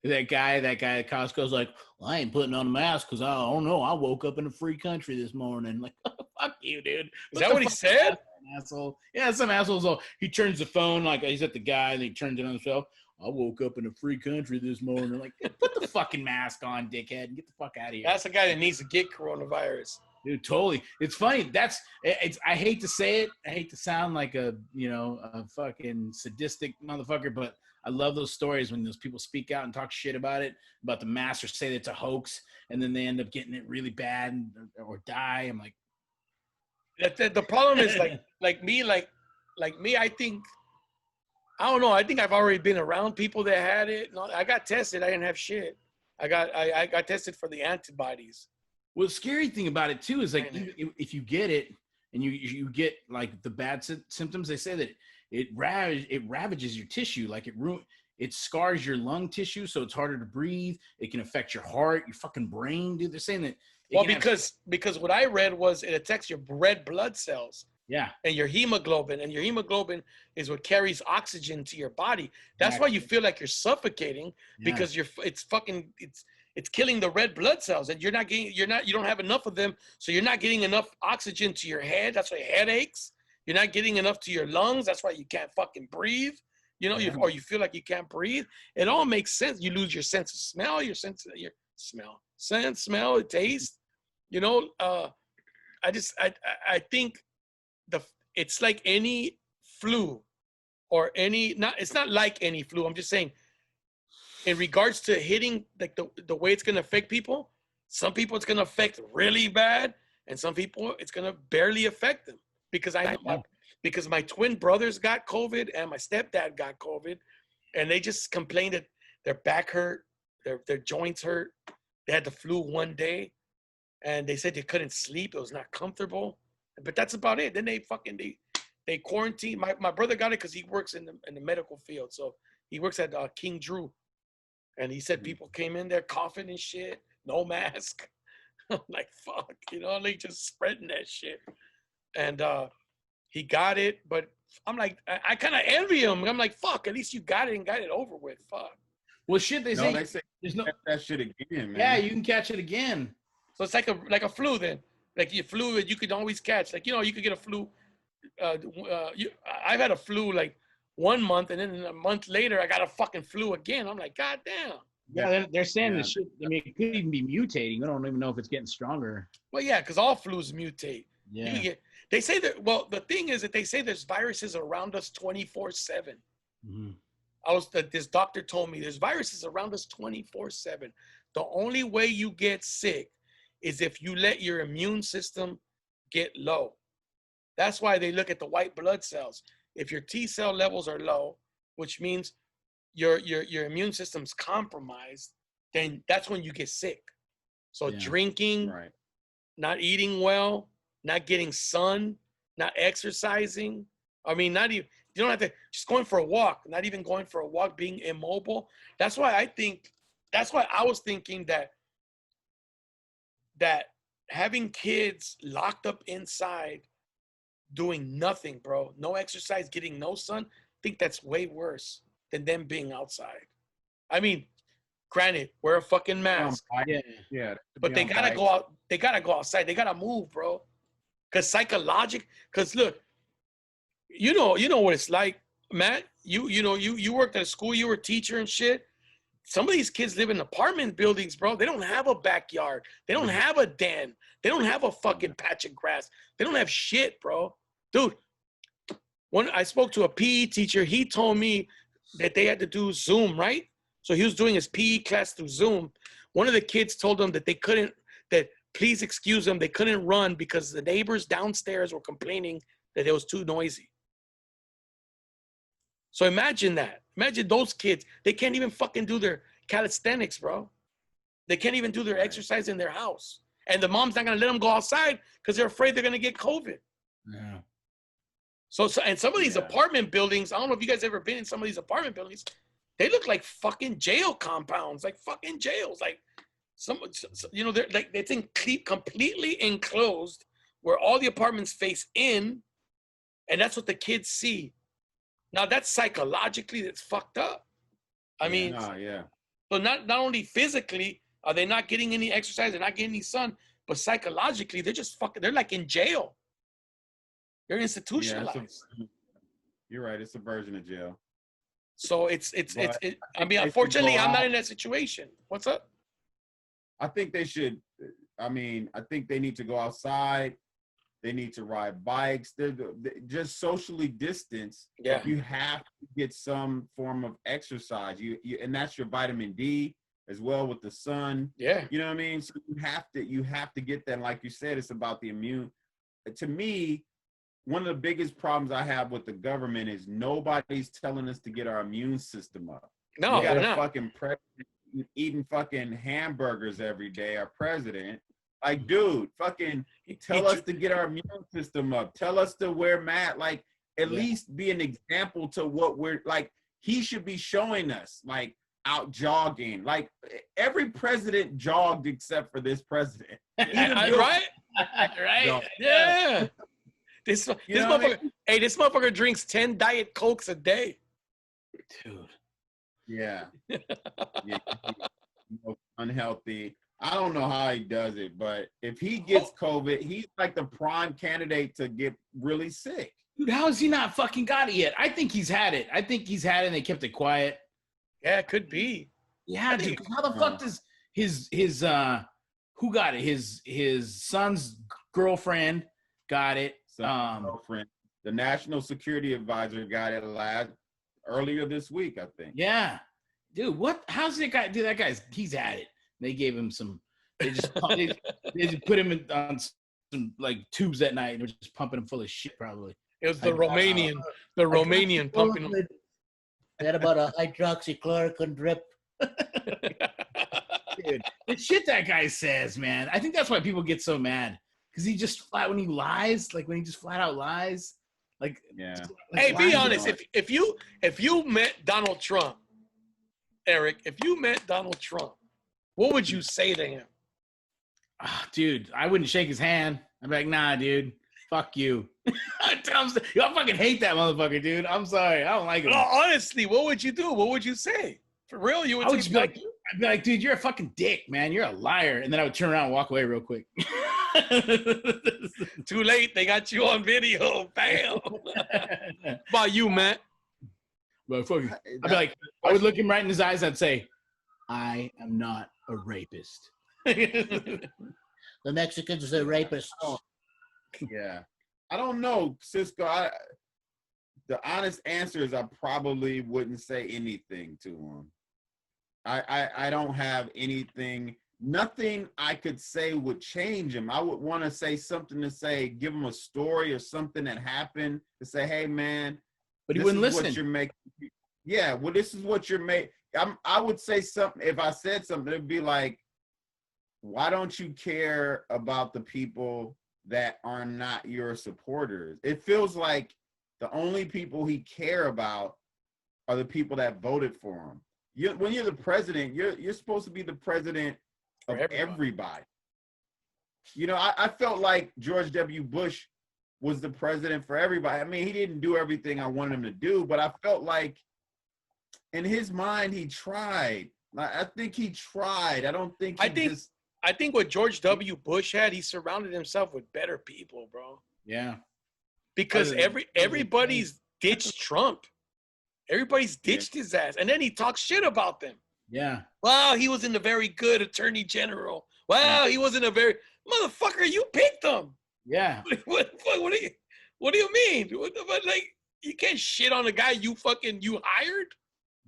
That guy at Costco's like, well, I ain't putting on a mask because I don't know. I woke up in a free country this morning. Like, fuck you, dude. Is that what he said? Asshole. Yeah, some assholes. He turns the phone like he's at the guy and he turns it on himself. I woke up in a free country this morning. Like, put the fucking mask on, dickhead, and get the fuck out of here. That's the guy that needs to get coronavirus. Dude, totally. It's funny. I hate to say it. I hate to sound like a fucking sadistic motherfucker, but I love those stories when those people speak out and talk shit about the mask or say that it's a hoax, and then they end up getting it really bad or die. I'm like, the problem is like me. I think, I don't know. I think I've already been around people that had it. No, I got tested. I didn't have shit. I got tested for the antibodies. Well, the scary thing about it too is like if you get it and you get like the bad symptoms, they say that it ravages your tissue, like it scars your lung tissue, so it's harder to breathe. It can affect your heart, your fucking brain, dude. They're saying that. Well, because what I read was it attacks your red blood cells. Yeah. And your hemoglobin is what carries oxygen to your body. That's why you feel like you're suffocating because it's killing the red blood cells, and you don't have enough of them, so you're not getting enough oxygen to your head. That's why your head aches. You're not getting enough to your lungs. That's why you can't fucking breathe. You know, or you feel like you can't breathe. It all makes sense. You lose your sense of smell, your smell, taste. You know, I think it's like any flu or it's not like any flu. I'm just saying, in regards to hitting like the way it's going to affect people, some people it's going to affect really bad, and some people it's going to barely affect them. Because because my twin brothers got COVID and my stepdad got COVID, and they just complained that their back hurt, their joints hurt. They had the flu one day, and they said they couldn't sleep. It was not comfortable, but that's about it. Then they quarantined. My brother got it because he works in the medical field, so he works at King Drew, and he said people came in there coughing and shit, no mask. I'm like, fuck, they just spreading that shit. And he got it, but I'm like, I kind of envy him. I'm like, fuck, at least you got it and got it over with. Fuck. Well, shit, they say there's no that shit again, man. Yeah, you can catch it again. So it's like a flu then. Like your flu, you could always catch. Like, you could get a flu. I've had a flu like 1 month, and then a month later, I got a fucking flu again. I'm like, God damn. Yeah, they're saying this shit. I mean, it could even be mutating. I don't even know if it's getting stronger. Well, yeah, because all flus mutate. Yeah. They say that. Well, the thing is that they say there's viruses around us 24/7. This doctor told me there's viruses around us 24/7. The only way you get sick is if you let your immune system get low. That's why they look at the white blood cells. If your T cell levels are low, which means your immune system's compromised, then that's when you get sick. So drinking, Right. not eating well, not getting sun, not exercising. I mean, not even, you don't have to, just going for a walk, not even going for a walk, being immobile. That's why I was thinking that having kids locked up inside doing nothing, bro, no exercise, getting no sun, I think that's way worse than them being outside. I mean, granted, wear a fucking mask. Yeah. But they gotta go out. They gotta go outside. They gotta move, bro. Cause cause look, you know what it's like, Matt. You worked at a school. You were a teacher and shit. Some of these kids live in apartment buildings, bro. They don't have a backyard. They don't have a den. They don't have a fucking patch of grass. They don't have shit, bro. Dude, when I spoke to a PE teacher, he told me that they had to do Zoom, right? So he was doing his PE class through Zoom. One of the kids told him that please excuse them, they couldn't run because the neighbors downstairs were complaining that it was too noisy. So imagine that. Imagine those kids. They can't even fucking do their calisthenics, bro. They can't even do their exercise in their house. And the mom's not going to let them go outside because they're afraid they're going to get COVID. Yeah. So and some of these apartment buildings, I don't know if you guys ever been in some of these apartment buildings, they look like fucking jail compounds, like fucking jails. Like they're like, it's completely enclosed where all the apartments face in, and that's what the kids see. Now that's psychologically, that's fucked up. I mean, so not only physically are they not getting any exercise, they're not getting any sun, but psychologically they're just fucking, they're like in jail. They're institutionalized. You're right. It's a version of jail. So I mean, unfortunately, I'm not in that situation. What's up? I think they should. I mean, I think they need to go outside. They need to ride bikes. They're just socially distanced. Yeah. You have to get some form of exercise. You and that's your vitamin D as well with the sun. Yeah. You know what I mean? So you have to get that. Like you said, it's about the immune. To me, one of the biggest problems I have with the government is nobody's telling us to get our immune system up. No, we got they're a not. fucking president eating fucking hamburgers every day. Our president, like, dude, fucking tell us to get our immune system up. Tell us to wear masks. Like, at least be an example to what we're like. He should be showing us, like, out jogging. Like, every president jogged except for this president. Right? Right? Yeah. This motherfucker, this motherfucker drinks 10 Diet Cokes a day. Dude. Yeah. Unhealthy. I don't know how he does it, but if he gets COVID, he's like the prime candidate to get really sick. Dude, how has he not fucking got it yet? I think he's had it. And they kept it quiet. Yeah, it could be. Yeah, dude. How the fuck does his who got it? His son's girlfriend got it. Girlfriend. The National Security Advisor got it earlier this week, I think. Yeah, dude. What? How's that guy? Dude, he's at it. They gave him some. They just put him on some like tubes at night and were just pumping him full of shit. Probably it was the Romanian pumping him. They had about a hydroxychloroquine drip. Dude, the shit that guy says, man. I think that's why people get so mad. Because he just when he lies, like when he just flat out lies, like hey, be honest. If you met Donald Trump, Eric, if you met Donald Trump, what would you say to him? Dude, I wouldn't shake his hand. I'd be like, nah, dude, fuck you. I fucking hate that motherfucker, dude. I'm sorry, I don't like him. No, honestly, what would you do? What would you say? For real, you would. I would just be like, I'd be like, dude, you're a fucking dick, man. You're a liar. And then I would turn around and walk away real quick. Too late. They got you on video. Bam. About you, Matt? But I'd be like, I would look him right in his eyes. I'd say, I am not a rapist. The Mexicans are rapists. Yeah. I don't know, Cisco. The honest answer is I probably wouldn't say anything to him. I don't have anything. Nothing I could say would change him. I would want to say something to say, give him a story or something that happened to say, hey man, but he wouldn't listen. What you're making. Yeah, well, this is what you're making. I would say something. If I said something, it'd be like, why don't you care about the people that are not your supporters? It feels like the only people he care about are the people that voted for him. When you're the president, you're supposed to be the president of everybody. You know, I felt like George W. Bush was the president for everybody. I mean, he didn't do everything I wanted him to do, but I felt like in his mind, he tried. I think he tried. I don't think I think what George W. Bush had, he surrounded himself with better people, bro. Yeah. Because everybody's ditched Trump. Everybody's ditched his ass. And then he talks shit about them. Yeah. Well, he wasn't a very good attorney general. Well, he wasn't a very motherfucker. You picked him. Yeah. What do you mean? Like, you can't shit on a guy you hired.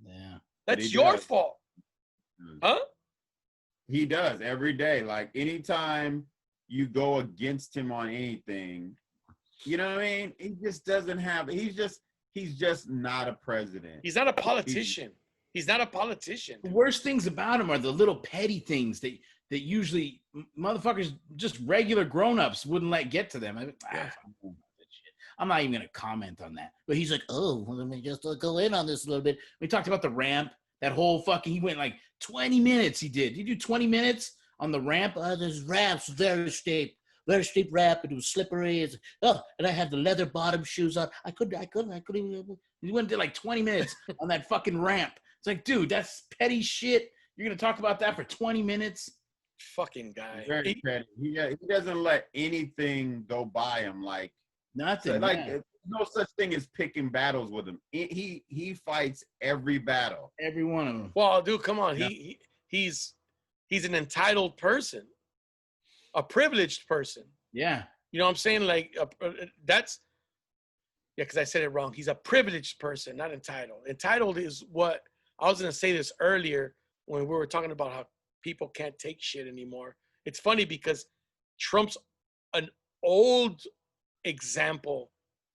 Yeah. That's your fault. Huh? He does every day. Like anytime you go against him on anything, you know what I mean? He just doesn't have. He's just not a president. He's not a politician. He's not a politician. The worst things about him are the little petty things that usually motherfuckers, just regular grown-ups, wouldn't let get to them. I'm not even going to comment on that. But he's like, oh, let me just go in on this a little bit. We talked about the ramp. That whole he went like 20 minutes he did. You do 20 minutes on the ramp? This ramp's very steep ramp. It was slippery. And I had the leather bottom shoes on. I couldn't even. He went to like 20 minutes on that fucking ramp. It's like, dude, that's petty shit. You're going to talk about that for 20 minutes? Fucking guy. Very petty. He doesn't let anything go by him. Like, nothing. Like, no such thing as picking battles with him. He fights every battle. Every one of them. Well, dude, come on. Yeah. He's an entitled person. A privileged person. Yeah. You know what I'm saying? Like, because I said it wrong. He's a privileged person, not entitled. Entitled is what, I was going to say this earlier when we were talking about how people can't take shit anymore. It's funny because Trump's an old example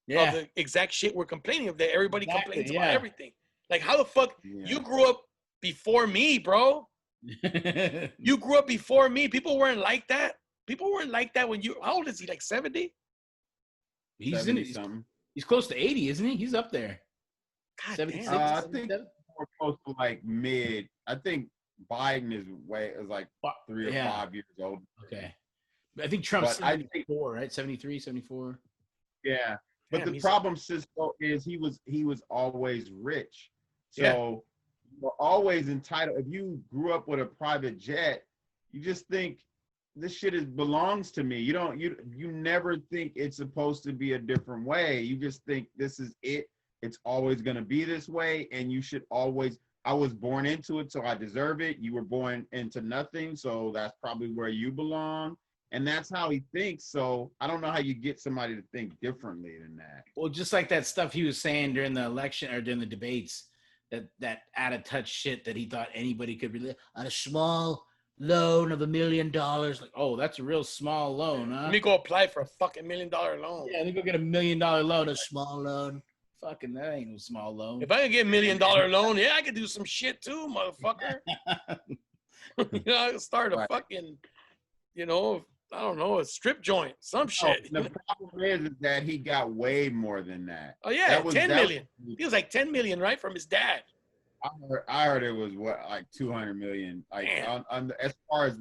of the exact shit we're complaining of, that everybody complains about everything. Like, how the fuck you grew up before me, bro? You grew up before me. People weren't like that. People weren't like that when you. How old is he? Like 70? He's he's close to 80, isn't he? He's up there. God 76, damn. I think more close to like mid. I think Biden is like 3 or 5 years old. Okay. I think Trump's 74, right? 73, 74. Yeah. But the problem, Cisco, is he was always rich. So you're always entitled. If you grew up with a private jet, you just think this shit belongs to me. You never think it's supposed to be a different way. You just think this is it. It's always gonna be this way. And you should always, I was born into it, so I deserve it. You were born into nothing, so that's probably where you belong. And that's how he thinks. So I don't know how you get somebody to think differently than that. Well, just like that stuff he was saying during the election or during the debates, that out of touch shit that he thought anybody could really on a small loan of $1 million. Like, oh, that's a real small loan, huh? Let me go apply for a fucking $1 million loan. Yeah, let me go get $1 million loan. A small loan. Fucking, that ain't no small loan. If I can get $1 million loan, I could do some shit too, motherfucker. Start a fucking, I don't know, a strip joint, some shit. The problem is that he got way more than that. Oh yeah, 10 million. He was like 10 million, right, from his dad. I heard it was like 200 million. Like as far as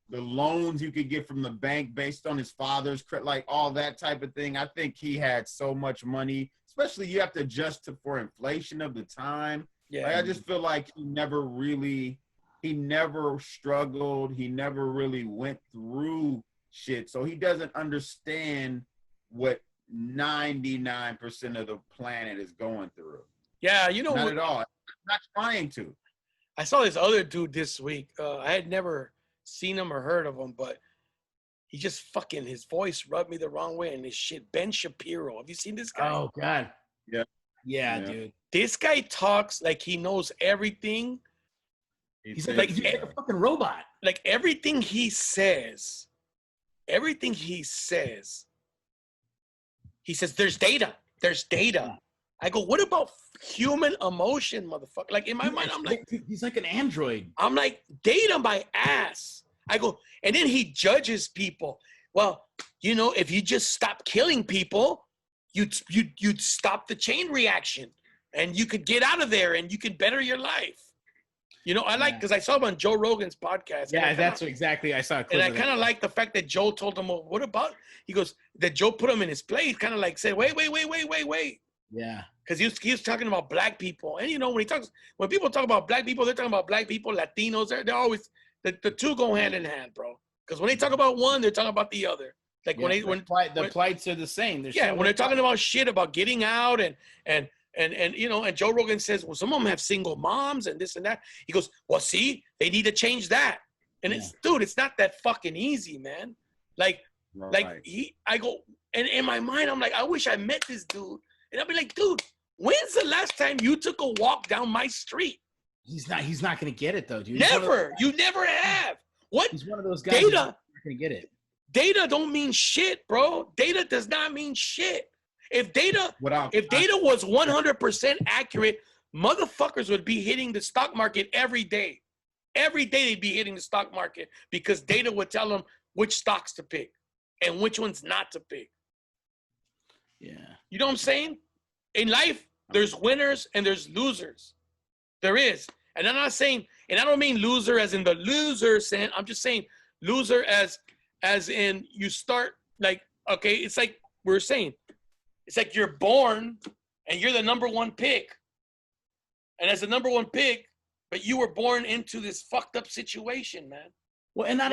the loans you could get from the bank based on his father's credit, like all that type of thing. I think he had so much money, especially you have to adjust for inflation of the time. Yeah, like, I just feel like he never struggled. He never really went through shit. So he doesn't understand what 99% of the planet is going through. Yeah, not at all. I'm not trying to. I saw this other dude this week. I had never seen him or heard of him, but he just fucking, his voice rubbed me the wrong way and this shit. Ben Shapiro. Have you seen this guy? Oh God. Yeah. Yeah, dude. This guy talks like he knows everything. He's like a fucking robot. Like everything he says, he says, there's data. There's data. I go, what about human emotion, motherfucker? Like in my mind, I'm like, he's like an android. I'm like, data my ass. I go, and then he judges people. Well, you know, if you just stop killing people, you'd stop the chain reaction and you could get out of there and you could better your life. You know, I like, because I saw him on Joe Rogan's podcast. Yeah, that's exactly, I saw a clip and I kind of like the fact that Joe told him, well, what about, he goes, that Joe put him in his place, kind of like said, wait. Yeah. Because he was talking about black people. And, you know, when people talk about black people, they're talking about black people, Latinos, they're always, the two go hand in hand, bro. Because when they talk about one, they're talking about the other. Like the plights are the same. When they're talking about shit about getting out and you know, and Joe Rogan says, well, some of them have single moms and this and that. He goes, well, see, they need to change that. And it's not that fucking easy, man. I go, and in my mind, I'm like, I wish I met this dude. And I'll be like, dude, when's the last time you took a walk down my street? He's not gonna get it though, dude. Never. You never have. What? He's one of those guys. Data. Not gonna get it. Data don't mean shit, bro. Data does not mean shit. If data was 100% accurate, motherfuckers would be hitting the stock market every day. Every day they'd be hitting the stock market because data would tell them which stocks to pick and which ones not to pick. Yeah. You know what I'm saying? In life, there's winners and there's losers. There is. And I'm not saying, and I don't mean loser as in the loser sense. I'm just saying loser as in you start like, okay, it's like we were saying, it's like you're born and you're the number one pick. And as the number one pick, but you were born into this fucked up situation, man. Well, and not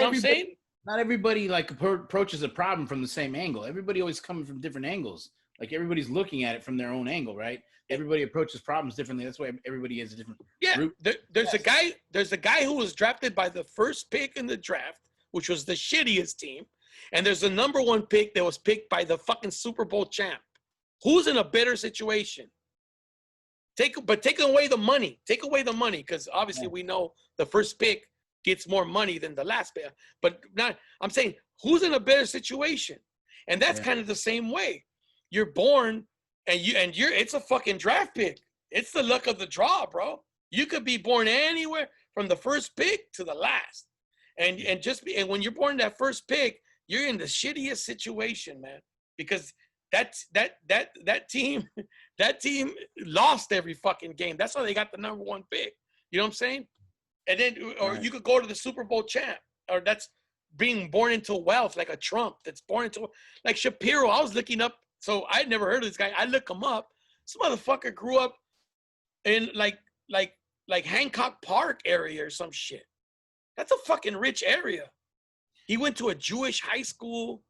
everybody like approaches a problem from the same angle. Everybody always coming from different angles. Like everybody's looking at it from their own angle, right? Everybody approaches problems differently. That's why everybody has a different route. There's a guy who was drafted by the first pick in the draft, which was the shittiest team. And there's a number one pick that was picked by the fucking Super Bowl champ. Who's in a better situation? Take away the money. Take away the money, because obviously we know the first pick gets more money than the last pick. But I'm saying, who's in a better situation? And that's kind of the same way. You're born and it's a fucking draft pick. It's the luck of the draw, bro. You could be born anywhere from the first pick to the last. And when you're born that first pick, you're in the shittiest situation, man. Because that team lost every fucking game. That's why they got the number one pick. You know what I'm saying? And then, you could go to the Super Bowl champ, or that's being born into wealth, like a Trump that's born into, like Shapiro. I was looking up, so I'd never heard of this guy. I look him up. This motherfucker grew up in like Hancock Park area or some shit. That's a fucking rich area. He went to a Jewish high school.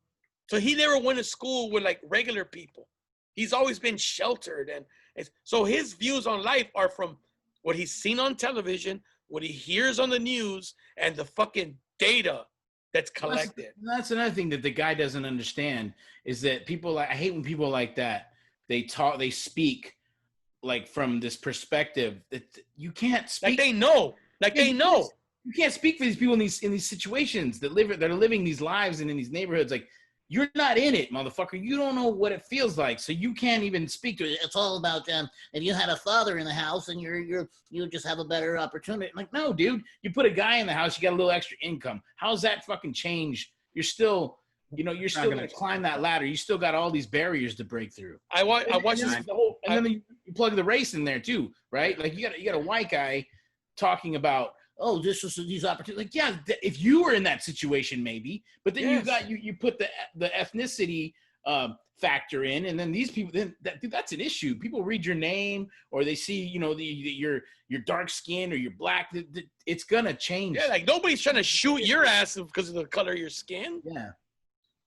So he never went to school with like regular people. He's always been sheltered. And so his views on life are from what he's seen on television, what he hears on the news, and the fucking data that's collected. That's another thing that the guy doesn't understand is that I hate when people like that, they speak like from this perspective that you can't speak. Like they know. You can't speak for these people in these situations that are living these lives and in these neighborhoods. Like, you're not in it, motherfucker. You don't know what it feels like, so you can't even speak to it. It's all about if you had a father in the house and you just have a better opportunity. Like, no, dude. You put a guy in the house, you got a little extra income. How's that fucking change? You're still gonna climb that ladder. You still got all these barriers to break through. I watched this. And then you plug the race in there too, right? Like you got a white guy talking about, oh, these opportunities. Like, yeah, if you were in that situation, maybe. But then you put the ethnicity factor in, and then these people, that's an issue. People read your name, or they see, your dark skin or your black. It's gonna change. Yeah, like nobody's trying to shoot your ass because of the color of your skin. Yeah,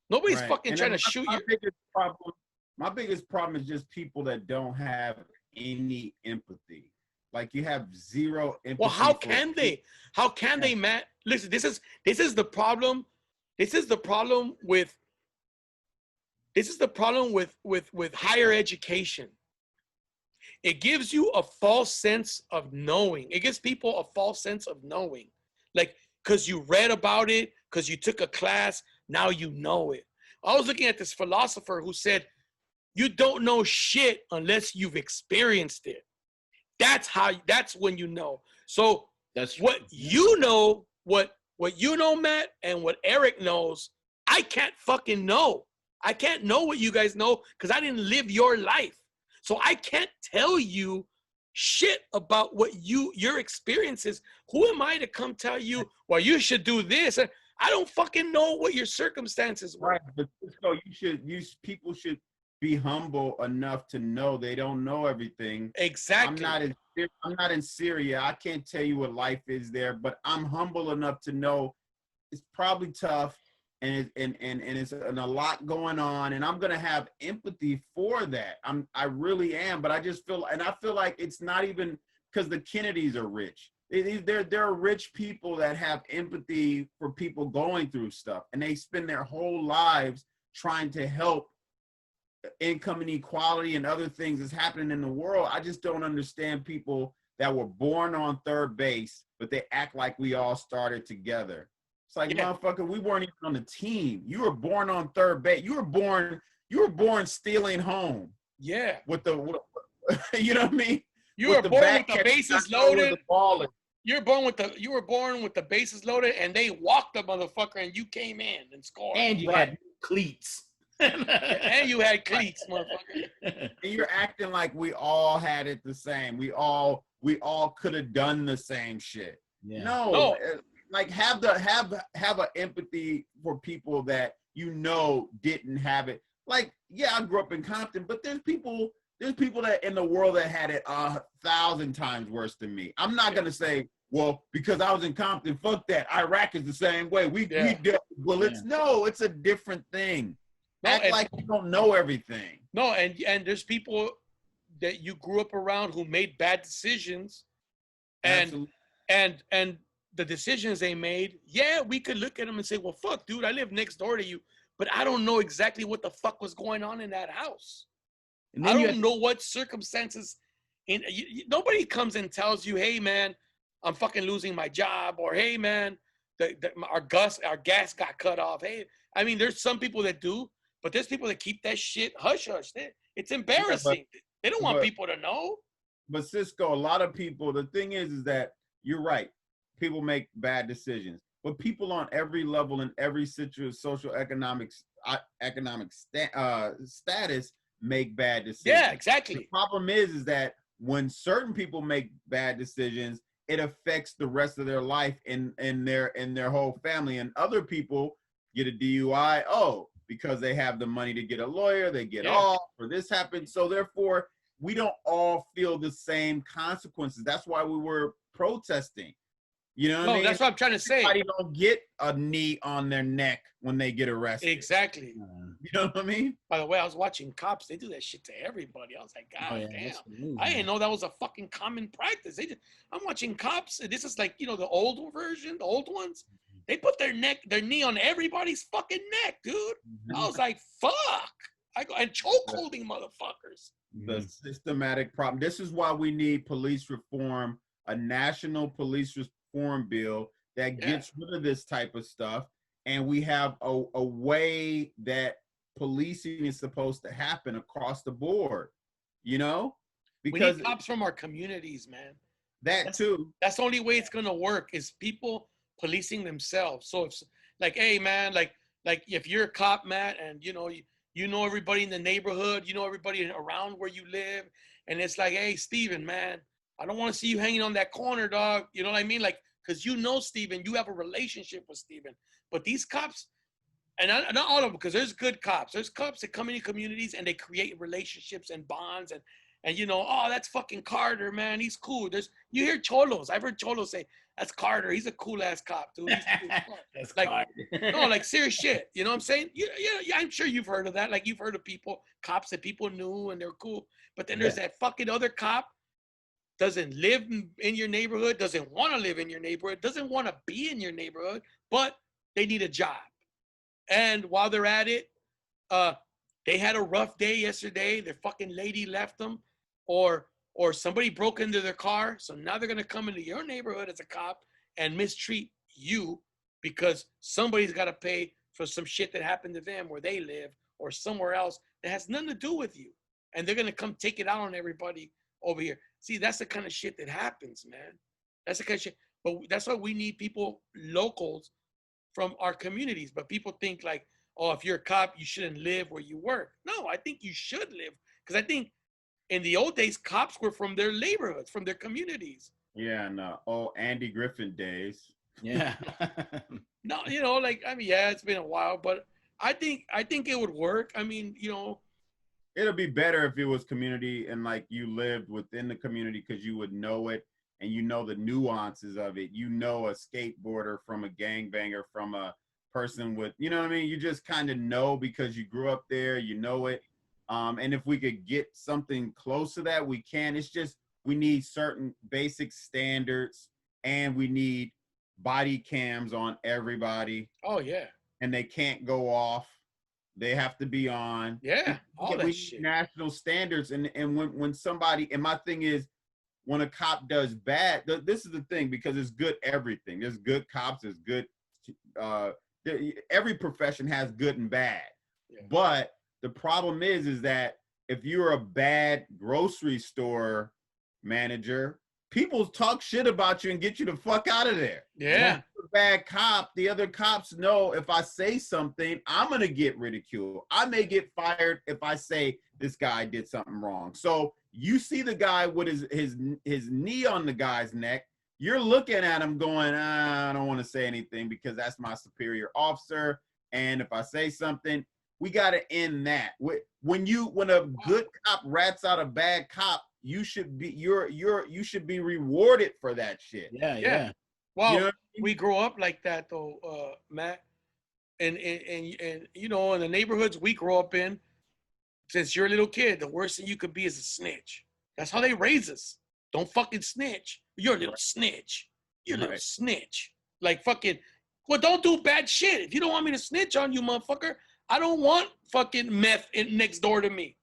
nobody's fucking trying to shoot you. My biggest problem is just people that don't have any empathy. Like, you have zero empathy. Well, how can they? How can they, Matt? Listen, this is the problem. This is the problem with higher education. It gives you a false sense of knowing. It gives people a false sense of knowing. Like, because you read about it, because you took a class, now you know it. I was looking at this philosopher who said, you don't know shit unless you've experienced it. That's when you know. So That's what you know, what you know, Matt, and what Eric knows, I can't fucking know. I can't know what you guys know because I didn't live your life. So I can't tell you shit about what your experiences. Who am I to come tell you, well, you should do this? I don't fucking know what your circumstances were. Right, but Cisco, people should be humble enough to know they don't know everything. Exactly. I'm not in Syria. I can't tell you what life is there, but I'm humble enough to know it's probably tough and it's a lot going on, and I'm gonna have empathy for that. I really am, but I feel like it's not even because the Kennedys are rich. There are rich people that have empathy for people going through stuff, and they spend their whole lives trying to help income inequality and other things that's happening in the world. I just don't understand people that were born on third base, but they act like we all started together. It's like, motherfucker, we weren't even on the team. You were born on third base. You were born stealing home. Yeah. You know what I mean? You were born with the bases loaded. You were born with the bases loaded, and they walked the motherfucker, and you came in and scored. And you had cleats. And you had cleats, motherfucker. And you're acting like we all had it the same. We all could have done the same shit. Yeah. No. Like have a empathy for people that didn't have it. Like, yeah, I grew up in Compton, but there's people that in the world that had it 1,000 times worse than me. I'm not gonna say, well, because I was in Compton, fuck that. Iraq is the same way. It's a different thing. Act like you don't know everything. No, and there's people that you grew up around who made bad decisions, and the decisions they made, we could look at them and say, well, fuck, dude, I live next door to you, but I don't know exactly what the fuck was going on in that house. And I don't know what circumstances. Nobody comes and tells you, hey, man, I'm fucking losing my job, or hey, man, our gas got cut off. Hey, I mean, there's some people that do, but there's people that keep that shit hush hush. It's embarrassing. They don't want people to know. But Cisco, a lot of people, the thing is that you're right. People make bad decisions, but people on every level in every social economic status make bad decisions. Yeah, exactly. The problem is that when certain people make bad decisions, it affects the rest of their life and their whole family. And other people get a DUI, because they have the money to get a lawyer, they get off, or this happens. So therefore, we don't all feel the same consequences. That's why we were protesting. You know what I mean? That's what I'm trying to say. Everybody don't get a knee on their neck when they get arrested. Exactly. You know what I mean? By the way, I was watching Cops. They do that shit to everybody. I was like, God damn. I didn't know that was a fucking common practice. I'm watching Cops. This is like, the old version, the old ones. They put their knee on everybody's fucking neck, dude. I was like, fuck. And chokeholding motherfuckers. The systematic problem. This is why we need police reform, a national police reform bill that gets rid of this type of stuff, and we have a way that policing is supposed to happen across the board, because we need cops from our communities, man. That's the only way it's gonna work is people policing themselves. So if like, hey man, like if you're a cop, Matt, and you know everybody in the neighborhood, everybody around where you live, and it's like, hey Steven, man, I don't want to see you hanging on that corner, dog. You know what I mean? Like, because Steven, you have a relationship with Steven. But these cops, and not all of them, because there's good cops. There's cops that come into communities and they create relationships and bonds and that's fucking Carter, man. He's cool. You hear cholos. I've heard cholos say, that's Carter. He's a cool ass cop, dude. He's cool. That's like, Carter. No, like serious shit. You know what I'm saying? Yeah, I'm sure you've heard of that. Like you've heard of cops that people knew and they're cool. But then there's that fucking other cop doesn't live in your neighborhood, doesn't want to live in your neighborhood, doesn't want to be in your neighborhood, but they need a job. And while they're at it, they had a rough day yesterday. Their fucking lady left them, or somebody broke into their car. So now they're gonna come into your neighborhood as a cop and mistreat you because somebody's got to pay for some shit that happened to them where they live or somewhere else that has nothing to do with you. And they're gonna come take it out on everybody over here. See, that's the kind of shit that happens, man. That's the kind of shit. But that's why we need people, locals from our communities. But people think like, oh, if you're a cop, you shouldn't live where you work. No, I think you should live. Because I think in the old days, cops were from their neighborhoods, from their communities. Yeah, and Andy Griffin days. Yeah. No, you know, like, I mean, yeah, it's been a while, but I think it would work. I mean, you know, It'll be better if it was community and like you lived within the community because you would know it and you know the nuances of it. You know a skateboarder from a gangbanger, from a person with, you know what I mean? You just kind of know because you grew up there, you know it. And if we could get something close to that, we can. It's just we need certain basic standards and we need body cams on everybody. oh, yeah. And they can't go off. They have to be on. Yeah, all that We shit. need national standards. And when somebody, and my thing is, when a cop does bad, this is the thing, because it's good everything. There's good cops, there's good, every profession has good and bad. Yeah. But the problem is that if you're a bad grocery store manager, people talk shit about you and get you the fuck out of there. Yeah. If you're a bad cop, the other cops know if I say something, I'm going to get ridiculed. I may get fired if I say this guy did something wrong. So you see the guy with his knee on the guy's neck. You're looking at him going, I don't want to say anything because that's my superior officer. And if I say something, we got to end that. When a good cop rats out a bad cop, you should be you should be rewarded for that shit. Yeah. Well, You know what I mean? we grow up like that though, Matt. And you know, in the neighborhoods we grow up in, since you're a little kid, the worst thing you could be is a snitch. That's how they raise us. Don't fucking snitch. You're a little snitch. You're a little snitch. Like fucking, well, don't do bad shit. If you don't want me to snitch on you, motherfucker, I don't want fucking meth next door to me.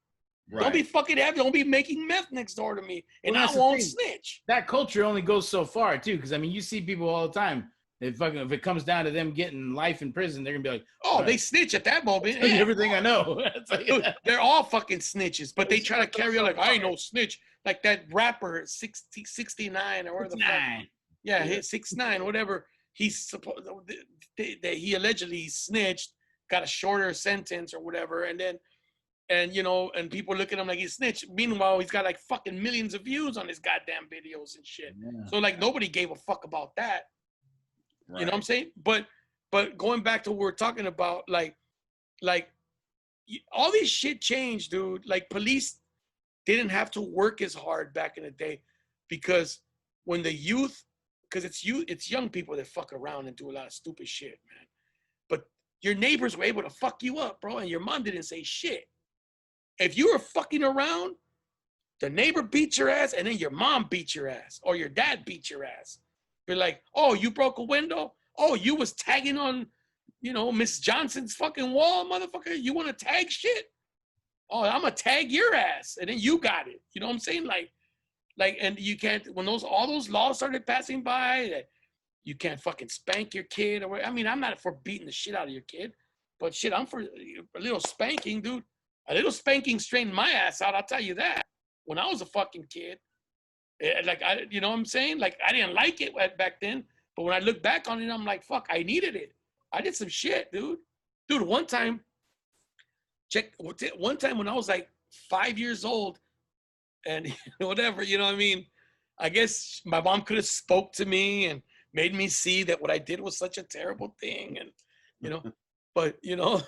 Right. Don't be fucking heavy. Don't be making meth next door to me, and Well, I that's the won't thing. snitch. That culture only goes so far too, because I mean, you see people all the time. If it comes down to them getting life in prison, they're gonna be like, Oh, right, they snitch at that moment. tell you Yeah. everything I know. It's like, Dude, they're all fucking snitches, but they try to carry on like I ain't no snitch. Like that rapper 69 or whatever the fuck. 9. Yeah, hit 6'9", whatever. He's supposed he allegedly snitched, got a shorter sentence or whatever, and you know, and people look at him like he snitched. Meanwhile, he's got like fucking millions of views on his goddamn videos and shit. Yeah. So like nobody gave a fuck about that. Right. You know what I'm saying? But going back to what we're talking about, like all this shit changed, dude. Like police didn't have to work as hard back in the day because when the youth, because it's young people that fuck around and do a lot of stupid shit, man. But your neighbors were able to fuck you up, bro, and your mom didn't say shit. If you were fucking around, the neighbor beat your ass, and then your mom beat your ass, or your dad beat your ass. You're like, oh, you broke a window? Oh, you was tagging on, you know, Miss Johnson's fucking wall, motherfucker? You want to tag shit? Oh, I'm going to tag your ass. And then you got it. You know what I'm saying? Like, and you can't, when all those laws started passing by, that you can't fucking spank your kid. Or I mean, I'm not for beating the shit out of your kid, but shit, I'm for a little spanking, dude. A little spanking straightened my ass out, I'll tell you that. When I was a fucking kid, like, you know what I'm saying? Like, I didn't like it back then, but when I look back on it, I'm like, fuck, I needed it. I did some shit, dude. Dude, one time when I was like 5 years old and whatever, you know what I mean? I guess my mom could have spoke to me and made me see that what I did was such a terrible thing. And, you know, but, you know,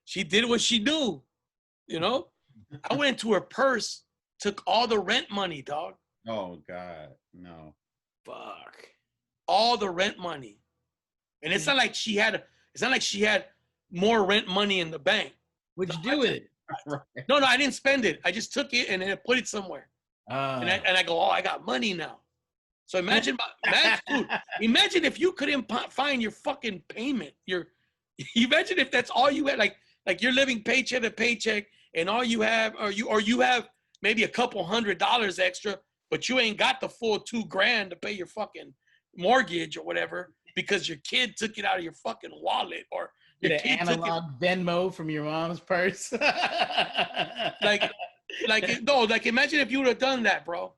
she did what she knew, you know? I went into her purse, took all the rent money, dog. Oh God, no. Fuck. All the rent money. And it's not like she had more rent money in the bank. What'd you do with it? Right. No, I didn't spend it. I just took it and then I put it somewhere. And I go, oh, I got money now. So imagine if you couldn't find your fucking payment, your Imagine if that's all you had, like you're living paycheck to paycheck, and all you have, or you have maybe a couple $100 extra, but you ain't got the full $2,000 to pay your fucking mortgage or whatever because your kid took it out of your fucking wallet, or your Get kid an took it. analog Venmo from your mom's purse. Like imagine if you would have done that, bro.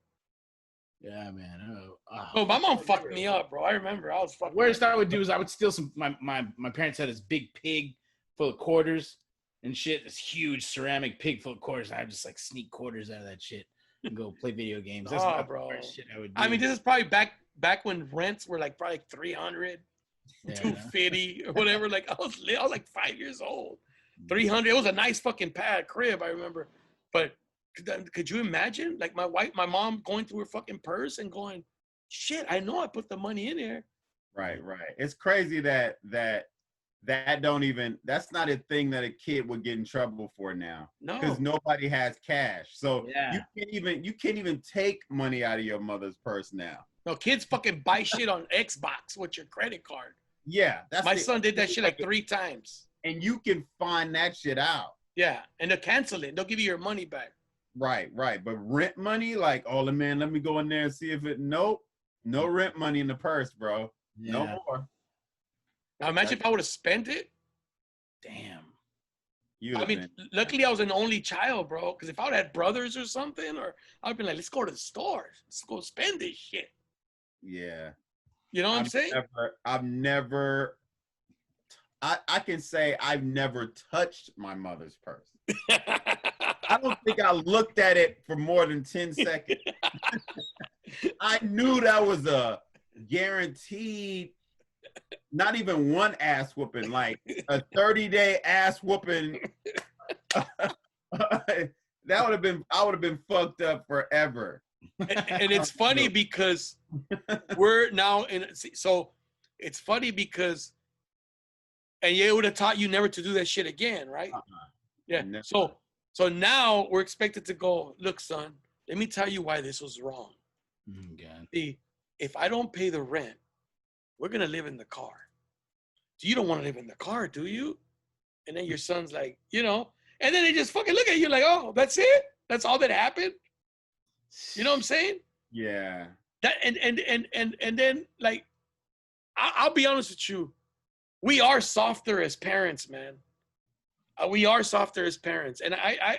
Yeah, man. Oh, my mom fucked me up, bro. I remember I was fucking. Worst I would do is I would steal some. My parents had this big pig full of quarters and shit. This huge ceramic pig full of quarters. I would just like sneak quarters out of that shit and go play video games. That's the bro. worst shit I would do. I mean, this is probably back when rents were like probably 300, Yeah. 250 or whatever. Like I was like 5 years old. 300. It was a nice fucking pad crib, I remember. But could you imagine, like my mom going through her fucking purse and going, "Shit, I know I put the money in there." Right. It's crazy that don't even, that's not a thing that a kid would get in trouble for now. No, because nobody has cash. So Yeah. you can't even take money out of your mother's purse now. no, kids fucking buy shit on Xbox with your credit card. Yeah, that's My son did that shit like 3 times. and you can find that shit out. Yeah, and they'll cancel it. They'll give you your money back. Right. But rent money, like, oh man, let me go in there and see if it. Nope, no rent money in the purse, bro. Yeah. No more. Now imagine if I would have spent it. Damn. I mean, luckily I was an only child, bro. Because if I would have had brothers or something, or I'd be like, let's go to the store. Let's go spend this shit. Yeah. You know what I'm saying? I can say I've never touched my mother's purse. I don't think I looked at it for more than 10 seconds. I knew that was a guaranteed, not even one ass whooping, like a 30-day ass whooping. I would have been fucked up forever. And it's funny because we're now so it's funny because, and it would have taught you never to do that shit again, right? Yeah. Never. So now we're expected to go, look, son, let me tell you why this was wrong. God. See, if I don't pay the rent, we're going to live in the car. You don't want to live in the car, do you? And then your son's like, and then they just fucking look at you like, oh, that's it? That's all that happened? You know what I'm saying? Yeah. That and then like, I'll be honest with you. We are softer as parents, man. We are softer as parents. And I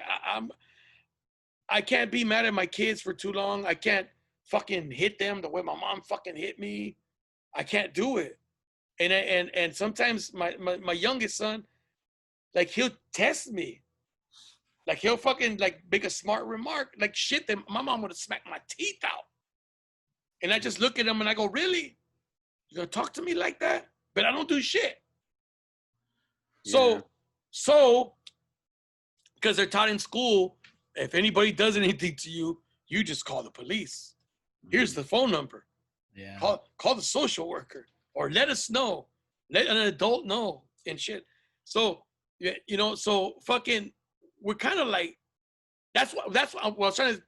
can't be mad at my kids for too long. I can't fucking hit them the way my mom fucking hit me. I can't do it. And sometimes my youngest son, like, he'll test me. Like, he'll fucking like make a smart remark. Like, shit, that my mom would have smacked my teeth out. And I just look at him and I go, really? You gonna talk to me like that? But I don't do shit. Yeah. So, because they're taught in school, if anybody does anything to you, you just call the police. Here's the phone number. Yeah. Call the social worker, or let us know. Let an adult know and shit. So, so fucking, we're kind of like, that's what I was trying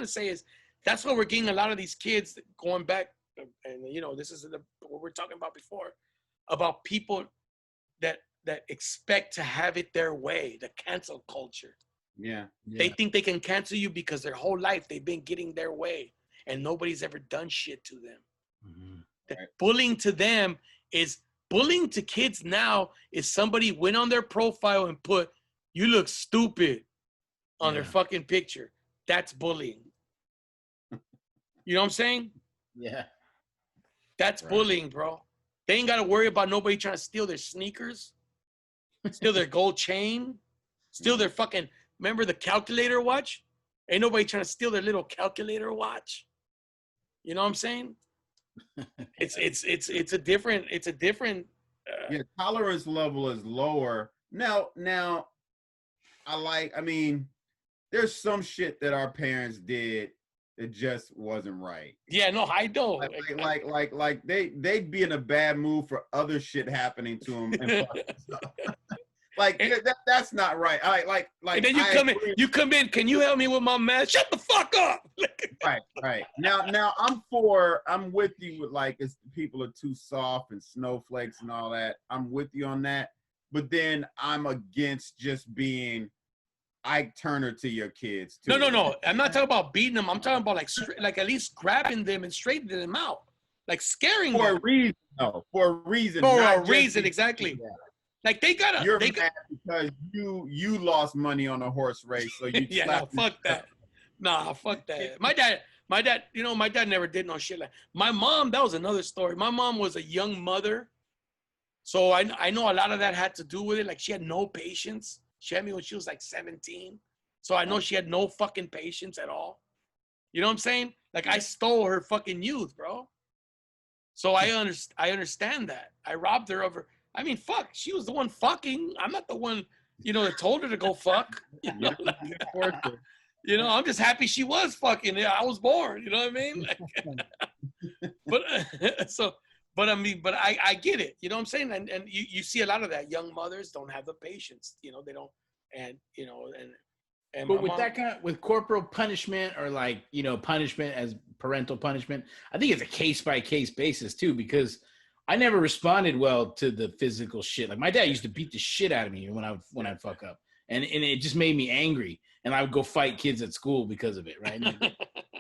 to say is, that's why we're getting a lot of these kids going back, and this is what we're talking about before, about people that expect to have it their way, the cancel culture. Yeah. They think they can cancel you because their whole life they've been getting their way and nobody's ever done shit to them. Mm-hmm. Bullying to kids now is somebody went on their profile and put, "You look stupid," on their fucking picture. That's bullying. You know what I'm saying? Yeah. That's bullying, bro. They ain't got to worry about nobody trying to steal their sneakers, steal their gold chain, steal their fucking, remember the calculator watch? Ain't nobody trying to steal their little calculator watch. You know what I'm saying? It's a different Yeah, tolerance level is lower. Now I mean, there's some shit that our parents did that just wasn't right. Yeah, no, I know. Like they'd be in a bad mood for other shit happening to them. And like that's not right. Like. And then you come in. Can you help me with my math? Shut the fuck up. Right. Now I'm with you with, like, it's people are too soft and snowflakes and all that. I'm with you on that. but then I'm against just being Ike Turner to your kids too. No. I'm not talking about beating them. I'm talking about like at least grabbing them and straightening them out, like scaring for them. a reason. No, for a reason. For not a just reason, because exactly. that. Like they gotta. You're They mad because you lost money on a horse race, so you yeah, no, slapped fuck that. Nah, fuck that. My dad, my dad never did no shit like. My mom, that was another story. My mom was a young mother, so I know a lot of that had to do with it. Like she had no patience. She had me when she was like 17, so I know she had no fucking patience at all. You know what I'm saying? Like I stole her fucking youth, bro. So I understand that. I robbed her of her. I mean, fuck. She was the one fucking. I'm not the one, that told her to go fuck. I'm just happy she was fucking. Yeah, I was born. You know what I mean? But I get it. You know what I'm saying? And you see a lot of that. Young mothers don't have the patience. They don't. And but with that with corporal punishment or punishment as parental punishment, I think it's a case by case basis too, because I never responded well to the physical shit. Like my dad used to beat the shit out of me when I'd fuck up, and it just made me angry, and I would go fight kids at school because of it, right?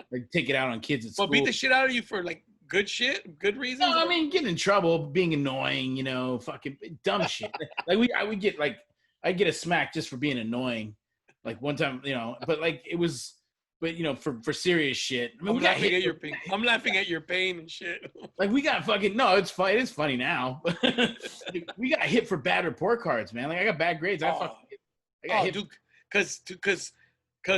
Like take it out on kids at school. Well, beat the shit out of you for like good shit, good reasons. No, I mean getting in trouble, being annoying, fucking dumb shit. Like I get a smack just for being annoying. Like one time, but like it was. But for serious shit, I mean, I'm laughing at your pain and shit. Like we got fucking no, it's funny. It's funny now. We got hit for bad report cards, man. Like I got bad grades. I got hit, dude, because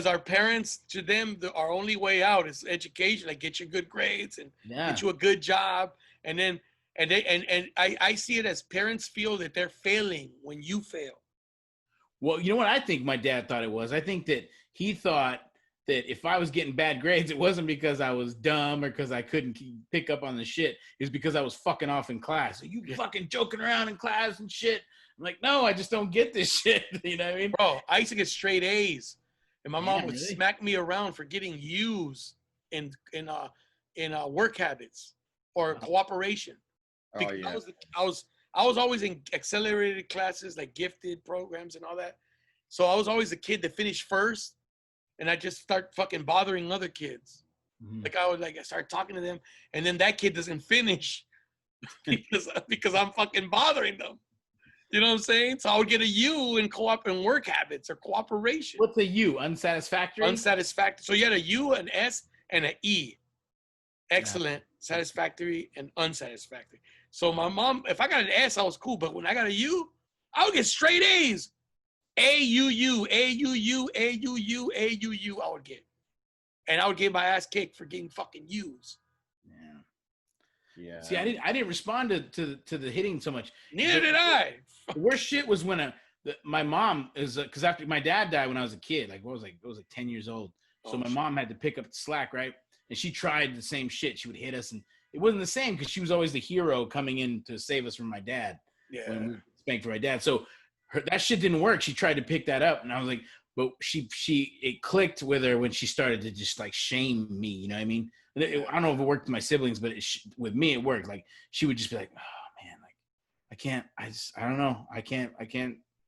our parents, to them, our only way out is education. Like get you good grades and get you a good job, and I see it as parents feel that they're failing when you fail. Well, you know what I think my dad thought it was. I think that he thought that if I was getting bad grades, it wasn't because I was dumb or because I couldn't pick up on the shit. It was because I was fucking off in class. So you fucking joking around in class and shit. I'm like, no, I just don't get this shit. You know what I mean? Bro, I used to get straight A's. And my mom would smack me around for getting U's in work habits or cooperation. Because I was always in accelerated classes, like gifted programs and all that. So I was always the kid that finished first. And I just start fucking bothering other kids. Mm-hmm. Like I start talking to them, and then that kid doesn't finish because I'm fucking bothering them. You know what I'm saying? So I would get a U in work habits or cooperation. What's a U? Unsatisfactory? Unsatisfactory. So you had a U, an S, and an E. Excellent, satisfactory, and unsatisfactory. So my mom, if I got an S, I was cool. But when I got a U, I would get straight A's. A-U-U, A-U-U, A-U-U, A-U-U, I would get. And I would get my ass kicked for getting fucking U's. Yeah. See, I didn't respond to the hitting so much. Neither did I. The worst shit was when my mom is, because after my dad died when I was a kid, it was like 10 years old. So my mom had to pick up the slack, right? And she tried the same shit. She would hit us, and it wasn't the same because she was always the hero coming in to save us from my dad. Yeah. When we spanked for my dad. So that shit didn't work. She tried to pick that up, and I was like, but it clicked with her when she started to just like shame me. You know what I mean? I don't know if it worked with my siblings, but with me it worked. Like she would just be like, "Oh man, like I don't know, I can't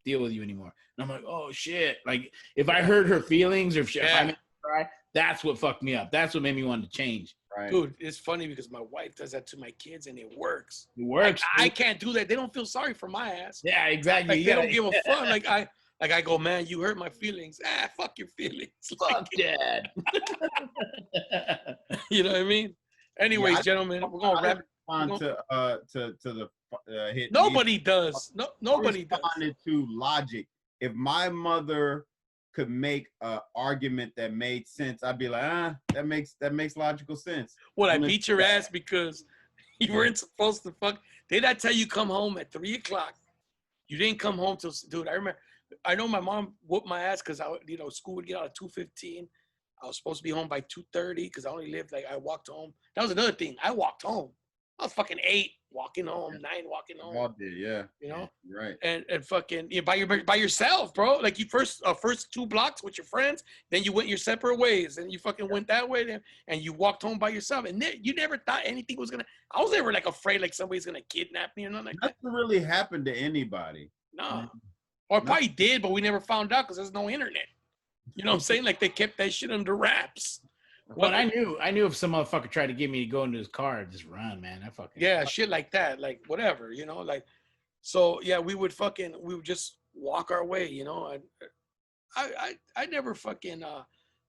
deal with you anymore." And I'm like, "Oh shit!" Like if I hurt her feelings or if I made her cry, that's what fucked me up. That's what made me want to change. Right. Dude, it's funny because my wife does that to my kids and it works. It works. Like, I can't do that. They don't feel sorry for my ass. Yeah, exactly. Like, they don't give a fuck. Like I go, man, you hurt my feelings. Fuck your feelings. Fuck dad. You know what I mean? Anyways, gentlemen, we're gonna wrap. On to the hit. Nobody does. No, nobody does. To logic. If my mother could make an argument that made sense, I'd be like, that makes logical sense. What, I beat your ass because you weren't supposed to fuck? Did I tell you come home at 3:00? You didn't come home till, dude, I know my mom whooped my ass because school would get out at 2:15. I was supposed to be home by 2:30 because I only lived, I walked home. That was another thing. I walked home. I was fucking 8 walking home, 9 walking home. All did, yeah. You know? You're right. And fucking by yourself, bro. Like you first 2 blocks with your friends, then you went your separate ways, and you fucking went that way, and you walked home by yourself. And you never thought anything was gonna. I was never afraid like somebody's gonna kidnap me or nothing like that. Nothing really happened to anybody. No. Or probably did, but we never found out because there's no internet. You know what I'm saying? Like they kept that shit under wraps. Well, I knew if some motherfucker tried to get me to go into his car, I'd just run, man. I fucking shit like that, like whatever, you know, like. So yeah, we would just walk our way, you know. I never fucking.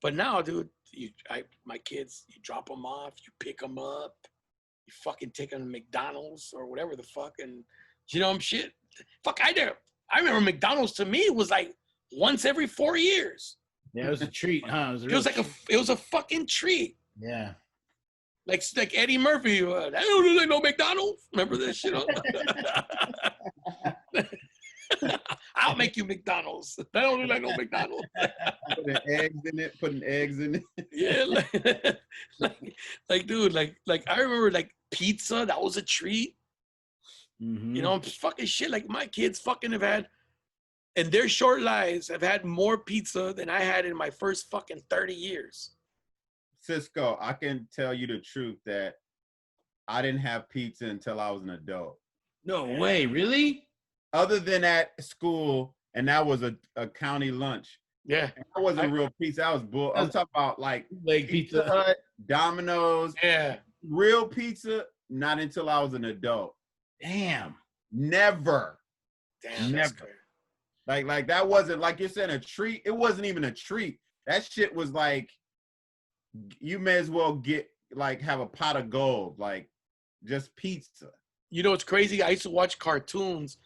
But now, dude, my kids, you drop them off, you pick them up, you fucking take them to McDonald's or whatever the fuck, and you know shit. Fuck, I remember McDonald's to me was like once every 4 years. Yeah, it was a treat, huh? It was a fucking treat. Yeah. Like Eddie Murphy, I don't do like no McDonald's. Remember that shit? I'll make you McDonald's. I don't do like no McDonald's. Putting eggs in it. Yeah, like dude, like I remember like pizza. That was a treat. Mm-hmm. You know, fucking shit. Like my kids fucking have had, in their short lives, have had more pizza than I had in my first fucking 30 years. Cisco, I can tell you the truth that I didn't have pizza until I was an adult. No way, really? Other than at school, and that was a county lunch. Yeah. That wasn't real pizza. That was bull. I'm talking about like Pizza Hut, Domino's. Yeah. Real pizza, not until I was an adult. Damn. Never. Damn. Never. Like that wasn't, like you're saying, a treat. It wasn't even a treat. That shit was like, you may as well have a pot of gold, like just pizza. You know, it's crazy. I used to watch cartoons.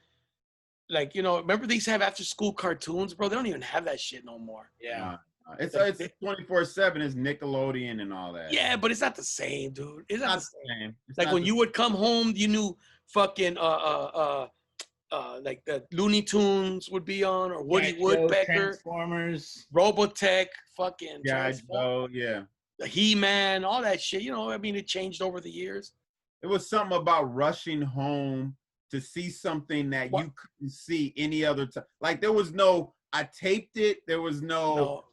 Like, you know, remember they used to have after school cartoons, bro? They don't even have that shit no more. Yeah. It's 24/7. It's Nickelodeon and all that. Yeah, but it's not the same, dude. It's not the same. It's like not when you would come home, you knew fucking like the Looney Tunes would be on, or Woody Woodpecker, Transformers, Robotech, fucking yeah. The He-Man, all that shit. You know, I mean, it changed over the years. It was something about rushing home to see something that you couldn't see any other time. Like there was no, I taped it. There was no.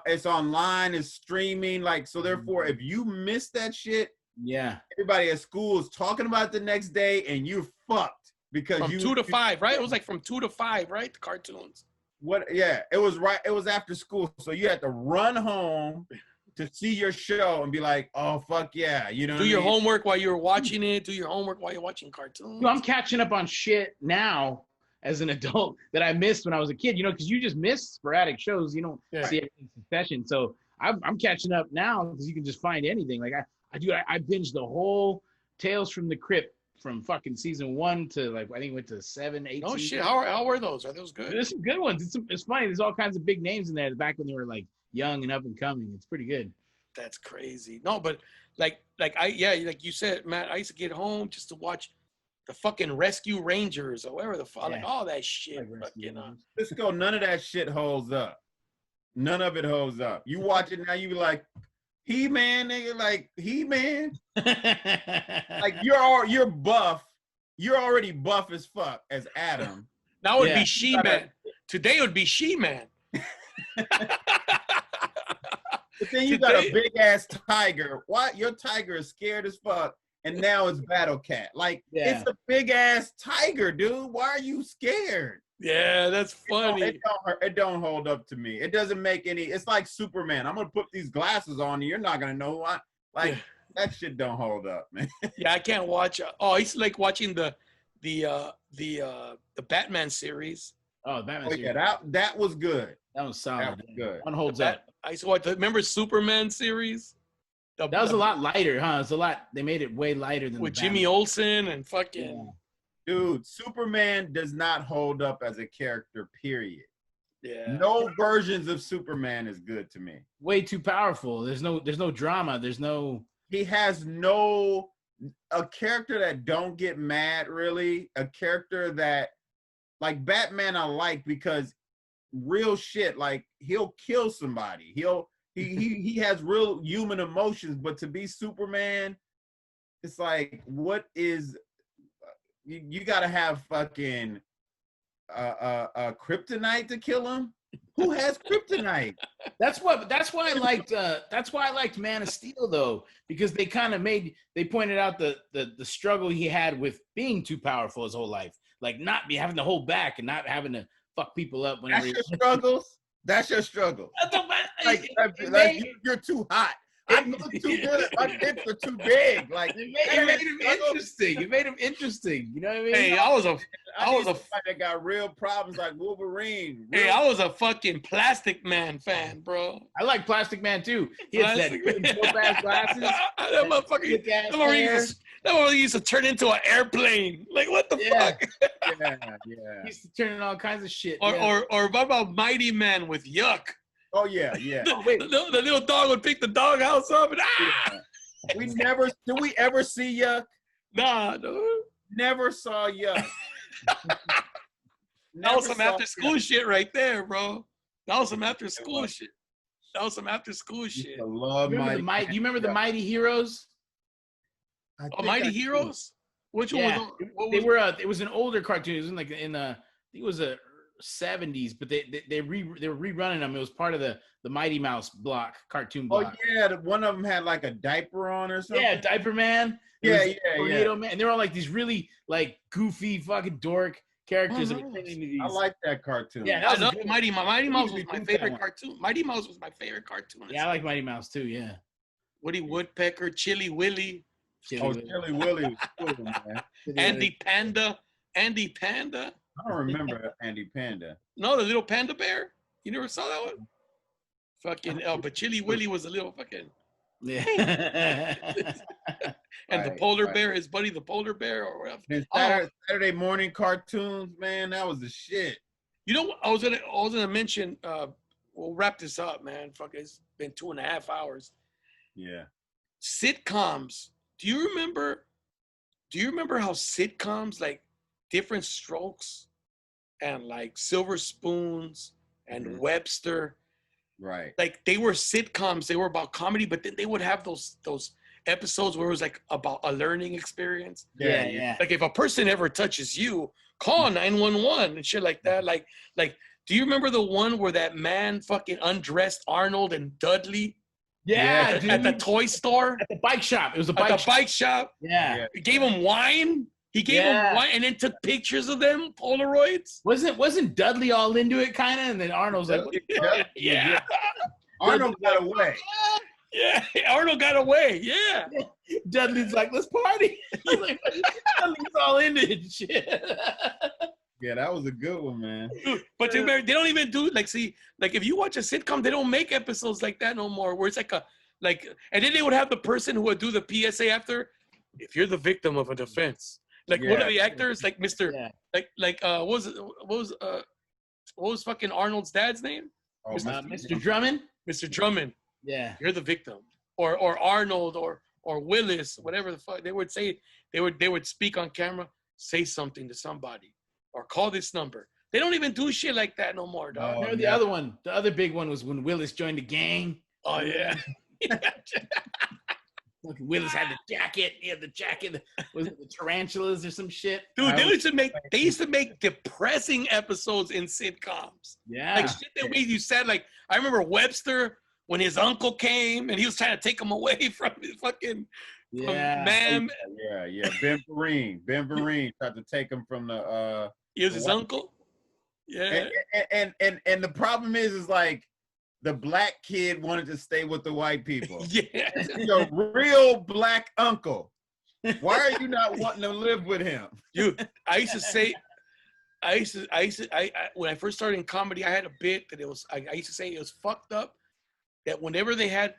It's online, it's streaming. Like, so therefore, if you miss that shit, yeah, everybody at school is talking about it the next day, and you're fucked because from 2 to 5, right? It was like from 2 to 5, right? The cartoons. What? Yeah, it was right. It was after school, so you had to run home to see your show and be like, oh fuck yeah, you know. Do your homework while you're watching it. Do your homework while you're watching cartoons. No, I'm catching up on shit now as an adult that I missed when I was a kid. You know, because you just miss sporadic shows. You don't see everything in succession. So I'm catching up now because you can just find anything. Like I binged the whole Tales from the Crypt from fucking season 1 to like I think it went to 7, 8. Oh shit! How were those? Are those good? There's some good ones. It's funny. There's all kinds of big names in there back when they were like young and up and coming. It's pretty good. That's crazy. No, but like you said, Matt, I used to get home just to watch the fucking Rescue Rangers or whatever the fuck, like all that shit. Like, you know, Cisco, none of that shit holds up. None of it holds up. You watch it now, you be like, He-Man, nigga, like He-Man. Like you're buff. You're already buff as fuck as Adam. Now it would be She-Man. Today it would be She-Man. But then you got a big ass tiger. What? Your tiger is scared as fuck, and now it's Battle Cat. Like it's a big ass tiger, dude. Why are you scared? Yeah, that's funny. It don't hold up to me. It doesn't make any. It's like Superman. I'm gonna put these glasses on, and you're not gonna know why. Like that shit don't hold up, man. Yeah, I can't watch. I used to like watching the Batman series. Oh, Batman series. Yeah, that was good. That was solid. That was good. One holds up. I used to watch. Remember Superman series? That was a lot lighter, huh? It's a lot. They made it way lighter than with Jimmy Olsen and fucking. Yeah. Dude, Superman does not hold up as a character. Period. Yeah. No versions of Superman is good to me. Way too powerful. There's no drama. There's no. He has a character that don't get mad. Really, a character that, like Batman, I like because real shit. Like he'll kill somebody. He has real human emotions. But to be Superman, it's like, what is? You got to have fucking kryptonite to kill him. Who has kryptonite? That's why I liked Man of Steel though, because they kind of pointed out the struggle he had with being too powerful his whole life, like not having to hold back and not having to fuck people up whenever. That's your struggles. That's your struggle. Like you're too hot. I look too good. My tits are too big. Like it made him interesting. It made him interesting. You know what I mean? Hey, I was a somebody that got real problems like Wolverine. Hey, I was a fucking Plastic Man fan, bro. I like Plastic Man too. He has that dope ass glasses. That motherfucker used to turn into an airplane. Like what the fuck? Yeah. He used to turn in all kinds of shit. Or what about Mighty Man with Yuck? Oh yeah. The little dog would pick the doghouse up and Did we ever see Yuck? Nah, dude. Never saw Yuck. That was some after school shit right there, bro. That was some after school shit. I love you remember the Mighty Heroes? Mighty Heroes? Which one was it was an older cartoon. It was I think it was a 70s, but they were rerunning them. It was part of the Mighty Mouse cartoon block. Oh yeah, one of them had like a diaper on or something. Yeah, Diaper Man. Tornado Man. And they're all like these really like goofy fucking dork characters. I like that cartoon. Yeah, that was Mighty Mouse was my favorite cartoon. Mighty Mouse was my favorite cartoon. Yeah, I like Mighty Mouse too. Yeah. Woody Woodpecker, Chili Willy. Chili Willy was cool, man. Andy Panda. I don't remember Andy Panda. No, the little panda bear. You never saw that one? Fucking but Chili Willy was a little fucking. Yeah. And the polar bear, his buddy, the polar bear, or whatever. Saturday morning cartoons, man, that was the shit. You know what? I was gonna mention. We'll wrap this up, man. Fuck, it's been 2.5 hours. Yeah. Sitcoms. Do you remember how sitcoms like Different Strokes and like Silver Spoons and Webster, right? Like they were sitcoms. They were about comedy, but then they would have those episodes where it was like about a learning experience. Yeah. Like if a person ever touches you, call 911 and shit like that. Like, do you remember the one where that man fucking undressed Arnold and Dudley? Yeah, at the toy store. At the bike shop. It was bike shop. Yeah. He gave him wine. He gave him wine and then took pictures of them, Polaroids. Wasn't Dudley all into it kind of? And then Arnold's like, yeah. Arnold got away. Yeah, Arnold got away. Yeah. Dudley's like, let's party. Dudley's all into it and shit. Yeah, that was a good one, man. Dude, but they don't even do like if you watch a sitcom, they don't make episodes like that no more. Where it's and then they would have the person who would do the PSA after. If you're the victim of an offense, one of the actors, like Mr. What was fucking Arnold's dad's name? Oh, Mr. Drummond. Mr. Drummond. Yeah, you're the victim, or Arnold, or Willis, whatever the fuck they would say. They would speak on camera, say something to somebody, or call this number. They don't even do shit like that no more, dog. Remember the other one? The other big one was when Willis joined the gang. Oh yeah. Willis had the jacket. He had the jacket. Was it the tarantulas or some shit? Dude, they used to make depressing episodes in sitcoms. Yeah. Like shit that made you sad. Like I remember Webster when his uncle came and he was trying to take him away from his fucking man. Yeah. Ben Vereen tried to take him from the he was his uncle. Yeah. And the problem is like the black kid wanted to stay with the white people. Yeah. Your real black uncle. Why are you not wanting to live with him? Dude, I used to say when I first started in comedy, I had a bit that I used to say it was fucked up that whenever they had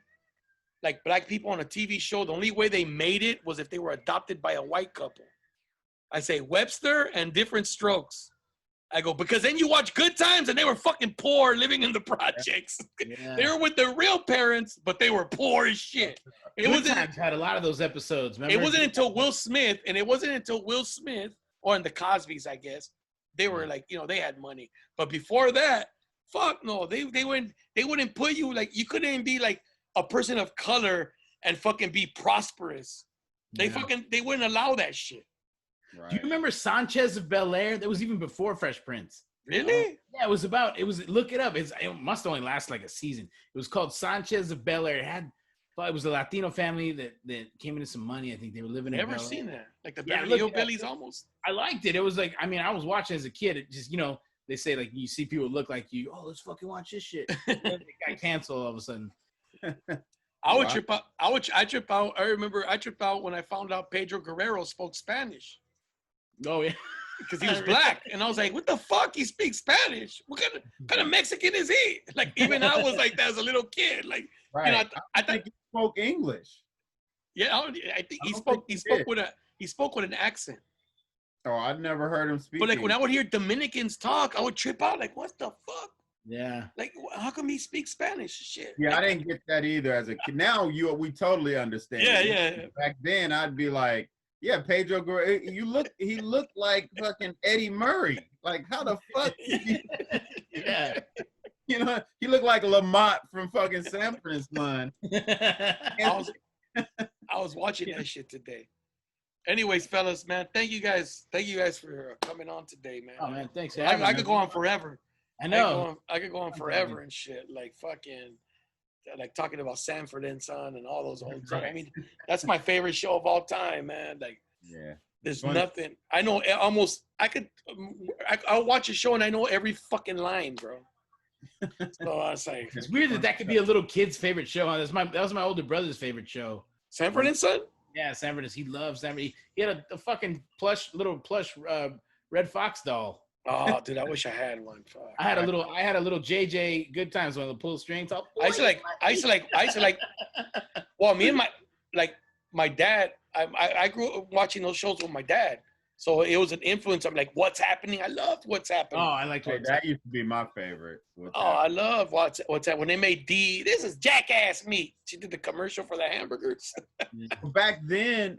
like black people on a TV show, the only way they made it was if they were adopted by a white couple. I say Webster and Different Strokes. I go, because then you watch Good Times and they were fucking poor living in the projects. Yeah. They were with their real parents, but they were poor as shit. Good Times had a lot of those episodes. Remember? It wasn't until Will Smith, or in the Cosbys, I guess, they were like, they had money. But before that, fuck no, they wouldn't put you like, you couldn't even be like a person of color and fucking be prosperous. They wouldn't allow that shit. Right. Do you remember Sanchez of Bel Air? That was even before Fresh Prince. Really? Yeah, it was look it up. It must only last like a season. It was called Sanchez of Bel Air. It was a Latino family that came into some money. I think they were living in Never Bel seen Air. that. Like the Yeah, Beverly look it up. Hillbillies almost. I liked it. It was like, I mean, I was watching as a kid. It just, they say like you see people look like you. Oh, let's fucking watch this shit. And then it got canceled all of a sudden. I would trip out. I trip out. I remember I tripped out when I found out Pedro Guerrero spoke Spanish. Oh yeah, because he was black, and I was like, "What the fuck? He speaks Spanish? What kind of Mexican is he?" Like even I was like that as a little kid. Like Right. I think he spoke English. Yeah, I think he spoke. He spoke with an accent. Oh, I'd never heard him speak. But like when I would hear Dominicans talk, I would trip out. Like, what the fuck? Yeah. Like, how come he speaks Spanish? Shit. Yeah, like, I didn't get that either as a kid. Now we totally understand. Yeah, it. yeah. Back then, I'd be like, yeah, Pedro Guerrero. He looked like fucking Eddie Murray. Like, how the fuck? Yeah. He looked like Lamont from fucking Sanford and Son. I was watching that shit today. Anyways, fellas, man, thank you guys for coming on today, man. Oh man, thanks. I could go on forever. I know. I could go on forever and shit, like fucking, like talking about Sanford and Son and all those old. I mean, that's my favorite show of all time, man. Like, yeah, there's nothing. I know almost. I'll watch a show and I know every fucking line, bro. So I was like, it's weird that could be a little kid's favorite show. That was my older brother's favorite show. Sanford and Son. Yeah, Sanford he loves Sanford. He had a fucking little plush Red Fox doll. Oh, dude, I wish I had one. Fuck. I had a little JJ Good Times one of the pull strings. I used to like. Well, me and my dad. I grew up watching those shows with my dad, so it was an influence. I'm like, what's happening? I loved What's Happening. Oh, I like that. Used to be my favorite. I love what's that when they made D. This is jackass meat. She did the commercial for the hamburgers. Back then,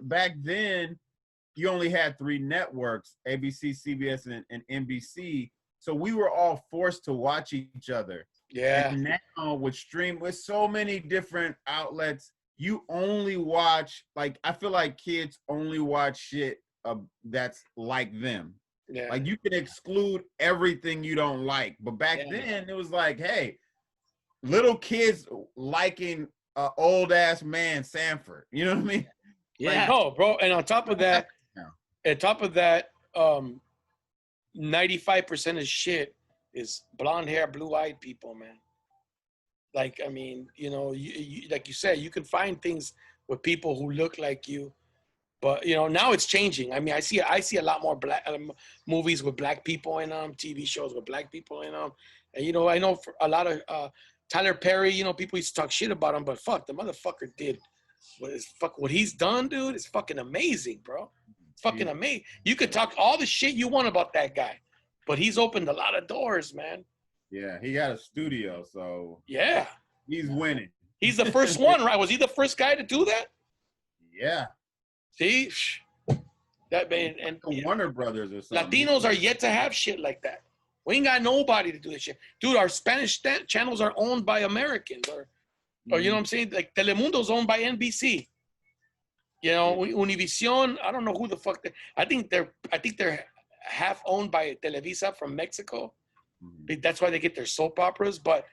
you only had 3 networks: ABC, CBS, and NBC. So we were all forced to watch each other. Yeah. And now with so many different outlets, you only watch, like, I feel like kids only watch shit that's like them. Yeah. Like, you can exclude everything you don't like. But back then, it was like, hey, little kids liking old ass man Sanford. You know what I mean? Yeah. Like, no, bro. And on top of that, 95% of shit is blonde hair, blue-eyed people, man. Like, I mean, you like you said, you can find things with people who look like you, but now it's changing. I mean, I see a lot more black movies with black people in them, TV shows with black people in them, and I know for a lot of Tyler Perry, people used to talk shit about him, but fuck, the motherfucker did what he's done, dude. It's fucking amazing, bro. It's fucking amazing. You could talk all the shit you want about that guy, but he's opened a lot of doors, man. Yeah, he got a studio, so yeah, he's winning. He's the first one, right? Was he the first guy to do that? Yeah. See, that man and Warner Brothers or something. Latinos are yet to have shit like that. We ain't got nobody to do this shit, dude. Our Spanish channels are owned by Americans, or you know what I'm saying? Like Telemundo's owned by NBC. Univision. I don't know who the fuck. I think they're half owned by Televisa from Mexico. That's why they get their soap operas. But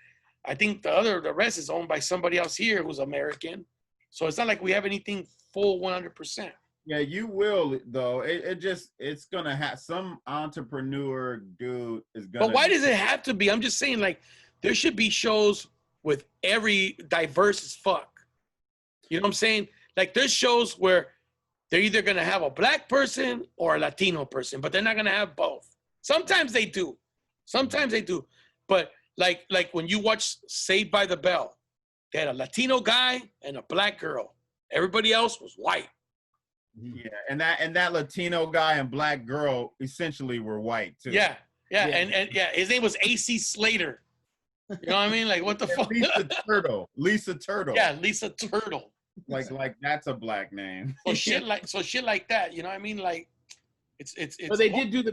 I think the rest is owned by somebody else here who's American. So it's not like we have anything full 100%. Yeah, you will though. It's gonna have some entrepreneur dude is gonna. But why does it have to be? I'm just saying, like, there should be shows with every diverse as fuck. You know what I'm saying? Like, there's shows where they're either gonna have a black person or a Latino person, but they're not gonna have both. Sometimes they do. But like when you watch Saved by the Bell, they had a Latino guy and a black girl. Everybody else was white. Yeah, and that Latino guy and black girl essentially were white too. Yeah. And his name was AC Slater. You know what I mean? Like, what the fuck? Lisa Turtle. Yeah, Lisa Turtle. Like that's a black name. So shit like that. You know what I mean? Like, it's. But they did do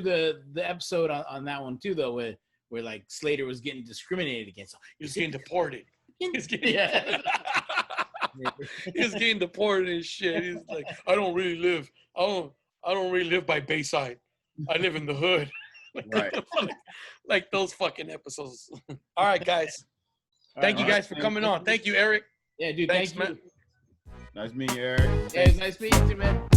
the episode on that one too, though, where like Slater was getting discriminated against. He was getting deported. He's getting deported and shit. He's like, I don't really live by Bayside. I live in the hood. Right. Like those fucking episodes. All right, guys. Thank you guys for coming on. Thank you, Eric. Yeah, dude. Thanks, Thank you. man. Nice meeting you, Eric. Yeah, it's nice meeting you, man.